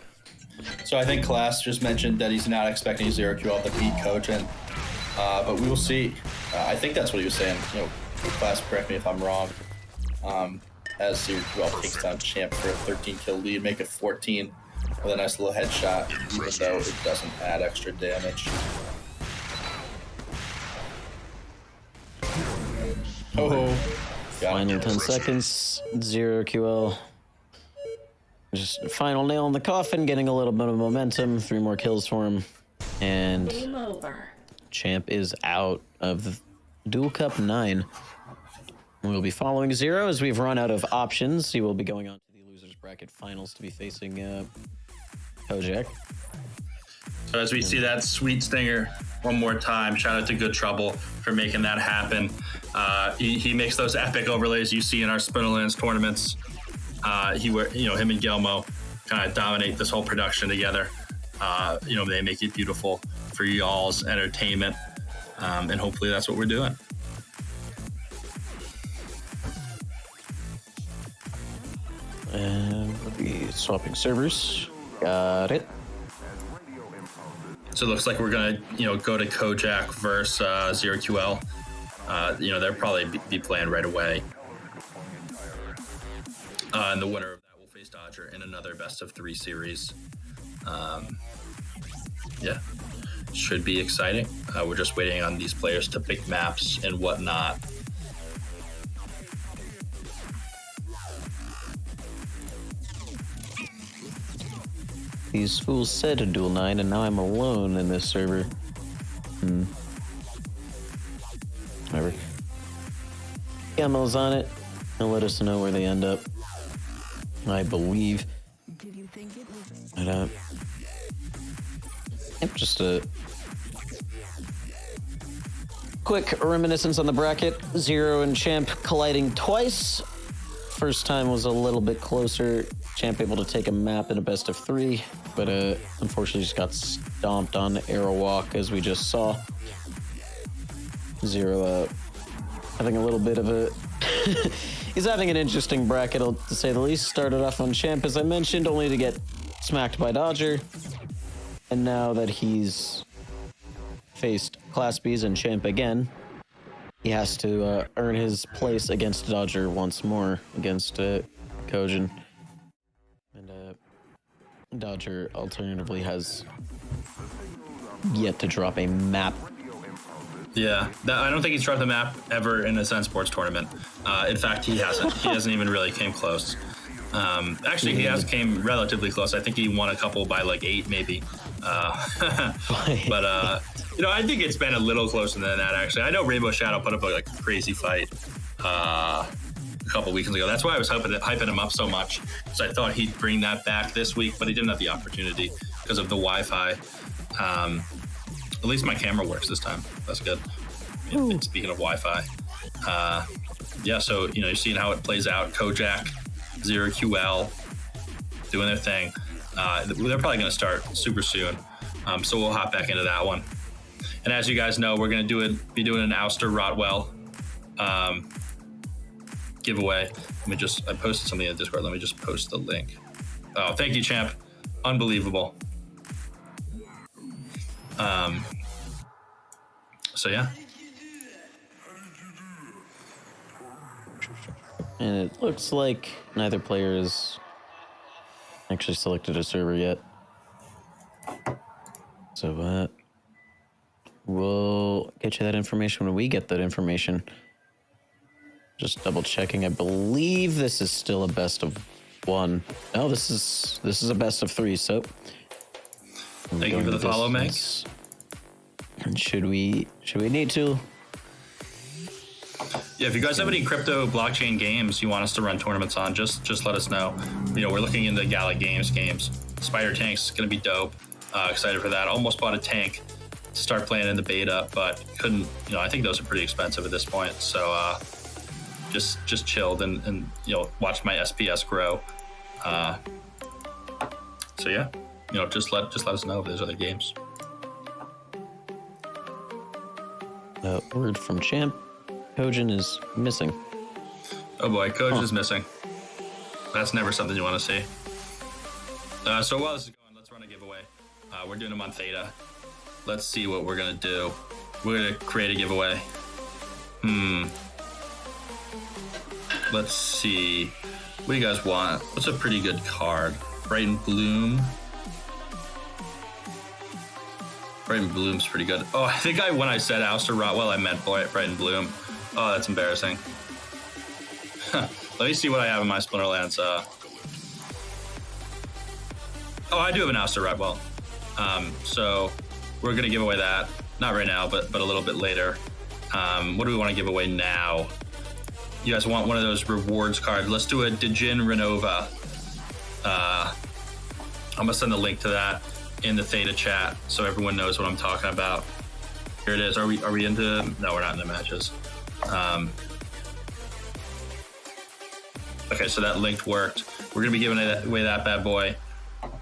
So I think Class just mentioned that he's not expecting ZeroQL to beat Kojin, but we will see. I think that's what he was saying. Class, correct me if I'm wrong. As ZeroQL takes down Champ for a 13-kill lead, make it 14 with a nice little headshot, even though it doesn't add extra damage. Oh, Final 10 seconds. ZeroQL Just final nail in the coffin, getting a little bit of momentum. 3 more kills for him. And Game over. Champ is out of the Duel Cup 9. We'll be following Zero as we've run out of options. He will be going on to the losers bracket finals to be facing Kojak. So as we see that sweet stinger one more time, shout out to Good Trouble for making that happen. He makes those epic overlays you see in our Spinnerlands tournaments. Him and Gelmo kind of dominate this whole production together. They make it beautiful for y'all's entertainment, and hopefully that's what we're doing. And we'll be swapping servers. Got it. So it looks like we're gonna, go to Kojak versus 0QL. They'll probably be playing right away. And the winner of that will face Dodger in another best of 3 series. Should be exciting. We're just waiting on these players to pick maps and whatnot. These fools said to Duel 9, and now I'm alone in this server. Whatever. Gamo's on it. He'll let us know where they end up. I believe. But, just a quick reminiscence on the bracket. Zero and Champ colliding twice. First time was a little bit closer. Champ able to take a map in a best of 3, but unfortunately just got stomped on Aerowalk, as we just saw. Zero having a little bit of a... He's having an interesting bracket, to say the least. Started off on Champ, as I mentioned, only to get smacked by Dodger. And now that he's faced Class Bs and Champ again, he has to earn his place against Dodger once more, against Kojin. And Dodger alternatively has yet to drop a map. Yeah, I don't think he's dropped the map ever in a Esports tournament. In fact, he hasn't. He hasn't even really came close. Actually, he has came relatively close. I think he won a couple by like 8, maybe. But I think it's been a little closer than that. Actually, I know Rainbow Shadow put up a crazy fight a couple weekends ago. That's why I was hyping him up so much. So I thought he'd bring that back this week, but he didn't have the opportunity because of the Wi-Fi. At least my camera works this time. That's good. And speaking of Wi-Fi, so you're seeing how it plays out. Kojak, 0QL, doing their thing. They're probably going to start super soon, so we'll hop back into that one. And as you guys know, we're going to be doing an Ouster Rotwell giveaway. I posted something in Discord. Let me just post the link. Oh, thank you, Champ. Unbelievable. So yeah. And it looks like neither player has actually selected a server yet. So we'll get you that information when we get that information. Just double checking. I believe this is still a best of 1. No, this is a best of 3. So thank you for the follow, Meg. And should we need to? Yeah, if you guys have any crypto blockchain games you want us to run tournaments on, just let us know. We're looking into Gallic games. Spider Tank's gonna be dope. Excited for that. Almost bought a tank to start playing in the beta, but couldn't. I think those are pretty expensive at this point. So just chilled and watched my SPS grow. So yeah, just let us know if there's other games. Word from Champ. Kojin is missing. Oh boy, Kojin is missing. That's never something you want to see. So while this is going, let's run a giveaway. We're doing them on Theta. Let's see what we're going to do. We're going to create a giveaway. Let's see. What do you guys want? What's a pretty good card? Bright and Bloom. Bright and Bloom's pretty good. Oh, I think when I said Ouster Rotwell, I meant Bright and Bloom. Oh, that's embarrassing. Let me see what I have in my Splinterlands Oh, I do have an Ouster right well. So we're going to give away that. Not right now, but a little bit later. What do we want to give away now? You guys want one of those rewards cards? Let's do a Djinn Renova. I'm going to send the link to that in the Theta chat so everyone knows what I'm talking about. Here it is. Are we into... No, we're not in the matches. Okay, so that link worked. We're going to be giving away that bad boy.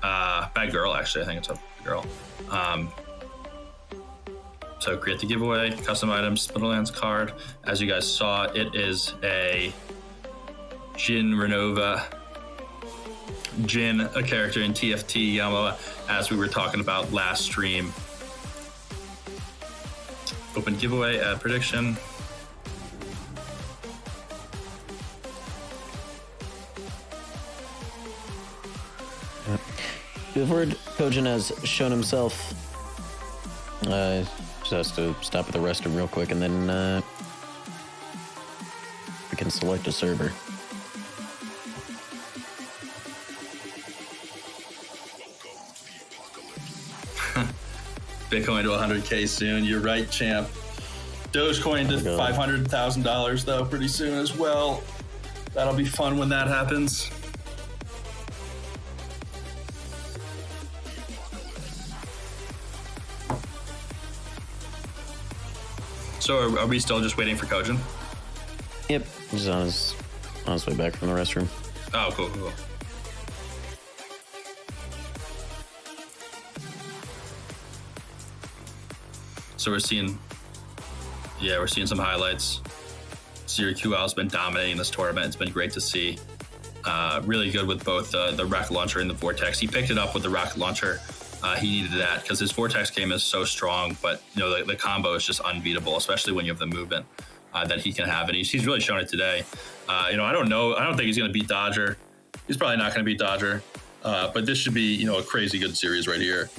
Bad girl, actually. I think it's a girl. So create the giveaway, custom items, Splinterlands card. As you guys saw, it is a Djinn Renova. Djinn, a character in TFT Yama, as we were talking about last stream. Open giveaway, add prediction. Before Kojin has shown himself, just has to stop at the restroom real quick, and then we can select a server. Bitcoin to 100K soon. You're right, champ. Dogecoin to $500,000 though pretty soon as well. That'll be fun when that happens. So are we still just waiting for Kojin? Yep, he's on his way back from the restroom. Oh, cool. So we're seeing some highlights. ZeroQL's been dominating this tournament. It's been great to see. Really good with both the rocket launcher and the vortex. He picked it up with the rocket launcher. He needed that because his vortex game is so strong, but the combo is just unbeatable, especially when you have the movement that he can have, and he's really shown it today. I don't know. I don't think he's going to beat Dodger. He's probably not going to beat Dodger, but this should be a crazy good series right here.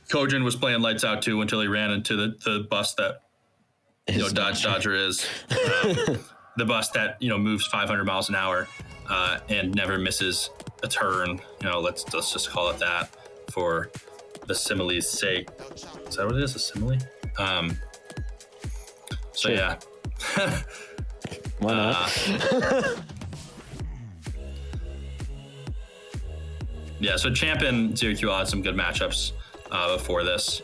Kojin was playing lights out too until he ran into the bus that Dodger is. The bus that moves 500 miles an hour and never misses a turn. Let's just call it that for the simile's sake. Is that what it is? A simile? So sure. Yeah. Why not? Yeah, so Champ and ZeroQL had some good matchups before this.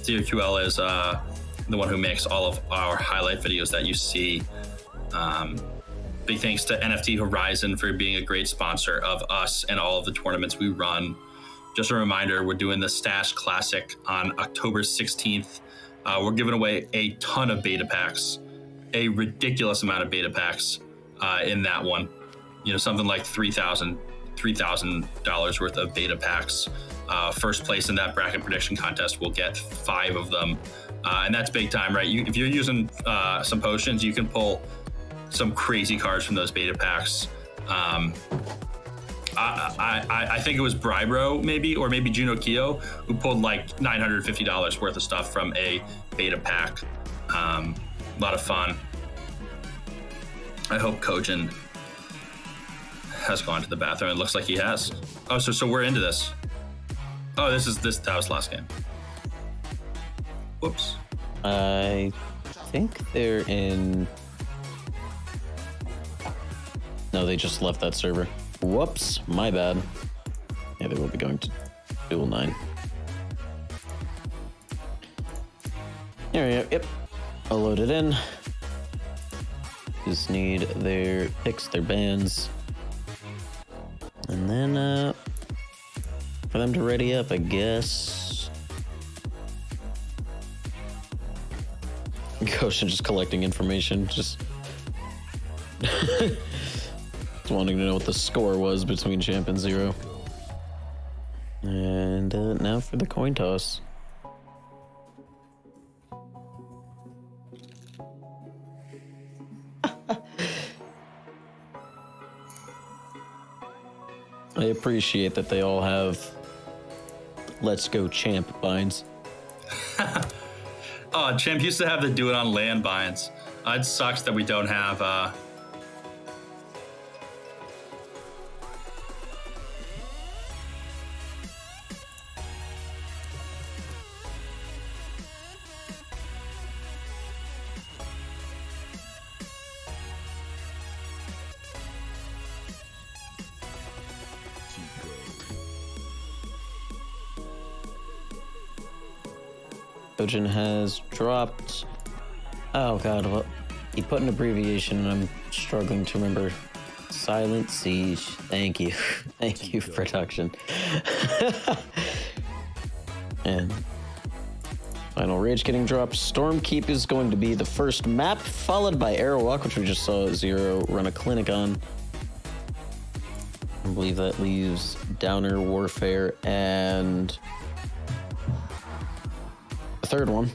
ZeroQL is the one who makes all of our highlight videos that you see. Big thanks to NFT Horizon for being a great sponsor of us and all of the tournaments we run. Just a reminder, we're doing the Stash Classic on October 16th. We're giving away a ton of beta packs, a ridiculous amount of beta packs in that one. Something like $3,000 worth of beta packs. First place in that bracket prediction contest will get 5 of them. And that's big time, right? If you're using some potions, you can pull some crazy cards from those beta packs. I think it was Brybro maybe, or maybe Juno Kyo, who pulled like $950 worth of stuff from a beta pack. A lot of fun. I hope Kojin has gone to the bathroom. It looks like he has. Oh, so we're into this. Oh, that was last game. Whoops. I think they're in... No, they just left that server. Whoops, my bad. Yeah, they will be going to Duel 9. There we go, yep. I'll load it in. Just need their picks, their bands. And then, for them to ready up, I guess. Goshen just collecting information, just wanting to know what the score was between Champ and Zero. And now for the coin toss. I appreciate that they all have Let's Go Champ binds. Oh, Champ used to have the do it on land binds. It sucks that we don't have Kojin has dropped. Oh god, well, he put an abbreviation and I'm struggling to remember. Silent Siege. Thank you. Thank you, production. And final rage getting dropped. Stormkeep is going to be the first map, followed by Airwalk, which we just saw Zero run a clinic on. I believe that leaves Downer, Warfare, and the third one.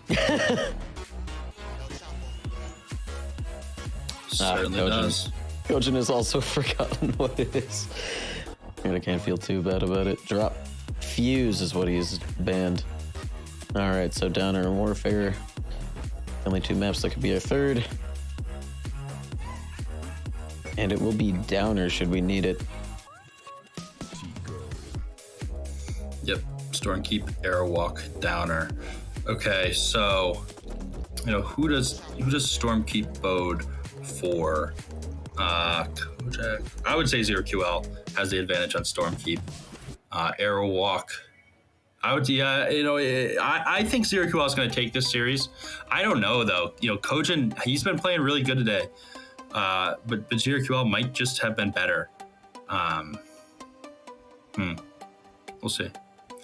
Certainly does. Kojin has also forgotten what it is. And I can't feel too bad about it. Drop. Fuse is what he's banned. Alright, so Downer and Warfare. Only 2 maps that could be a third. And it will be Downer should we need it. Yep, Stormkeep, Airwalk, Downer. Okay, so who does Stormkeep bode for? Kojak. I would say 0QL has the advantage on Stormkeep. Airwalk. I think 0QL is going to take this series. I don't know though. Kojin, he's been playing really good today. But 0QL might just have been better. We'll see.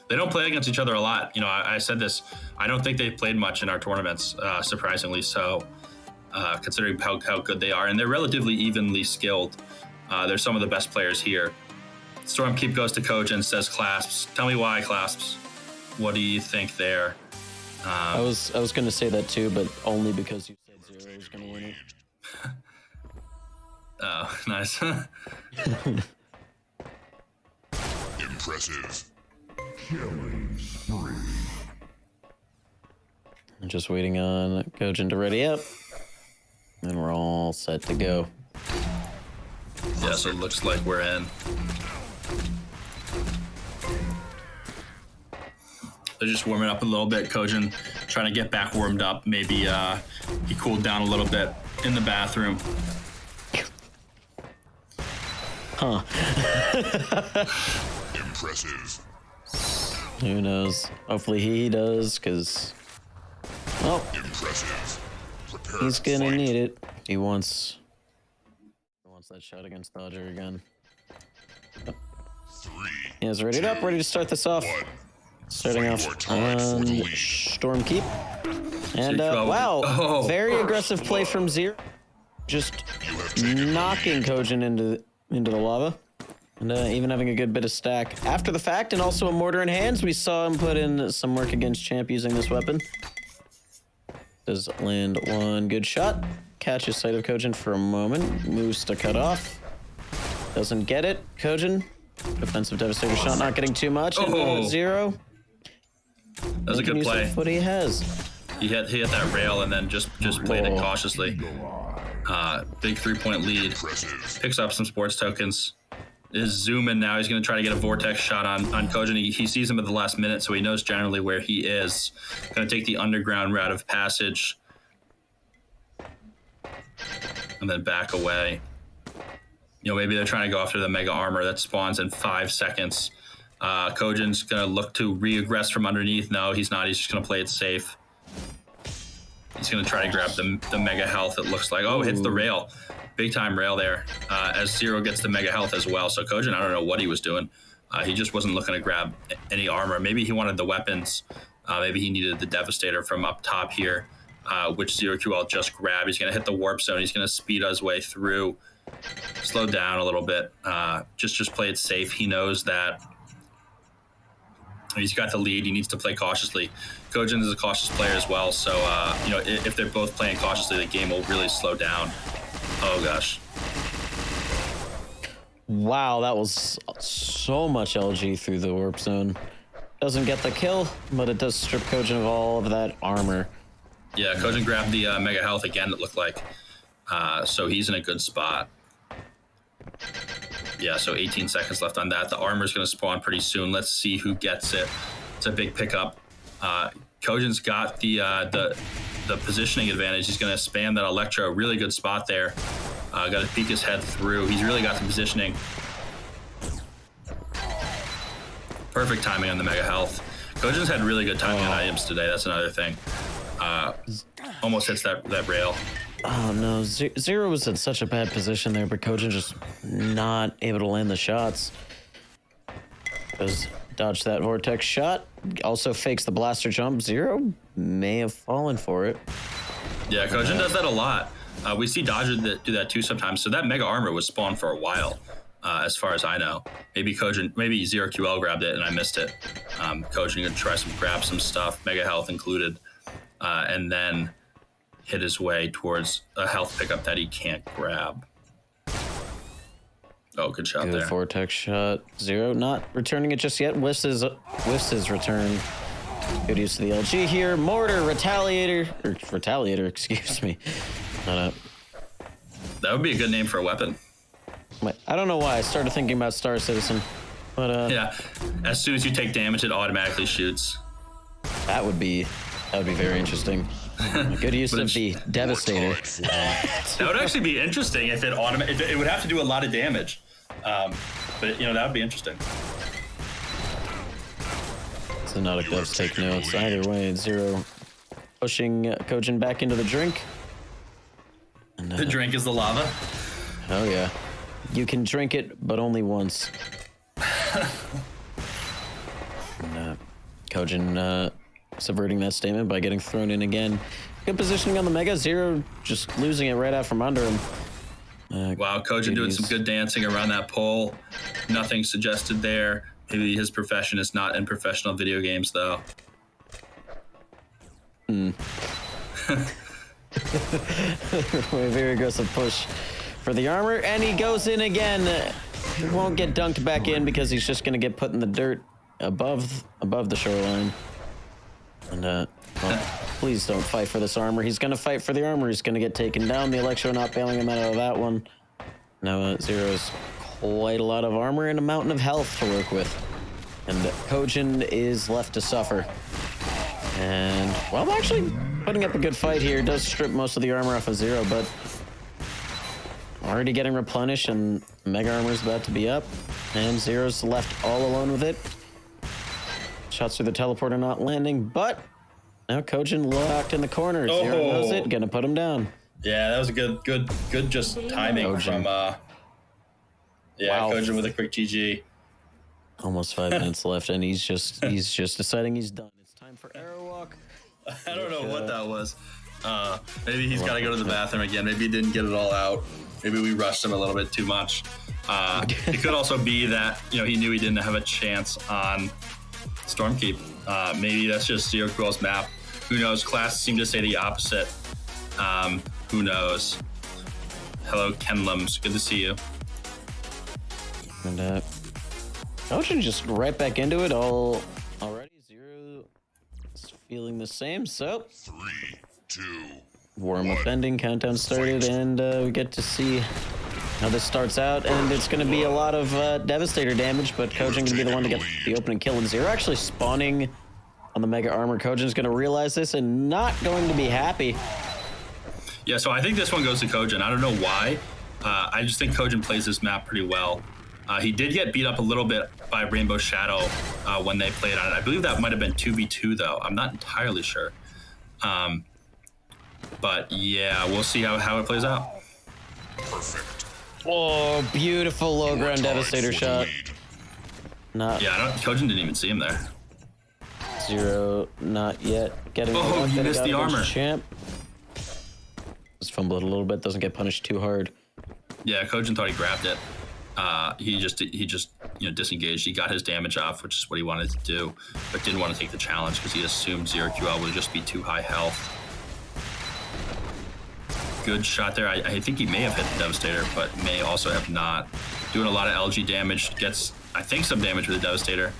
They don't play against each other a lot. I said this. I don't think they've played much in our tournaments, surprisingly so. Considering how good they are, and they're relatively evenly skilled. They're some of the best players here. Stormkeep goes to Kojin, says Clasps. Tell me why, Clasps. What do you think there? I was going to say that too, but only because you said Zero is going to win it. Oh, nice. Impressive. I'm just waiting on Kojin to ready up. And we're all set to go. Yeah, so it looks like we're in. They're just warming up a little bit. Kojin trying to get back warmed up. Maybe he cooled down a little bit in the bathroom. Huh. Impressive. Who knows? Hopefully he does, because... well, Impressive. Prepare he's to gonna fight. need it. He wants that shot against Dodger again. 3. He is ready up, ready to start this off. 1. Starting off Fight or tied for on the lead. Stormkeep. And wow, Oh. very aggressive play from Zero. Just You have taken knocking Kojin into the lava. And even having a good bit of stack after the fact, and also a mortar in hands. We saw him put in some work against Champ using this weapon. Does land one good shot. Catches sight of Kojin for a moment. Moves to cut off. Doesn't get it. Kojin. Defensive Devastator shot, not getting too much. And Oh. Zero. That was a good Use play. What he has. He hit that rail and then just played it cautiously. Big 3-point lead. Impressive. Picks up some sports tokens. Is zooming now. He's going to try to get a vortex shot on Kojin. He sees him at the last minute, so he knows generally where he is. Going to take the underground route of passage. And then back away. Maybe they're trying to go after the mega armor that spawns in 5 seconds. Kojin's going to look to re-aggress from underneath. No, he's not. He's just going to play it safe. He's going to try to grab the mega health, it looks like. Oh, hits the rail. Big time rail there, as Zero gets the mega health as well. So Kojin, I don't know what he was doing. He just wasn't looking to grab any armor. Maybe he wanted the weapons. Maybe he needed the Devastator from up top here, which 0QL just grabbed. He's going to hit the warp zone. He's going to speed his way through. Slow down a little bit. Just play it safe. He knows that he's got the lead. He needs to play cautiously. Kojin is a cautious player as well. So, if they're both playing cautiously, the game will really slow down. Oh, gosh. Wow, that was so much LG through the warp zone. Doesn't get the kill, but it does strip Kojin of all of that armor. Yeah, Kojin grabbed the mega health again, it looked like. So he's in a good spot. Yeah, so 18 seconds left on that. The armor's going to spawn pretty soon. Let's see who gets it. It's a big pickup. Kojin's got the positioning advantage. He's going to spam that Electro. Really good spot there. Got to peek his head through. He's really got the positioning. Perfect timing on the mega health. Kojin's had really good timing on items today. That's another thing. Almost hits that rail. Oh no, Zero was in such a bad position there, but Kojin just not able to land the shots. Does dodge that vortex shot. Also fakes the blaster jump. Zero may have fallen for it. Yeah, Kojin does that a lot. We see Dodger do that too sometimes. So that mega armor was spawned for a while, as far as I know. Maybe Zero QL grabbed it and I missed it. Kojin gonna try grab some stuff, mega health included, and then hit his way towards a health pickup that he can't grab. Oh, good shot there. Vortex shot. Zero not returning it just yet. Whiffs his return. Good use of the LG here. Mortar, Retaliator, excuse me. That would be a good name for a weapon. I don't know why I started thinking about Star Citizen, but yeah, as soon as you take damage, it automatically shoots. That would be very interesting. Good use of the Devastator. That would actually be interesting if it would have to do a lot of damage, but that would be interesting. Xonotic does take notes. Either way, Zero pushing Kojin back into the drink. And, the drink is the lava? Oh yeah. You can drink it, but only once. And, Kojin subverting that statement by getting thrown in again. Good positioning on the Mega. Zero just losing it right out from under him. Wow, Kojin doing some good dancing around that pole. Nothing suggested there. Maybe his profession is not in professional video games, though. Very aggressive push for the armor, and he goes in again. He won't get dunked back in because he's just going to get put in the dirt above the shoreline. And well, please don't fight for this armor. He's going to fight for the armor. He's going to get taken down. The Electro not bailing him out of that one. Now Zero's quite a lot of armor and a mountain of health to work with. And Kojin is left to suffer. And, well, actually putting up a good fight here. Does strip most of the armor off of Zero, but already getting replenished, and Mega Armor's about to be up. And Zero's left all alone with it. Shots through the teleporter not landing, but now Kojin locked in the corner. Zero knows it, gonna put him down. Yeah, that was a good just timing Kojin. from wow. Kojin with a quick GG. Almost 5 minutes left, and he's just deciding he's done. It's time for Arrow Walk. I don't know what that was. Maybe he's got to go to the bathroom again. Maybe he didn't get it all out. Maybe we rushed him a little bit too much. It could also be that he knew he didn't have a chance on Stormkeep. Maybe that's just Zero Quill's map. Who knows? Class seemed to say the opposite. Who knows? Hello, Kenlums. Good to see you. And Kojin just right back into it already. Zero is feeling the same. So 3, 2, warm-up ending, countdown started, and we get to see how this starts out. And it's going to be a lot of Devastator damage, but Kojin going to be the one to get the opening kill. And Zero actually spawning on the Mega Armor. Kojin's going to realize this and not going to be happy. Yeah, so I think this one goes to Kojin. I don't know why. I just think Kojin plays this map pretty well. He did get beat up a little bit by Rainbow Shadow when they played on it. I believe that might have been 2v2, though. I'm not entirely sure. But yeah, we'll see how it plays out. perfect. Oh, beautiful low ground Devastator shot. Kojin didn't even see him there. Zero, not yet getting. Oh, you missed the armor. Champ. Just fumbled a little bit. Doesn't get punished too hard. Yeah, Kojin thought he grabbed it. He just disengaged. He got his damage off, which is what he wanted to do, but didn't want to take the challenge because he assumed Zero QL would just be too high health. Good shot there. I think he may have hit the Devastator, but may also have not. Doing a lot of LG damage. Gets, I think, some damage with the Devastator.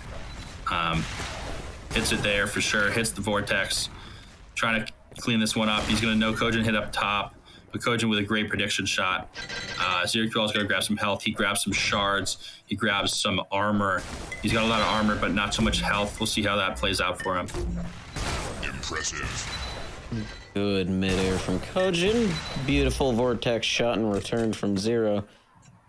Hits it there for sure. Hits the Vortex. Trying to clean this one up. He's going to know Kojin hit up top. But Kojin with a great prediction shot. Zero QL is going to grab some health. He grabs some shards. He grabs some armor. He's got a lot of armor, but not so much health. We'll see how that plays out for him. Impressive. Good midair from Kojin. Beautiful Vortex shot in return from Zero.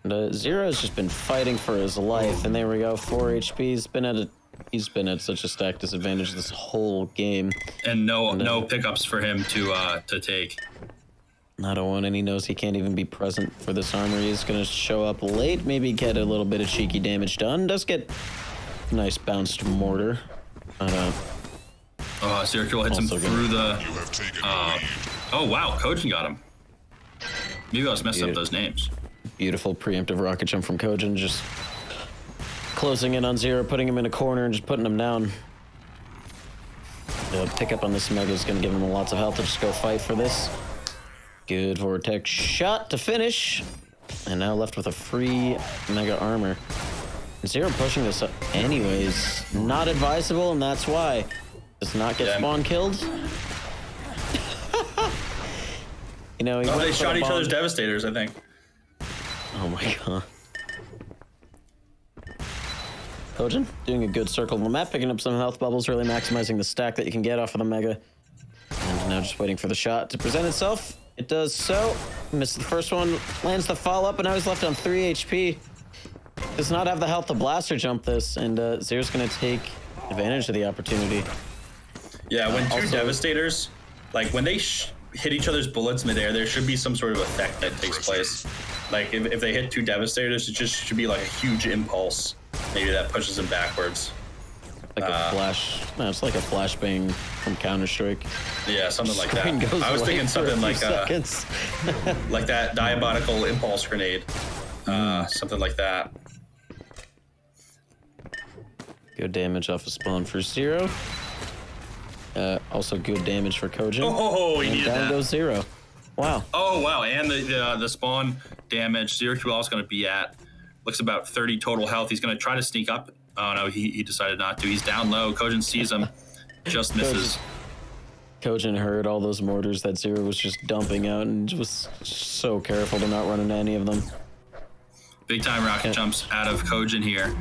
And, Zero has just been fighting for his life. And there we go. 4 HP. He's been at a He's been at such a stack disadvantage this whole game. And no pickups for him to take. Not a one, and he knows he can't even be present for this armor. He's gonna show up late, maybe get a little bit of cheeky damage done. Does get a nice bounced mortar. Zero hits him through the. Oh wow, Kojin got him. Maybe I was messing up those names. Beautiful preemptive rocket jump from Kojin, just closing in on Zero, putting him in a corner and just putting him down. The pickup on this Mega is going to give him lots of health to just go fight for this. Good Vortex shot to finish. And now left with a free Mega Armor. Zero pushing this up anyways. Not advisable, and that's why. Does not get spawn killed. You know, they shot each other's Devastators, I think. Oh my god. Kojin doing a good circle on the map, picking up some health bubbles, really maximizing the stack that you can get off of the Mega. And now just waiting for the shot to present itself. It does so. Missed the first one, lands the follow-up, and now he's left on 3 HP. Does not have the health to blaster jump this, and Zero's gonna take advantage of the opportunity. Yeah, when two Devastators, like when they hit each other's bullets midair, there should be some sort of effect that takes place. Like if they hit two Devastators, it just should be like a huge impulse. Maybe that pushes them backwards. Like a flash. No, it's like a flashbang from Counter-Strike. Yeah, something like that. I was thinking something like like that diabolical impulse grenade. Something like that. Good damage off of spawn for Zero. Also good damage for Kojin. Oh, he and needed down that. goes Zero. Wow. Oh, wow. And the spawn damage, Zero QL is going to be at, looks about 30 total health. He's going to try to sneak up. Oh, no, he decided not to. He's down low. Kojin sees him, just misses. Kojin heard all those mortars that Zero was just dumping out and was so careful to not run into any of them. Big time rocket jumps out of Kojin here.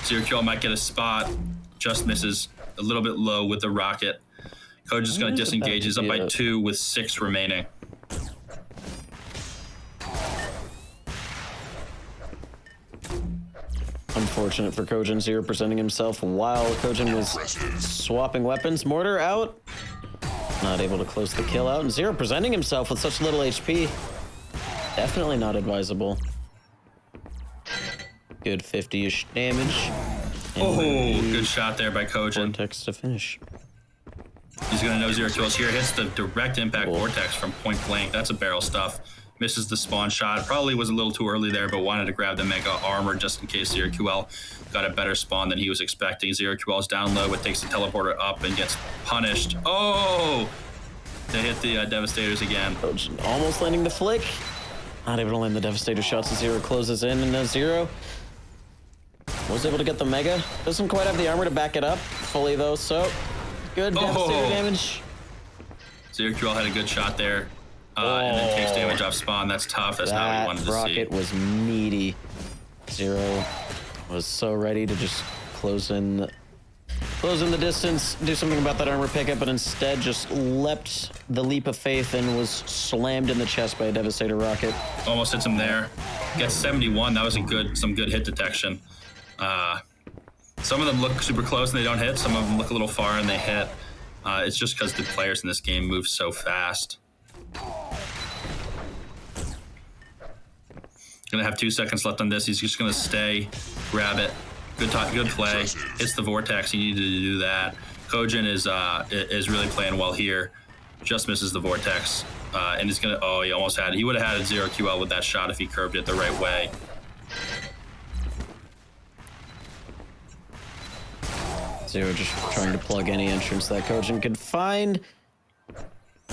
Zero QL might get a spot, just misses a little bit low with the rocket. Kojin's going to disengage. He's up by 2 with 6 remaining. Unfortunate for Kojin, Zero presenting himself while Kojin was swapping weapons. Mortar out. Not able to close the kill out. And Zero presenting himself with such little HP. Definitely not advisable. Good 50-ish damage. And Good shot there by Kojin. Vortex to finish. He's going to know Zero kills here. Hits the direct impact Vortex from point blank. That's a barrel stuff. Misses the spawn shot. Probably was a little too early there, but wanted to grab the Mega Armor just in case Zero QL got a better spawn than he was expecting. Zero QL is down low, but takes the teleporter up and gets punished. Oh! They hit the Devastators again. Kojin almost landing the flick. Not able to land the Devastator shots as Zero closes in, and Zero was able to get the Mega. Doesn't quite have the armor to back it up fully, though, so good Devastator damage. Zero QL had a good shot there. And then takes damage off spawn. That's tough. That's not what he wanted to see. Rocket was meaty. Zero was so ready to just close in the distance, do something about that armor pickup, but instead just leapt the leap of faith and was slammed in the chest by a Devastator rocket. Almost hits him there. Gets 71. That was some good hit detection. Some of them look super close and they don't hit. Some of them look a little far and they hit. It's just because the players in this game move so fast. Gonna have 2 seconds left on this. He's just gonna stay, grab it. Good play. Hits the Vortex. He needed to do that. Kojin is really playing well here. Just misses the Vortex, and he's gonna. Oh, he almost had it. He would have had a 0 QL with that shot if he curved it the right way. Zero just trying to plug any entrance that Kojin could find.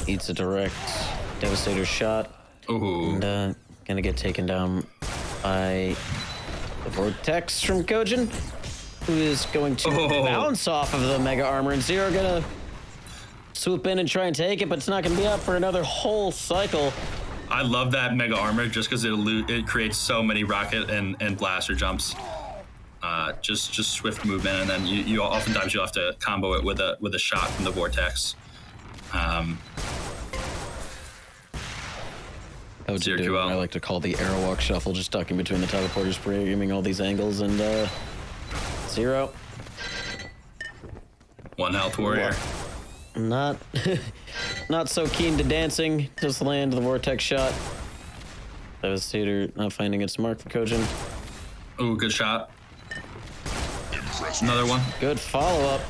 Eats a direct Devastator shot. Ooh. And gonna get taken down by the Vortex from Kojin, who is going to bounce off of the Mega Armor, and Zero gonna swoop in and try and take it, but it's not gonna be up for another whole cycle. I love that Mega Armor just because it creates so many rocket and blaster jumps. Just swift movement, and then you oftentimes you'll have to combo it with a shot from the Vortex. Zero QL. I like to call the Airwalk Shuffle, just ducking between the teleporters, aiming all these angles, and Zero 1 health warrior. Not, not so keen to dancing. Just land the vortex shot. Devastator not finding its mark for Kojin. Ooh, good shot. Another one. Good follow-up.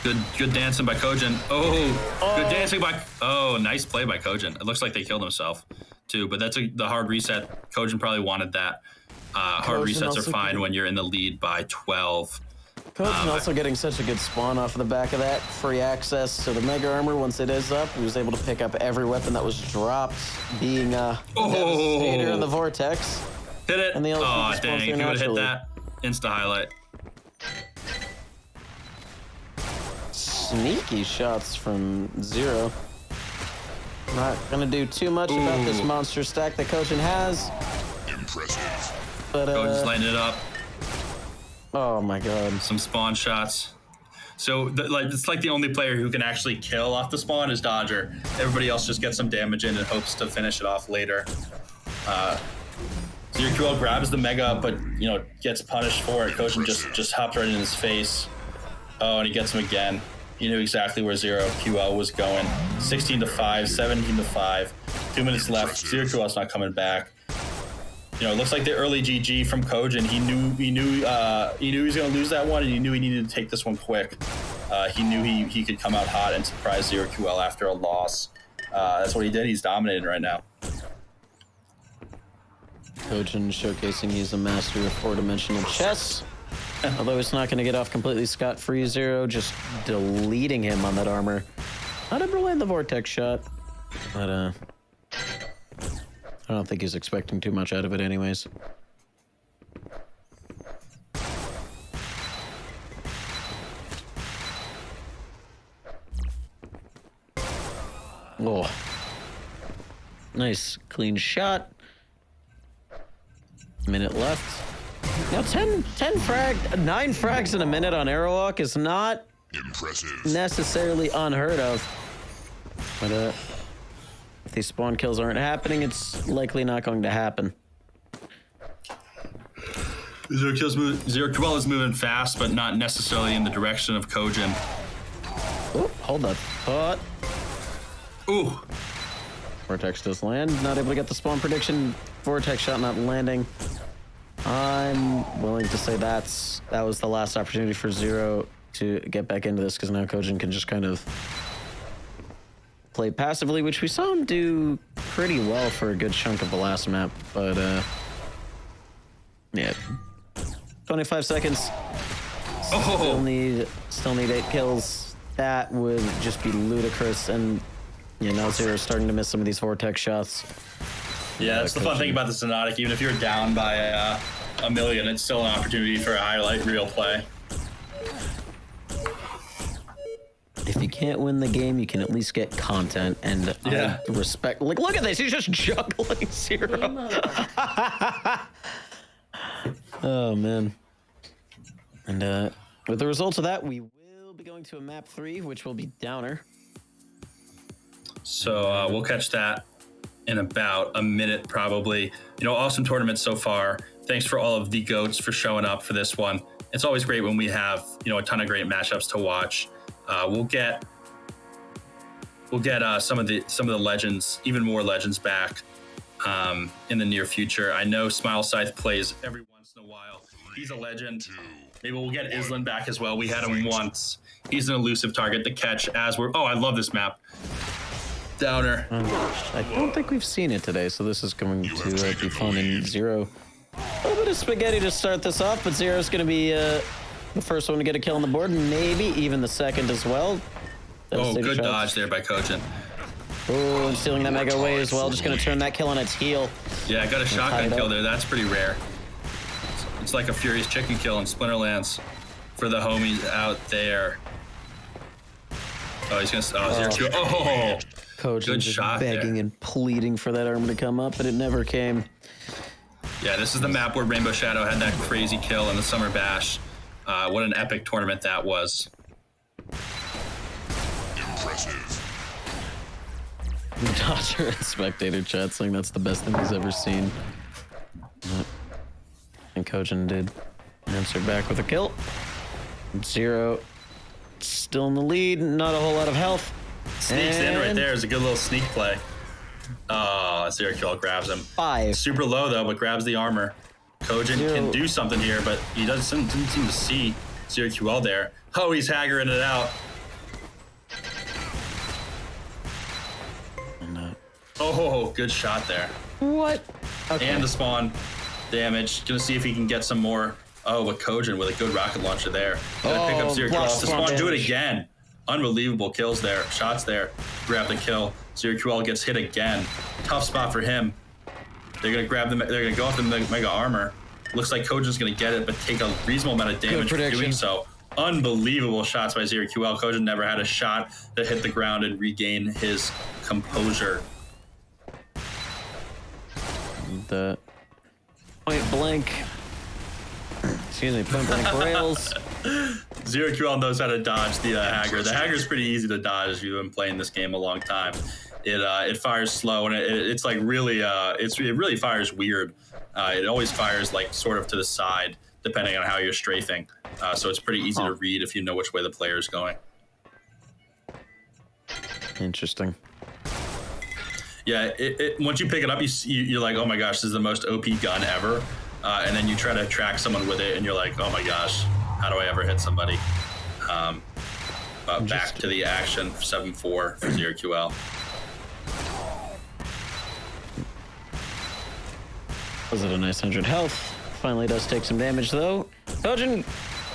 Good dancing by Kojin. Oh, good dancing by... Oh, nice play by Kojin. It looks like they killed himself, too. But that's the hard reset. Kojin probably wanted that. Hard resets are fine when you're in the lead by 12. Kojin also getting such a good spawn off of the back of that. Free access to the Mega Armor once it is up. He was able to pick up every weapon that was dropped, being the Devastator and the Vortex. Hit it. And the oh, dang. If you would have hit that, insta-highlight. Sneaky shots from Zero. Not gonna do too much about this monster stack that Kojin has. Impressive. But Kojin's lighting it up. Oh my god. Some spawn shots. So it's like the only player who can actually kill off the spawn is Dodger. Everybody else just gets some damage in and hopes to finish it off later. Zero QL grabs the Mega, but gets punished for it. Kojin just hopped right in his face. Oh, and he gets him again. He knew exactly where Zero QL was going. 16-5, 17-5. 2 minutes left. Zero QL's not coming back. It looks like the early GG from Kojin. He knew he was going to lose that one, and he knew he needed to take this one quick. He knew he could come out hot and surprise Zero QL after a loss. That's what he did. He's dominating right now. Kojin showcasing he's a master of 4-dimensional chess. Although it's not going to get off completely scot-free. Zero just deleting him on that armor. Not able to land the vortex shot, but I don't think he's expecting too much out of it anyways. Oh. Nice clean shot. Minute left. Now 9 frags in a minute on Airwalk is not necessarily unheard of. But if these spawn kills aren't happening, it's likely not going to happen. Zero QL is moving fast, but not necessarily in the direction of Kojin. Oh, hold up. But ooh. Vortex does land. Not able to get the spawn prediction. Vortex shot not landing. I'm willing to say that was the last opportunity for Zero to get back into this, because now Kojin can just kind of play passively, which we saw him do pretty well for a good chunk of the last map. But yeah, 25 seconds. Still need 8 kills. That would just be ludicrous, and now Zero's starting to miss some of these vortex shots. Yeah, that's the fun thing about the Xonotic. Even if you're down by a million, it's still an opportunity for a highlight reel play. If you can't win the game, you can at least get content and respect. Like, look at this. He's just juggling Zero. Oh, man. And with the results of that, we will be going to a map 3, which will be Downer. So we'll catch that in about a minute, probably. Awesome tournament so far. Thanks for all of the GOATs for showing up for this one. It's always great when we have, a ton of great matchups to watch. We'll get some of the legends, even more legends back in the near future. I know Smile Scythe plays every once in a while. He's a legend. Maybe we'll get Island back as well. We had him once. He's an elusive target to catch as we're... Oh, I love this map. Downer. I don't think we've seen it today, so this is going to be fun. And Zero, a little bit of spaghetti to start this off, but Zero's going to be the first one to get a kill on the board, maybe even the second as well. Oh, good dodge there by Kojin. Oh, and stealing that Mega away as well. Just going to turn that kill on its heel. Yeah, I got a shotgun kill there. That's pretty rare. It's like a Furious chicken kill in Splinterlands for the homies out there. Oh, he's going to... Oh, Zero QL. Oh! Kojin just begging and pleading for that armor to come up, but it never came. Yeah, this is the map where Rainbow Shadow had that crazy kill in the Summer Bash. What an epic tournament that was. Impressive. Dodger and spectator chat saying that's the best thing he's ever seen. And Kojin did answer back with a kill. Zero still in the lead. Not a whole lot of health. Sneaks in right there. Is a good little sneak play. Oh, Zero QL grabs him. 5. Super low though, but grabs the armor. Kojin can do something here, but he didn't seem to see Zero QL there. Oh, he's haggering it out. Oh, good shot there. What? Okay. And the spawn damage. Gonna see if he can get some more. Oh, with Kojin with a good rocket launcher there. Gonna pick up Zero QL off the spawn. Do it again. Unbelievable kills there. Shots there. Grab the kill. Zero QL gets hit again. Tough spot for him. They're gonna grab them. They're gonna go off the mega armor. Looks like Kojin's gonna get it, but take a reasonable amount of damage for doing so. Unbelievable shots by Zero QL. Kojin never had a shot that hit the ground and regain his composure. The point blank rails. Zero QL knows how to dodge the Hagger. The Hagger's pretty easy to dodge if you've been playing this game a long time. It fires slow and it's like really it really fires weird. It always fires like sort of to the side depending on how you're strafing. So it's pretty easy to read if you know which way the player is going. Interesting. Yeah, once you pick it up, you're like, oh my gosh, this is the most OP gun ever. And then you try to track someone with it, and you're like, oh my gosh, how do I ever hit somebody? Back to the action, 7-4 for Zero QL. Was it a nice 100 health? Finally does take some damage, though. Kojin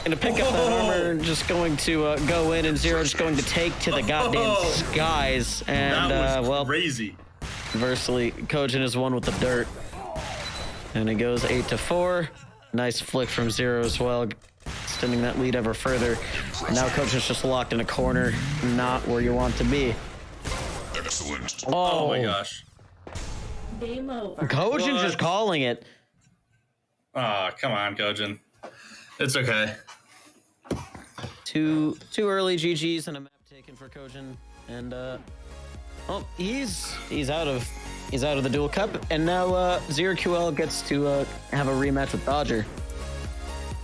gonna pick up that armor, just going to go in, and Zero just going to take to the goddamn skies. And, that was well, crazy. Conversely, Kojin is one with the dirt. And it goes 8-4. Nice flick from Zero as well, extending that lead ever further. And now Kojin's just locked in a corner, not where you want to be. Excellent. Oh my gosh. Game over. Kojin's just calling it. Oh, come on, Kojin. It's okay. Two early GGs and a map taken for Kojin. And well, he's out of the Duel Cup, and now Zero QL gets to have a rematch with Dodger,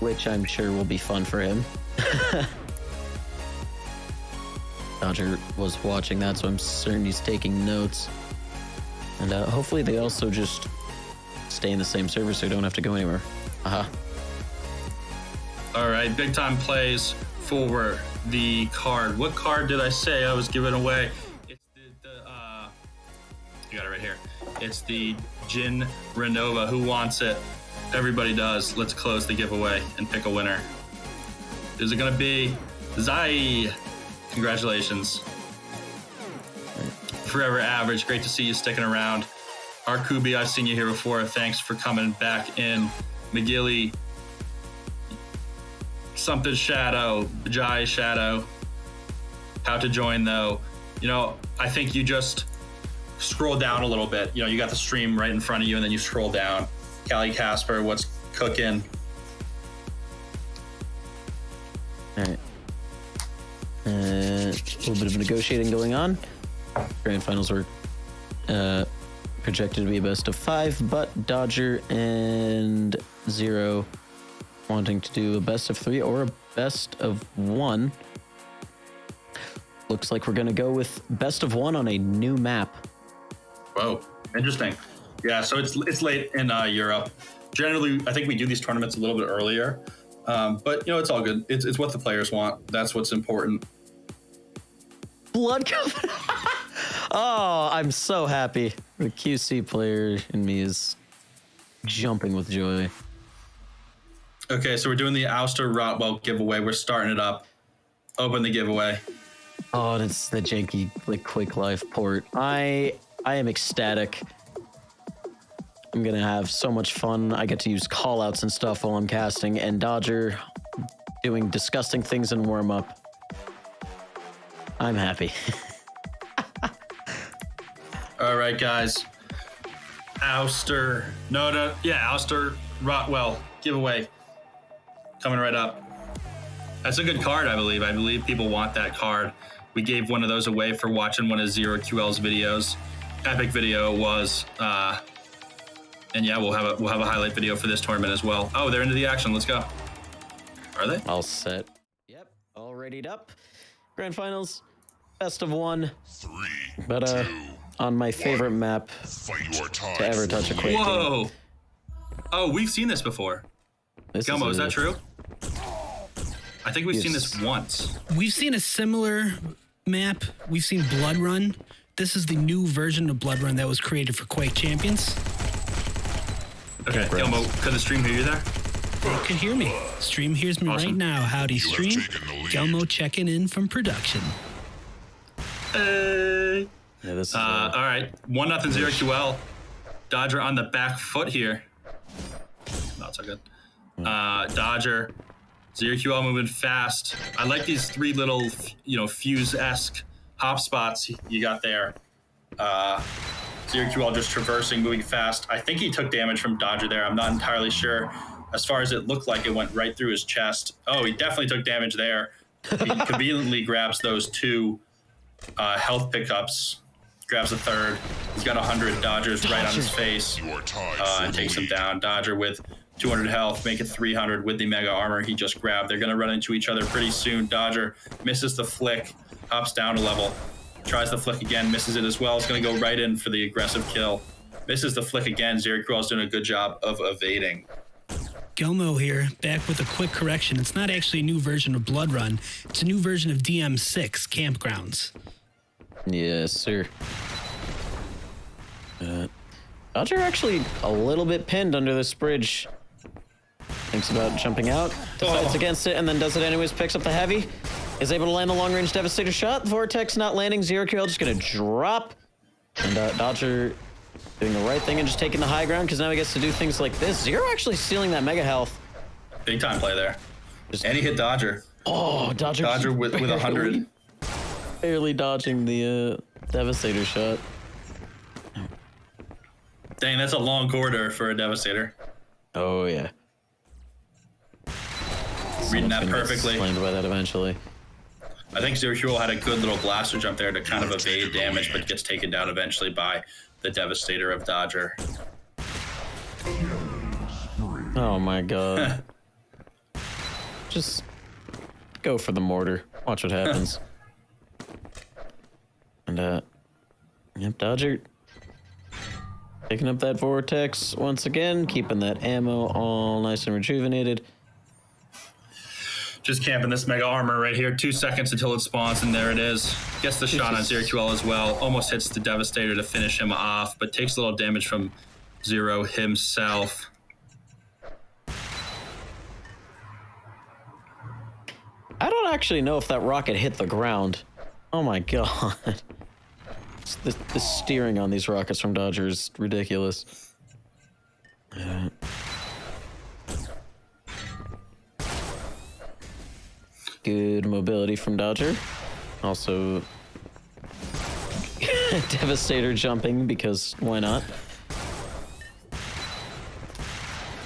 which I'm sure will be fun for him. Dodger was watching that, so I'm certain he's taking notes. And hopefully they also just stay in the same server so you don't have to go anywhere. All right, big time plays for the card. What card did I say I was giving away? It's you got it right here. It's the Jin Renova. Who wants it? Everybody does. Let's close the giveaway and pick a winner. Is it gonna be Zai? Congratulations. Forever Average, great to see you sticking around. Arkubi, I've seen you here before. Thanks for coming back in. McGilly, something Shadow, Jai Shadow. How to join though? You know, I think you just scroll down a little bit. You know, you got the stream right in front of you, and then you scroll down. Callie Casper, what's cooking? All right. A little bit of negotiating going on. Grand finals were projected to be a best of 5, but Dodger and Zero wanting to do a best of 3 or a best of 1. Looks like we're gonna go with best of 1 on a new map. Whoa, interesting. Yeah, so it's late in Europe. Generally, I think we do these tournaments a little bit earlier, but you know, it's all good. It's what the players want. That's what's important. Blood Covenant. Oh, I'm so happy. The QC player in me is jumping with joy. Okay, so we're doing the Ouster Rotwell giveaway. We're starting it up. Open the giveaway. Oh, and it's the janky, like, Quick Life port. I am ecstatic. I'm gonna have so much fun. I get to use callouts and stuff while I'm casting, and Dodger doing disgusting things in warm-up. I'm happy. All right, guys. Ouster. Ouster Rotwell giveaway. Coming right up. That's a good card, I believe. I believe people want that card. We gave one of those away for watching one of Zero QL's videos. Epic video it was. And yeah, we'll have a highlight video for this tournament as well. Oh, they're into the action. Let's go. Are they? All set. Yep, all readied up. Grand Finals, best of one. 3, But 2, on my favorite map fight your time. to ever touch a Quake game. Whoa! Oh, we've seen this before. Gummo, is that true? I think we've seen this once. We've seen a similar map. We've seen Blood Run. This is the new version of Blood Run that was created for Quake Champions. Okay, Gummo, could the stream hear you there? They could hear me. Stream hears me right now. Howdy, stream. Gummo checking in from production. Hey. Yeah, this is All right, 1-0 0QL. Dodger on the back foot here. Not so good. Dodger, 0QL moving fast. I like these 3 little, fuse-esque hop spots you got there. 0QL just traversing, moving fast. I think he took damage from Dodger there. I'm not entirely sure. As far as it looked like, it went right through his chest. Oh, he definitely took damage there. He conveniently grabs those 2 health pickups, grabs a 3rd. He's got 100 Dodgers right on his face, and takes him down. Dodger with 200 health, make it 300 with the mega armor he just grabbed. They're going to run into each other pretty soon. Dodger misses the flick, hops down a level, tries the flick again, misses it as well. It's going to go right in for the aggressive kill. Misses the flick again. ZeroQL's doing a good job of evading. Gilmo here, back with a quick correction. It's not actually a new version of Blood Run. It's a new version of DM6 Campgrounds. Yes, sir. Dodger actually a little bit pinned under this bridge. Thinks about jumping out, decides against it, and then does it anyways, picks up the heavy. Is able to land the long-range Devastator shot. Vortex not landing. ZeroQL just going to drop. And Dodger doing the right thing and just taking the high ground, because now he gets to do things like this. Zero actually stealing that mega health. Big time play there. And he hit Dodger. Oh, Dodger with 100. Barely dodging the Devastator shot. Dang, that's a long corridor for a Devastator. Oh, yeah. Reading that perfectly. Explained by that eventually. I think ZeroQL had a good little blaster jump there to kind of evade damage, but gets taken down eventually by the Devastator of Dodger. Oh my god. Just go for the mortar. Watch what happens. And yep, Dodger picking up that vortex once again, keeping that ammo all nice and rejuvenated. Just camping this mega armor right here. 2 seconds until it spawns, and there it is. Gets the shot on ZeroQL as well. Almost hits the Devastator to finish him off, but takes a little damage from Zero himself. I don't actually know if that rocket hit the ground. Oh my god. The steering on these rockets from Dodger is ridiculous. Good mobility from Dodger. Also, Devastator jumping, because why not?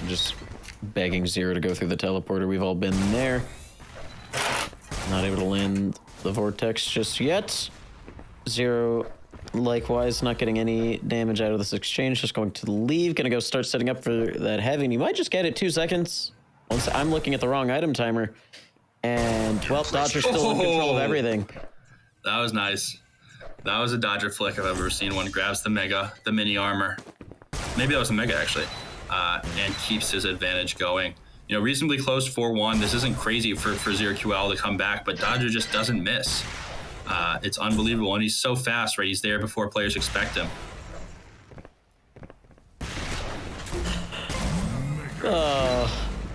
Just begging Zero to go through the teleporter. We've all been there. Not able to land the vortex just yet. Zero, likewise, not getting any damage out of this exchange. Just going to leave. Gonna go start setting up for that heavy. And you might just get it 2 seconds. Once I'm looking at the wrong item timer. And, well, Dodger's still in control of everything. That was nice. That was a Dodger flick if I've ever seen one. Grabs the mini armor. Maybe that was a mega, actually. And keeps his advantage going. You know, reasonably close 4-1. This isn't crazy for ZeroQL to come back, but Dodger just doesn't miss. It's unbelievable, and he's so fast, right? He's there before players expect him.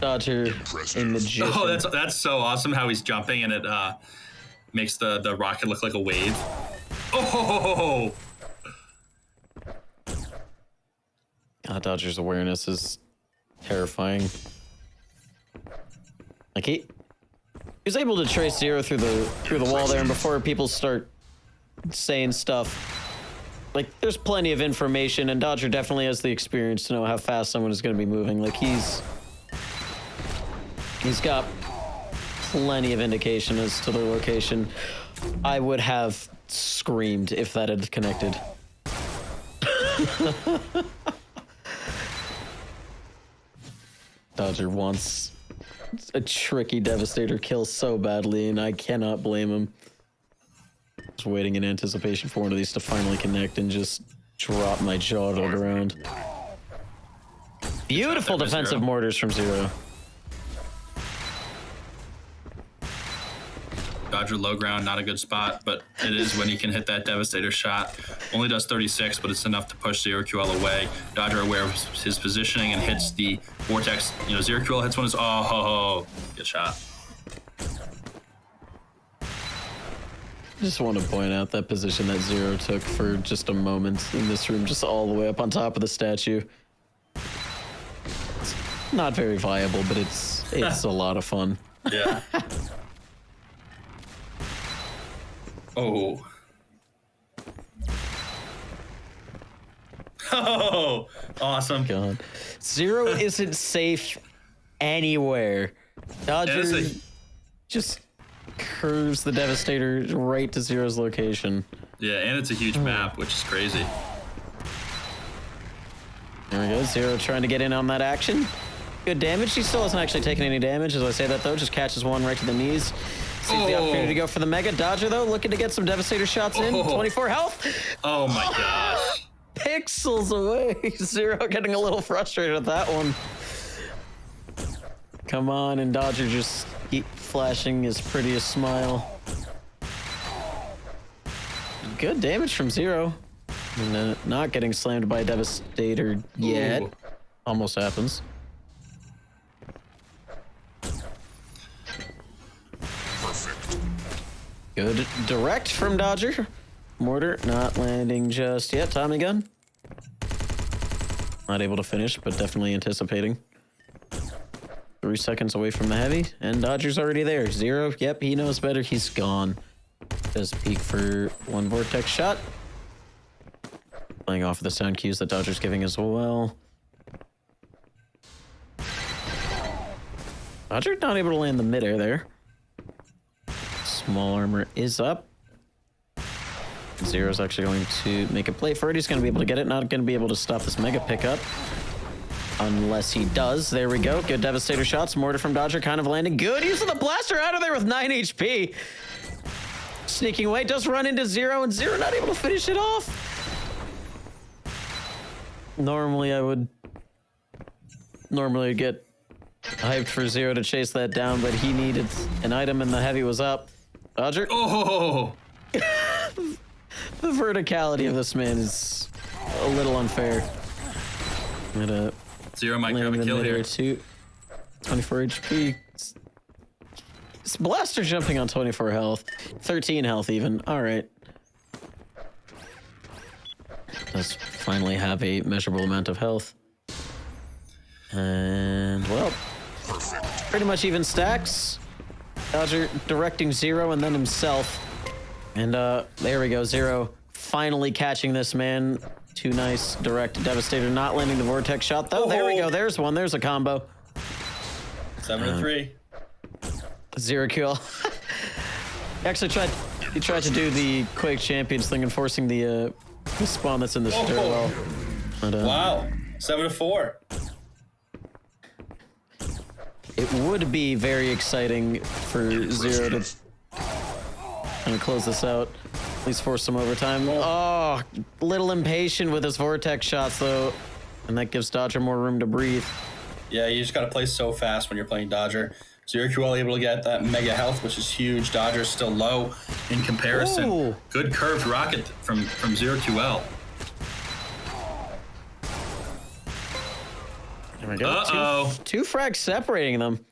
Dodger in magician. Oh, that's so awesome how he's jumping and it makes the rocket look like a wave. Oh! Dodger's awareness is terrifying. Like he was able to trace Zero through the wall there, and before people start saying stuff, like there's plenty of information, and Dodger definitely has the experience to know how fast someone is going to be moving. Like he's got plenty of indication as to their location. I would have screamed if that had connected. Dodger wants a tricky Devastator kill so badly, and I cannot blame him. just waiting in anticipation for one of these to finally connect and just drop my jaw to the ground. Beautiful defensive mortars from Zero. Dodger low ground, not a good spot, but it is when he can hit that Devastator shot. Only does 36, but it's enough to push Zero QL away. Dodger aware of his positioning and hits the Vortex. You know, Zero QL hits one, good shot. Just want to point out that position that Zero took for just a moment in this room, just all the way up on top of the statue. It's not very viable, but it's a lot of fun. Yeah. Oh. Oh, awesome. God. Zero isn't safe anywhere. Dodger just curves the Devastator right to Zero's location. Yeah, and it's a huge map, which is crazy. There we go. Zero trying to get in on that action. Good damage. He still hasn't actually taken any damage. As I say that, though, just catches one right to the knees. Sees the opportunity to go for the Mega. Dodger, though, looking to get some Devastator shots in. 24 health. Oh, my gosh. Pixels away. Zero getting a little frustrated at that one. Come on, and Dodger just keep flashing his prettiest smile. Good damage from Zero. And not getting slammed by a Devastator yet. Ooh. Almost happens. Good direct from Dodger. Mortar not landing just yet. Tommy gun. Not able to finish, but definitely anticipating. 3 seconds away from the heavy, and Dodger's already there. Zero, yep, he knows better. He's gone. Does peek for one Vortex shot. Playing off of the sound cues that Dodger's giving as well. Dodger not able to land the midair there. Small armor is up. Zero's actually going to make a play for it. He's going to be able to get it. Not going to be able to stop this Mega pickup. Unless he does. There we go. Good Devastator shots. Mortar from Dodger kind of landing. Good use of the blaster out of there with 9 HP. Sneaking away. Does run into Zero, and Zero not able to finish it off. Normally I'd get hyped for Zero to chase that down, but he needed an item and the heavy was up. Dodger. Oh! The verticality of this man is a little unfair. Zero might grab a kill here. 24 HP. It's Blaster jumping on 24 health. 13 health even. All right. Does finally have a measurable amount of health. And, well, pretty much even stacks. Dodger directing Zero and then himself. And there we go. Zero finally catching this man. Too nice. Direct Devastator not landing the Vortex shot, though. There we go. There's one. There's a combo. 7-3. Zero kill. Actually he tried to do the Quake Champions thing and forcing the spawn that's in the stairwell. But, wow. 7-4. It would be very exciting for Zero to kind of close this out. At least force some overtime. Oh, a little impatient with his Vortex shots, though. And that gives Dodger more room to breathe. Yeah, you just got to play so fast when you're playing Dodger. Zero QL able to get that Mega health, which is huge. Dodger's still low in comparison. Ooh. Good curved rocket from Zero QL. There we go. Uh-oh. Two frags separating them.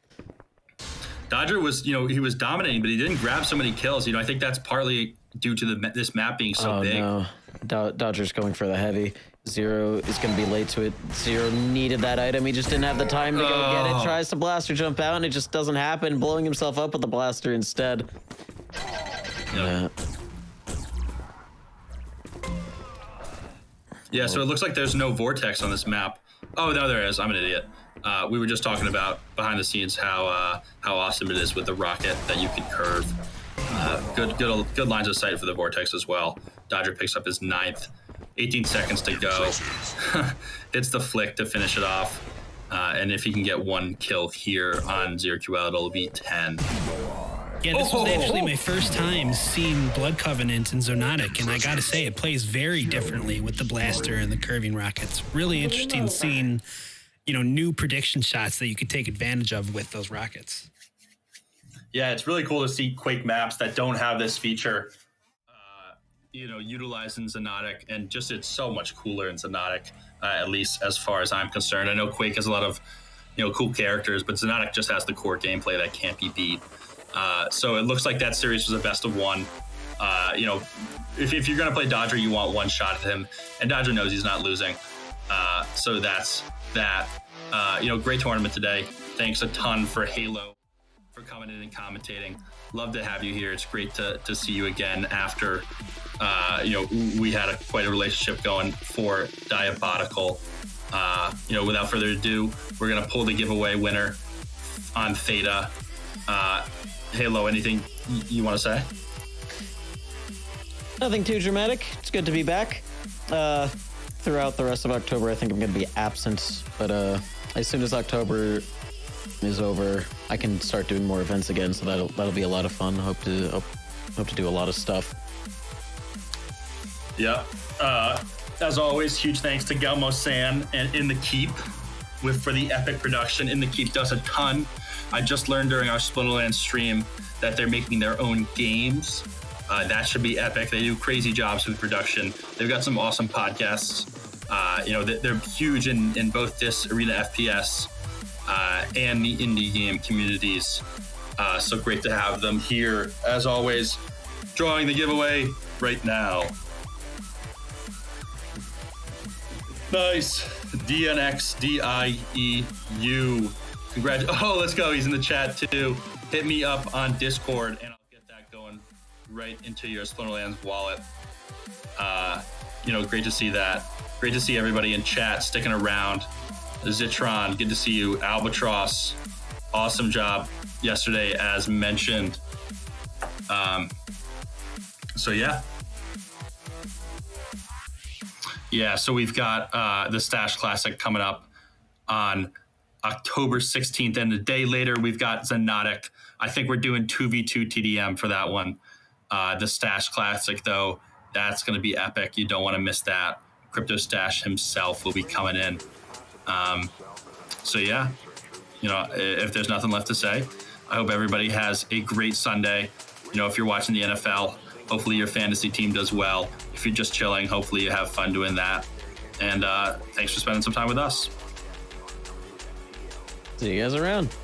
Dodger was, he was dominating, but he didn't grab so many kills. I think that's partly due to this map being so big. No. Dodger's going for the heavy. Zero is going to be late to it. Zero needed that item. He just didn't have the time to go get it. Tries to blaster jump out, and it just doesn't happen. Blowing himself up with the blaster instead. Yep. Yeah, so it looks like there's no Vortex on this map. Oh, no, there is. I'm an idiot. We were just talking about behind the scenes how awesome it is with the rocket that you can curve. Good lines of sight for the Vortex as well. Dodger picks up his 9th. 18 seconds to go. It's the flick to finish it off. And if he can get one kill here on Zero QL, it'll be 10. Yeah, this was actually my first time seeing Blood Covenant in Xonotic, and I gotta say, it plays very differently with the blaster and the curving rockets. Really interesting seeing, new prediction shots that you could take advantage of with those rockets. Yeah, it's really cool to see Quake maps that don't have this feature, utilized in Xonotic, and just it's so much cooler in Xonotic, at least as far as I'm concerned. I know Quake has a lot of, cool characters, but Xonotic just has the core gameplay that can't be beat. So it looks like that series was a best of one. If you're going to play Dodger, you want one shot at him, and Dodger knows he's not losing. So that's that. Great tournament today. Thanks a ton for Halo for coming in and commentating. Love to have you here. It's great to see you again after, we had quite a relationship going for Diabolical. Without further ado, we're going to pull the giveaway winner on Theta. Halo, anything you want to say? Nothing too dramatic. It's good to be back. Throughout the rest of October, I think I'm going to be absent. But as soon as October is over, I can start doing more events again. So that'll be a lot of fun. Hope to do a lot of stuff. Yeah. As always, huge thanks to Galmo San and In the Keep for the epic production. In the Keep does a ton. I just learned during our Splitterland stream that they're making their own games. That should be epic. They do crazy jobs with production. They've got some awesome podcasts. They're huge in both this Arena FPS and the indie game communities. So great to have them here. As always, drawing the giveaway right now. Nice. DNXDIEU. Oh, let's go. He's in the chat too. Hit me up on Discord and I'll get that going right into your Splinterlands wallet. Great to see that. Great to see everybody in chat sticking around. Zitron, good to see you. Albatross, awesome job yesterday as mentioned. So we've got the Stash Classic coming up on October 16th, and a day later we've got Xonotic. I think we're doing 2v2 TDM for that one. The Stash Classic, though, that's going to be epic. You don't want to miss that. Crypto Stash himself will be coming in. If there's nothing left to say, I hope everybody has a great Sunday. If you're watching the NFL, hopefully your fantasy team does well. If you're just chilling, hopefully you have fun doing that. And thanks for spending some time with us. See you guys around.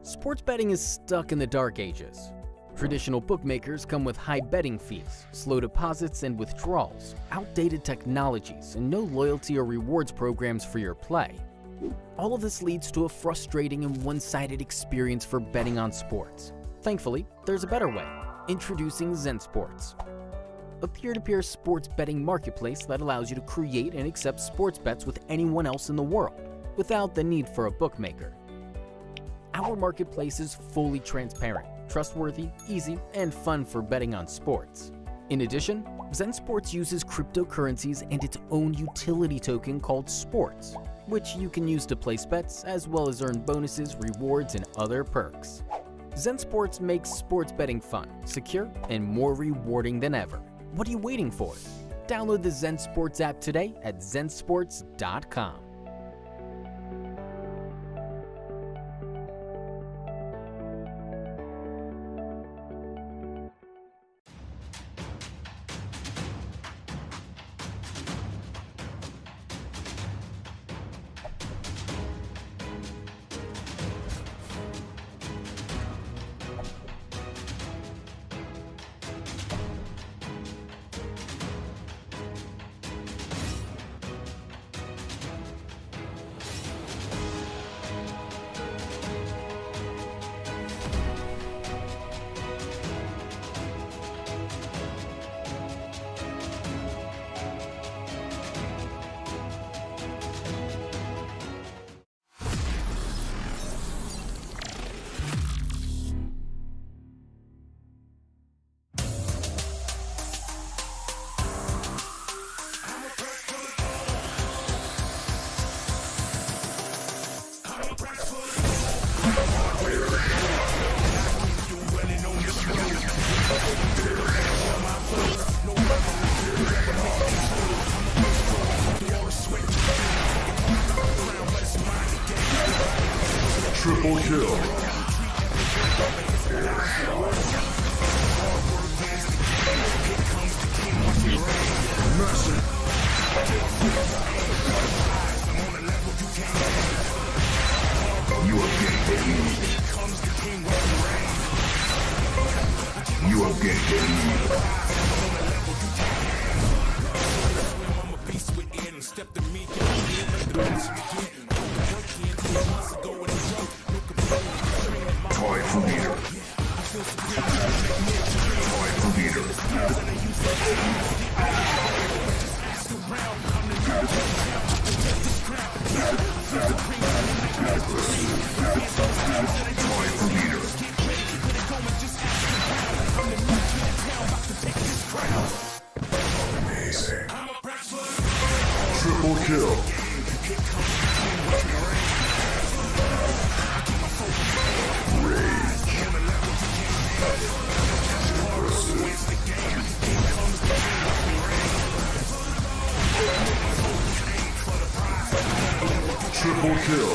Sports betting is stuck in the dark ages. Traditional bookmakers come with high betting fees, slow deposits and withdrawals, outdated technologies, and no loyalty or rewards programs for your play. All of this leads to a frustrating and one-sided experience for betting on sports. Thankfully, there's a better way. Introducing Xonotic, a peer-to-peer sports betting marketplace that allows you to create and accept sports bets with anyone else in the world, without the need for a bookmaker. Our marketplace is fully transparent, trustworthy, easy, and fun for betting on sports. In addition, Xonotic uses cryptocurrencies and its own utility token called Sports, which you can use to place bets as well as earn bonuses, rewards, and other perks. Xonotic makes sports betting fun, secure, and more rewarding than ever. What are you waiting for? Download the Xonotic app today at xonotic.com. Triple kill. You have gained the lead. You have gained the lead. Toy for leader. Toy for leader. Toy for leader. Amazing. Triple kill. Triple kill.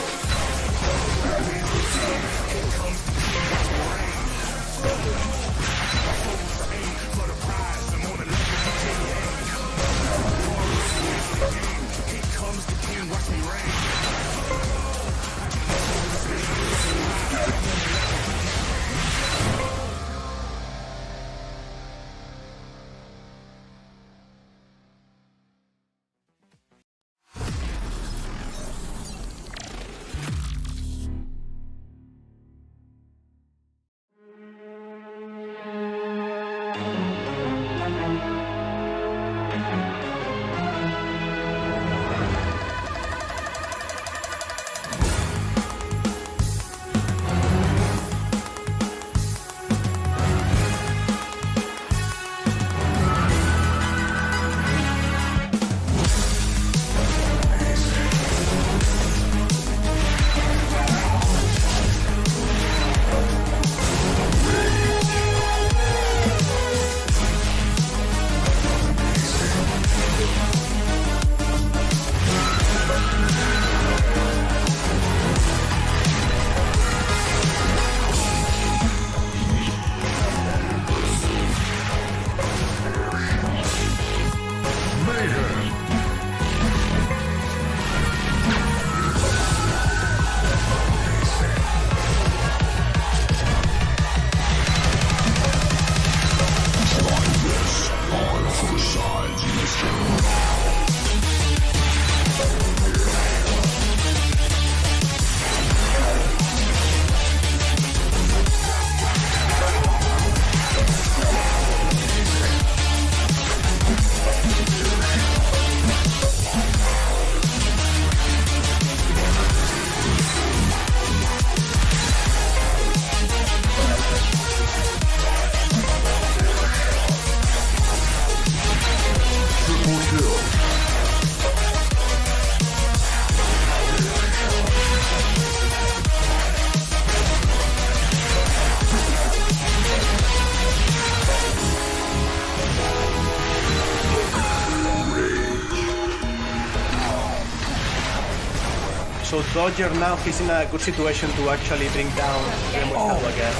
Dodger now he's in a good situation to actually bring down Remontado again.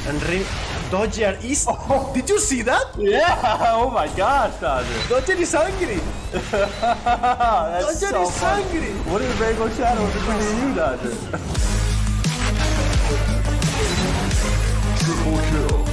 And Dodger is... Did you see that? Yeah, oh my gosh, Dodger. Dodger is angry. That's Dodger so is funny. angry. What is Rainbow Shadow between you, Dodger? Triple kill.